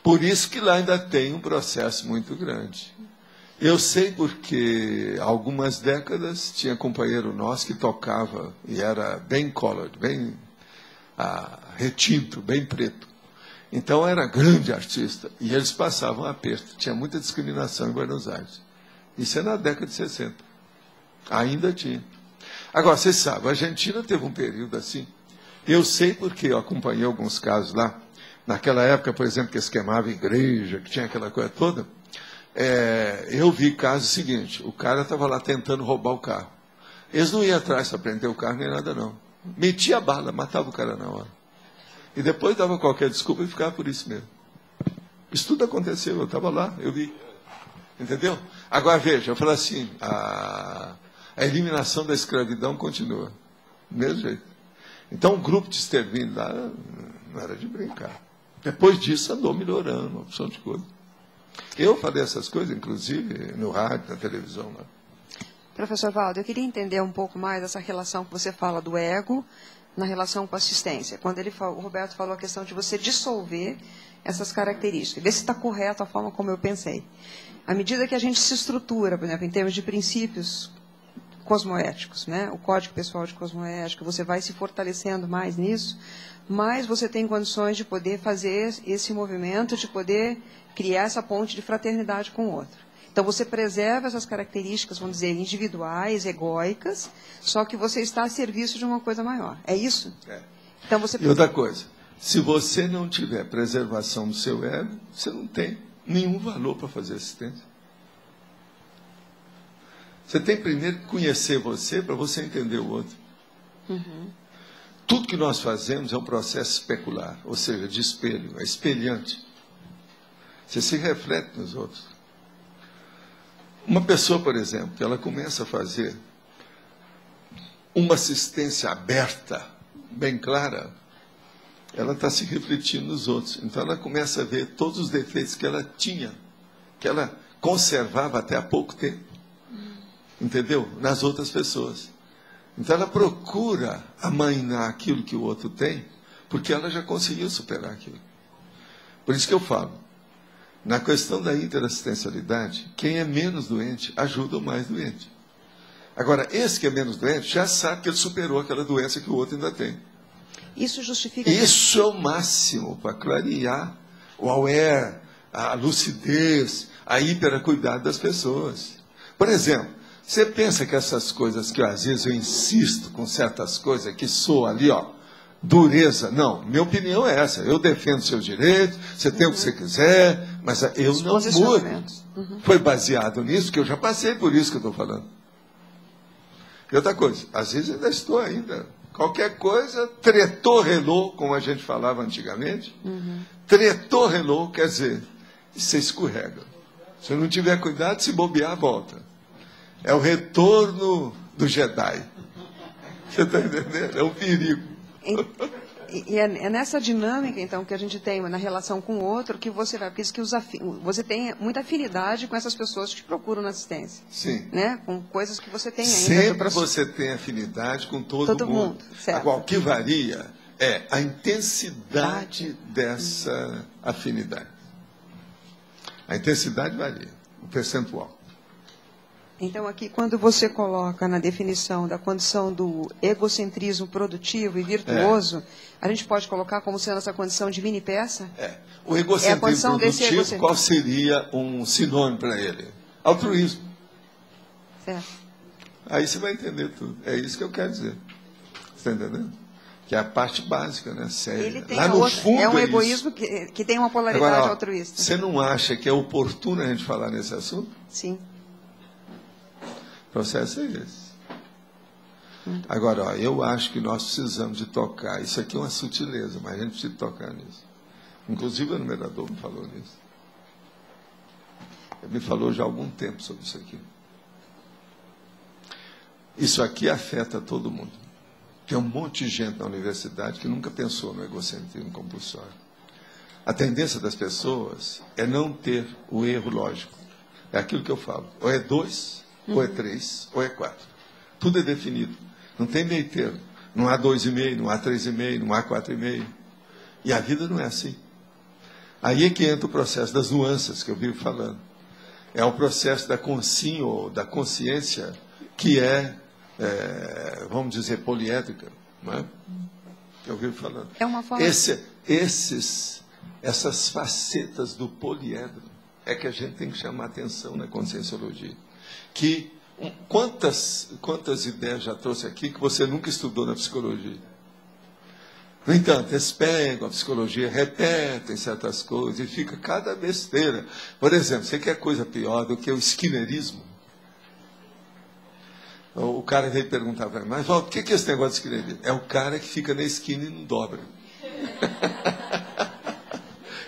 B: Por isso que lá ainda tem um processo muito grande. Eu sei porque há algumas décadas tinha companheiro nosso que tocava e era bem colored, bem retinto, bem preto. Então era grande artista e eles passavam aperto. Tinha muita discriminação em Buenos Aires. Isso é na década de 60. Ainda tinha. Agora, vocês sabem, a Argentina teve um período assim. Eu sei porque eu acompanhei alguns casos lá. Naquela época, por exemplo, que eles queimavam igreja, que tinha aquela coisa toda. Eu vi caso seguinte, o cara estava lá tentando roubar o carro. Eles não iam atrás para prender o carro nem nada, não. Metia a bala, matava o cara na hora. E depois dava qualquer desculpa e ficava por isso mesmo. Isso tudo aconteceu, eu estava lá, eu vi. Entendeu? Agora veja, eu falo assim, a eliminação da escravidão continua. Do mesmo jeito. Então o grupo de extermínio lá não era de brincar. Depois disso andou melhorando, uma opção de coisa. Eu falei essas coisas, inclusive, no rádio, na televisão. Né?
L: Professor Valdo, eu queria entender um pouco mais essa relação que você fala do ego na relação com a assistência. Quando o Roberto falou a questão de você dissolver essas características. Ver se está correto a forma como eu pensei. À medida que a gente se estrutura, por exemplo, em termos de princípios cosmoéticos, né? O Código Pessoal de Cosmoética, você vai se fortalecendo mais nisso, mais você tem condições de poder fazer esse movimento, de poder criar essa ponte de fraternidade com o outro. Então, você preserva essas características, vamos dizer, individuais, egóicas, só que você está a serviço de uma coisa maior. É isso?
B: É.
L: Então, você
B: E outra coisa, se você não tiver preservação do seu ego, você não tem nenhum valor para fazer assistência. Você tem primeiro que conhecer você para você entender o outro.
L: Uhum.
B: Tudo que nós fazemos é um processo especular, ou seja, de espelho, é espelhante. Você se reflete nos outros. Uma pessoa, por exemplo, que ela começa a fazer uma assistência aberta, bem clara, ela está se refletindo nos outros. Então, ela começa a ver todos os defeitos que ela tinha, que ela conservava até há pouco tempo. Entendeu? Nas outras pessoas. Então, ela procura amainar aquilo que o outro tem, porque ela já conseguiu superar aquilo. Por isso que eu falo, na questão da interassistencialidade, quem é menos doente ajuda o mais doente. Agora, esse que é menos doente já sabe que ele superou aquela doença que o outro ainda tem.
L: Isso justifica...
B: Isso é o máximo para clarear o aware, a lucidez, a hiperacuidade das pessoas. Por exemplo, você pensa que essas coisas que às vezes eu insisto com certas coisas que soa ali, ó, dureza. Não, minha opinião é essa. Eu defendo seus direitos, você tem o que você quiser, mas eu não mudo. Foi baseado nisso, que eu já passei por isso que eu estou falando. E outra coisa, às vezes ainda estou ainda. Qualquer coisa, tretou, relou, como a gente falava antigamente. Tretou, relou, quer dizer, você escorrega. Se não tiver cuidado, se bobear, volta. É o retorno do Jedi. Você está entendendo? É um perigo.
L: E é nessa dinâmica, então, que a gente tem na relação com o outro, que você vai... Porque isso que você tem muita afinidade com essas pessoas que te procuram na assistência.
B: Sim.
L: Né? Com coisas que você tem ainda.
B: Sempre você tem afinidade com todo mundo.
L: Certo.
B: Agora, o que varia é a intensidade dessa afinidade. A intensidade varia, o percentual.
L: Então, aqui, quando você coloca na definição da condição do egocentrismo produtivo e virtuoso, a gente pode colocar como sendo essa condição de mini peça?
B: O egocentrismo produtivo, qual seria um sinônimo para ele? Altruísmo.
L: Certo.
B: Aí você vai entender tudo. É isso que eu quero dizer. Você está entendendo? Que é a parte básica, né? Séria.
L: Ele tem
B: lá no fundo
L: é um egoísmo que tem uma polaridade
B: agora,
L: altruísta.
B: Você não acha que é oportuno a gente falar nesse assunto?
L: Sim.
B: O processo é esse. Agora, eu acho que nós precisamos de tocar. Isso aqui é uma sutileza, mas a gente precisa tocar nisso. Inclusive, o numerador me falou nisso. Ele me falou já há algum tempo sobre isso aqui. Isso aqui afeta todo mundo. Tem um monte de gente na universidade que nunca pensou no egocentrismo compulsório. A tendência das pessoas é não ter o erro lógico. É aquilo que eu falo. Ou é 2, ou é 3, ou é 4. Tudo é definido. Não tem meio termo. Não há 2,5, não há 3,5, não há 4,5. E a vida não é assim. Aí é que entra o processo das nuances que eu vivo falando. É o processo da consciência que vamos dizer, poliédrica. Não é? Eu vivo falando.
L: É uma forma...
B: Essas facetas do poliedro é que a gente tem que chamar atenção na conscienciologia. Quantas ideias já trouxe aqui que você nunca estudou na psicologia? No entanto, eles pegam a psicologia, repetem certas coisas e fica cada besteira. Por exemplo, você quer coisa pior do que o skinnerismo? O cara veio perguntar para mim, mas o que é esse negócio de skinnerismo? É o cara que fica na esquina e não dobra.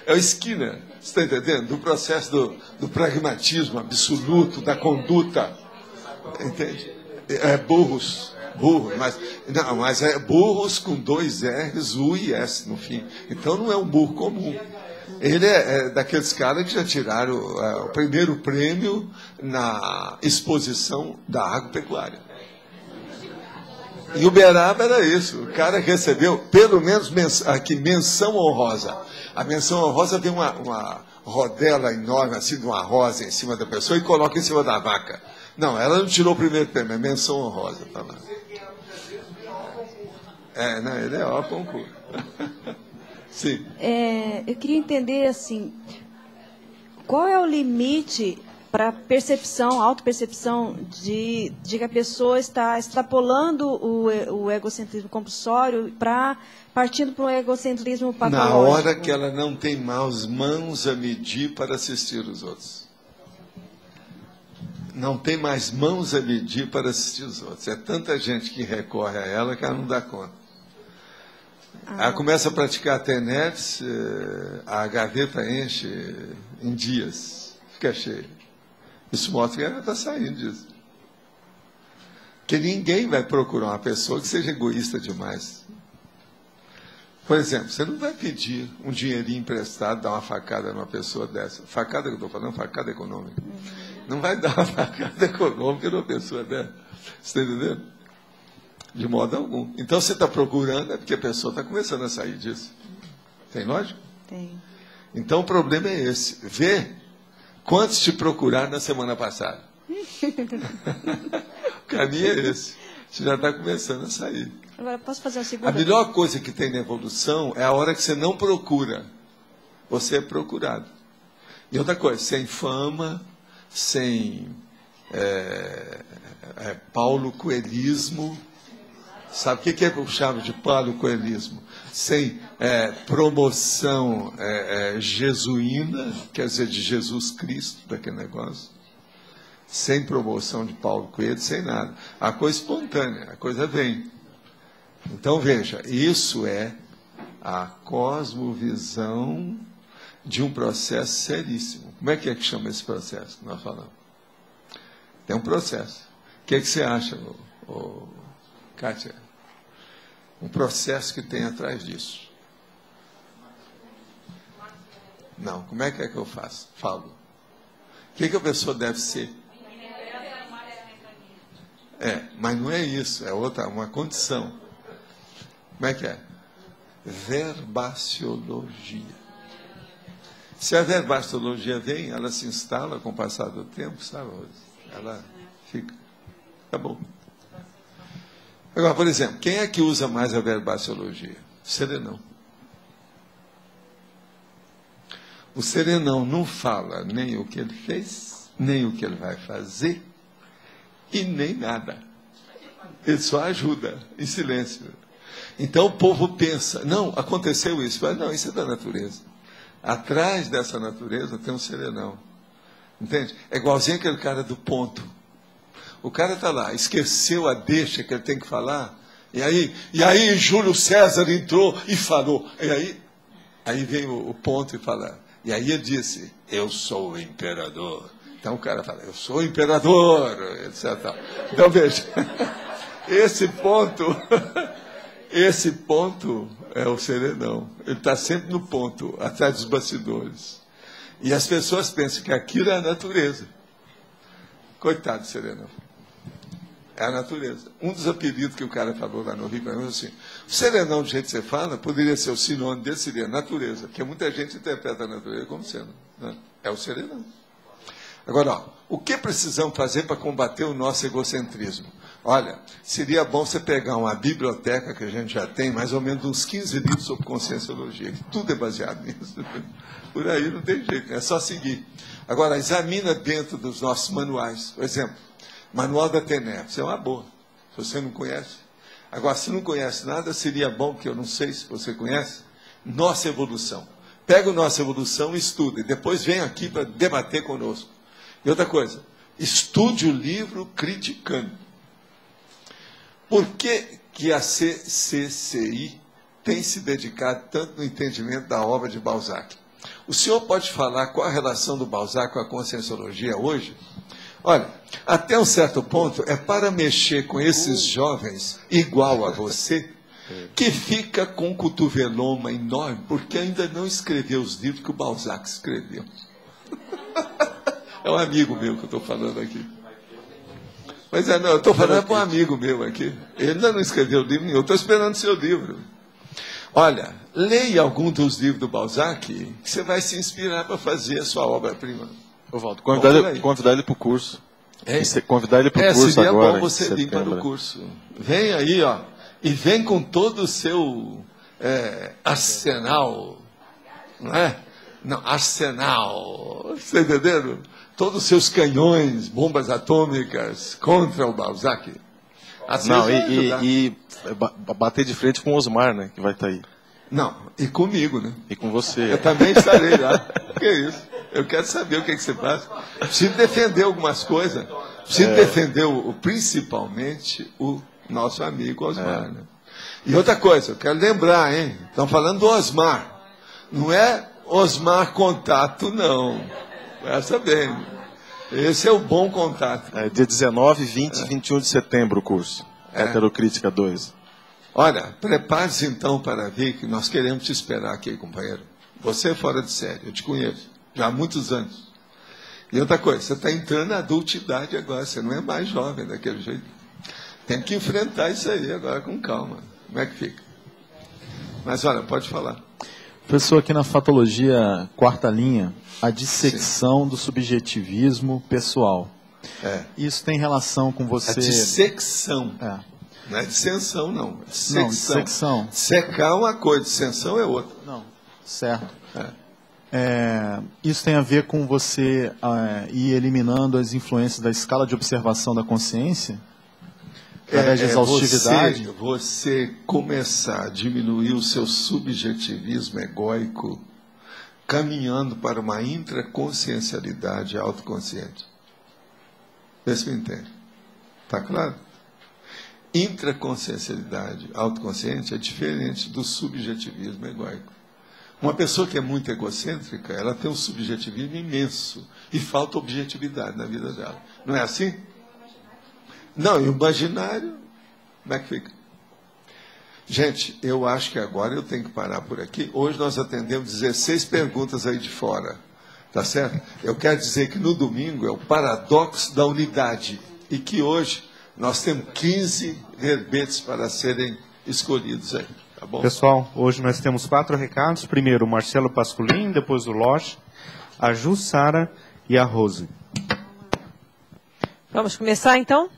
B: É o Skinner, você está entendendo? Do processo do pragmatismo absoluto, da conduta. Entende? É burros, mas é burros com 2 R's, U e S no fim. Então não é um burro comum. Ele é daqueles caras que já tiraram o primeiro prêmio na exposição da agropecuária. E Uberaba era isso. O cara recebeu, pelo menos, menção honrosa. A menção honrosa tem uma rodela enorme, assim, de uma rosa em cima da pessoa e coloca em cima da vaca. Não, ela não tirou o primeiro prêmio, é menção honrosa. Tá lá. Não, ele é ó concurso. Sim.
M: Eu queria entender, assim, qual é o limite para percepção, autopercepção de que a pessoa está extrapolando o egocentrismo compulsório partindo para um egocentrismo patológico?
B: Na hora que ela não tem mais mãos a medir para assistir os outros. Não tem mais mãos a medir para assistir os outros. É tanta gente que recorre a ela que ela não dá conta. Ela começa a praticar TENETS, a gaveta enche em dias, fica cheia. Isso mostra que ela está saindo disso. Porque ninguém vai procurar uma pessoa que seja egoísta demais. Por exemplo, você não vai pedir um dinheirinho emprestado, dar uma facada numa pessoa dessa. Facada que eu estou falando, facada econômica. Não vai dar uma facada econômica numa pessoa dessa. Você está entendendo? De modo algum. Então, você está procurando, é porque a pessoa está começando a sair disso. Tem lógica?
M: Tem.
B: Então, o problema é esse. Vê quantos te procuraram na semana passada. O caminho é esse. Você já está começando a sair.
M: Agora, posso fazer uma segunda?
B: A melhor coisa que tem na evolução é a hora que você não procura. Você é procurado. E outra coisa, sem fama, sem Paulo Coelhismo. Sabe o que é o chave de Paulo Coelhismo? Sem promoção jesuína, quer dizer, de Jesus Cristo, daquele negócio. Sem promoção de Paulo Coelho, sem nada. A coisa espontânea, a coisa vem. Então, veja, isso é a cosmovisão de um processo seríssimo. Como é que chama esse processo que nós falamos? Tem um processo. O que você acha, Kátia? um processo que tem atrás disso. Não, como é que eu faço? Falo. O que a pessoa deve ser? Mas não é isso, é outra, uma condição. Como é que é? Verbaciologia. Se a verbaciologia vem, ela se instala com o passar do tempo, sabe? Ela fica. Tá bom. Agora, por exemplo, quem é que usa mais a verbaciologia? O serenão. O serenão não fala nem o que ele fez, nem o que ele vai fazer, e nem nada. Ele só ajuda, em silêncio. Então o povo pensa, não, aconteceu isso. Mas não, isso é da natureza. Atrás dessa natureza tem um serenão. Entende? É igualzinho aquele cara do ponto. O cara está lá, esqueceu a deixa que ele tem que falar, e aí Júlio César entrou e falou. E aí vem o ponto e fala. E aí ele disse, eu sou o imperador. Então o cara fala, eu sou o imperador, etc. Então veja, esse ponto é o serenão. Ele está sempre no ponto, atrás dos bastidores. E as pessoas pensam que aquilo é a natureza. Coitado do serenão. É a natureza. Um dos apelidos que o cara falou lá no Rio, para mim, assim, o serenão, do jeito que você fala, poderia ser o sinônimo dele, seria natureza, porque muita gente interpreta a natureza como sendo. Né? É o serenão. Agora, o que precisamos fazer para combater o nosso egocentrismo? Olha, seria bom você pegar uma biblioteca que a gente já tem, mais ou menos uns 15 livros sobre conscienciologia, que tudo é baseado nisso. Por aí não tem jeito, é só seguir. Agora, examina dentro dos nossos manuais. Por exemplo, Manual da TENEP, isso é uma boa, se você não conhece. Agora, se não conhece nada, seria bom, que eu não sei se você conhece, Nossa Evolução. Pega o Nossa Evolução e estuda, e depois vem aqui para debater conosco. E outra coisa, estude o livro criticando. Por que a CCCI tem se dedicado tanto no entendimento da obra de Balzac? O senhor pode falar qual a relação do Balzac com a conscienciologia hoje? Olha, até um certo ponto, é para mexer com esses jovens, igual a você, que fica com um cotoveloma enorme, porque ainda não escreveu os livros que o Balzac escreveu. É um amigo meu que eu estou falando aqui. Mas não, eu estou falando para um amigo meu aqui. Ele ainda não escreveu livro nenhum, eu estou esperando o seu livro. Olha, leia algum dos livros do Balzac, que você vai se inspirar para fazer a sua obra-prima.
N: Valdo, convidar ele para o curso. Convidar ele para o curso
B: seria
N: agora.
B: Bom você vir para o curso. Vem aí, ó, e vem com todo o seu arsenal, não é? Não, arsenal, você entendendo? Todos os seus canhões, bombas atômicas contra o Balzac. Assim
N: não, e bater de frente com o Osmar, né, que vai estar aí.
B: Não, e comigo, né?
N: E com você.
B: Eu também estarei lá. Que isso? Eu quero saber o que você faz. Preciso defender algumas coisas. Preciso defender, principalmente, o nosso amigo Osmar. Né? E outra coisa, eu quero lembrar, hein? Estão falando do Osmar. Não é Osmar Contato, não. Presta bem. Esse é o bom contato.
N: Dia 19, 20 e 21 de setembro o curso. Heterocrítica 2.
B: Olha, prepare-se então para ver que nós queremos te esperar aqui, companheiro. Você é fora de série, eu te conheço. Já há muitos anos. E outra coisa, você está entrando na adultidade agora, você não é mais jovem daquele jeito. Tem que enfrentar isso aí agora com calma. Como é que fica? Mas olha, pode falar.
O: Professor, aqui na fatologia, quarta linha, a dissecção do subjetivismo pessoal. Isso tem relação com você...
B: A dissecção. Não é dissensão, não. É dissecção.
O: Não, dissecção.
B: Secar é uma coisa, dissensão é outra.
O: Não, certo. Isso tem a ver com você ir eliminando as influências da escala de observação da consciência? Através de exaustividade?
B: Você começar a diminuir o seu subjetivismo egóico, caminhando para uma intraconsciencialidade autoconsciente. Vê se me entende. Está claro? Intraconsciencialidade autoconsciente é diferente do subjetivismo egóico. Uma pessoa que é muito egocêntrica, ela tem um subjetivismo imenso e falta objetividade na vida dela. Não é assim? Não, e o imaginário, como é que fica? Gente, eu acho que agora eu tenho que parar por aqui. Hoje nós atendemos 16 perguntas aí de fora. Tá certo? Eu quero dizer que no domingo é o paradoxo da unidade. E que hoje nós temos 15 verbetes para serem escolhidos aí. Tá bom?
P: Pessoal, hoje nós temos 4 recados. Primeiro o Marcelo Pasculin, depois o Loche, a Jussara e a Rose.
Q: Vamos começar então?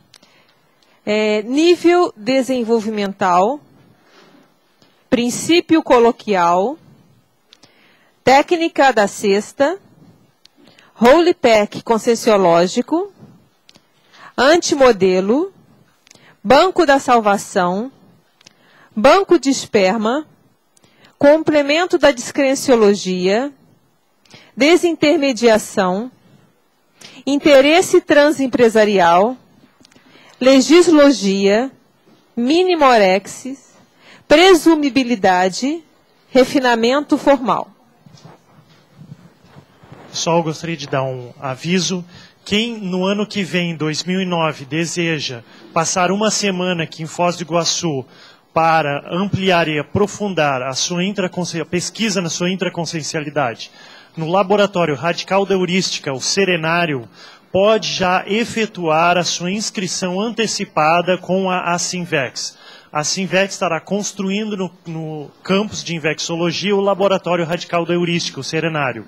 Q: Nível desenvolvimental, princípio coloquial, técnica da cesta, role pack conscienciológico, antimodelo, banco da salvação, banco de esperma, complemento da descrenciologia, desintermediação, interesse transempresarial, legislogia, minimorexis, presumibilidade, refinamento formal.
G: Só eu gostaria de dar um aviso. Quem no ano que vem, 2009, deseja passar uma semana aqui em Foz do Iguaçu para ampliar e aprofundar a sua pesquisa na sua intraconsciencialidade, no laboratório radical da heurística, o Serenário, pode já efetuar a sua inscrição antecipada com a Asinvex. A Asinvex estará construindo no campus de Invexologia o laboratório radical da heurística, o Serenário.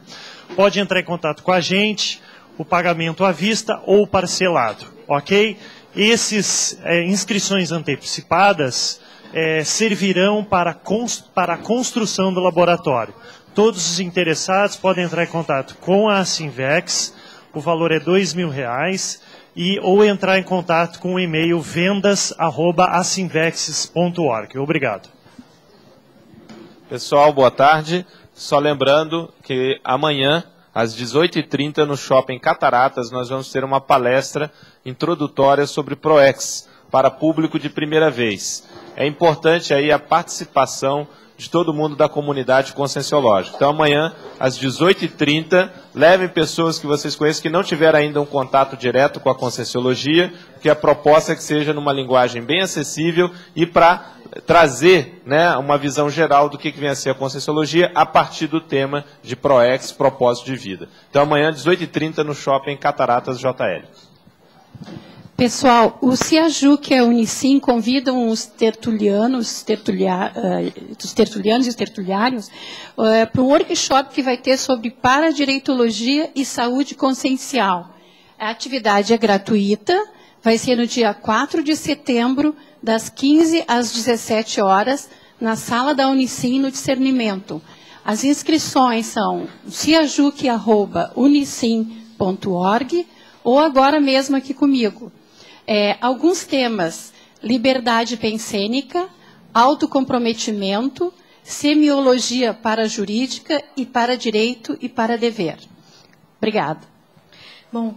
G: Pode entrar em contato com a gente, o pagamento à vista ou parcelado, ok? Essas inscrições antecipadas servirão para a construção do laboratório. Todos os interessados podem entrar em contato com a Asinvex, o valor é R$2.000, ou entrar em contato com o e-mail vendas@asinvexes.org. Obrigado.
C: Pessoal, boa tarde. Só lembrando que amanhã, às 18h30, no Shopping Cataratas, nós vamos ter uma palestra introdutória sobre ProEx, para público de primeira vez. É importante aí a participação de todo mundo da comunidade conscienciológica. Então, amanhã, às 18h30, levem pessoas que vocês conhecem que não tiveram ainda um contato direto com a conscienciologia, porque a proposta é que seja numa linguagem bem acessível e para trazer, né, uma visão geral do que vem a ser a conscienciologia a partir do tema de ProEx, propósito de vida. Então, amanhã, 18h30, no Shopping Cataratas JL.
R: Pessoal, o CIAJUC e a Unicim convidam os tertulianos e os tertuliários para um workshop que vai ter sobre paradireitologia e saúde consciencial. A atividade é gratuita, vai ser no dia 4 de setembro, das 15 às 17 horas, na sala da Unicim, no Discernimento. As inscrições são ciajuc@unicim.org ou agora mesmo aqui comigo. Alguns temas: liberdade pensênica, autocomprometimento, semiologia parajurídica e para direito e para dever. Obrigada.
M: Bom,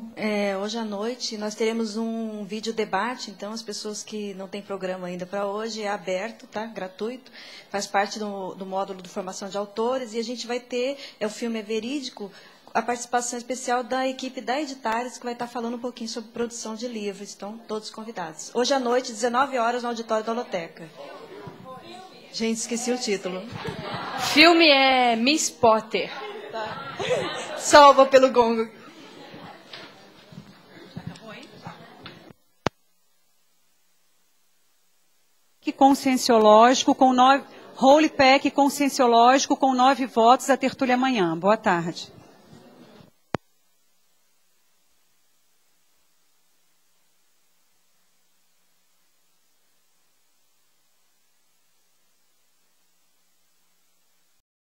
M: hoje à noite nós teremos um vídeo debate, então as pessoas que não têm programa ainda para hoje, é aberto, tá? Gratuito, faz parte do módulo de formação de autores, e a gente vai ter, o filme é verídico, a participação especial da equipe da Editares, que vai estar falando um pouquinho sobre produção de livros. Estão todos convidados. Hoje à noite, 19 horas, no auditório da Holoteca. Gente, esqueci o título.
S: Filme é Miss Potter.
M: Tá. Salva pelo gongo.
T: Conscienciológico com 9... Role Pack conscienciológico com 9 votos, a tertúlia amanhã. Boa tarde.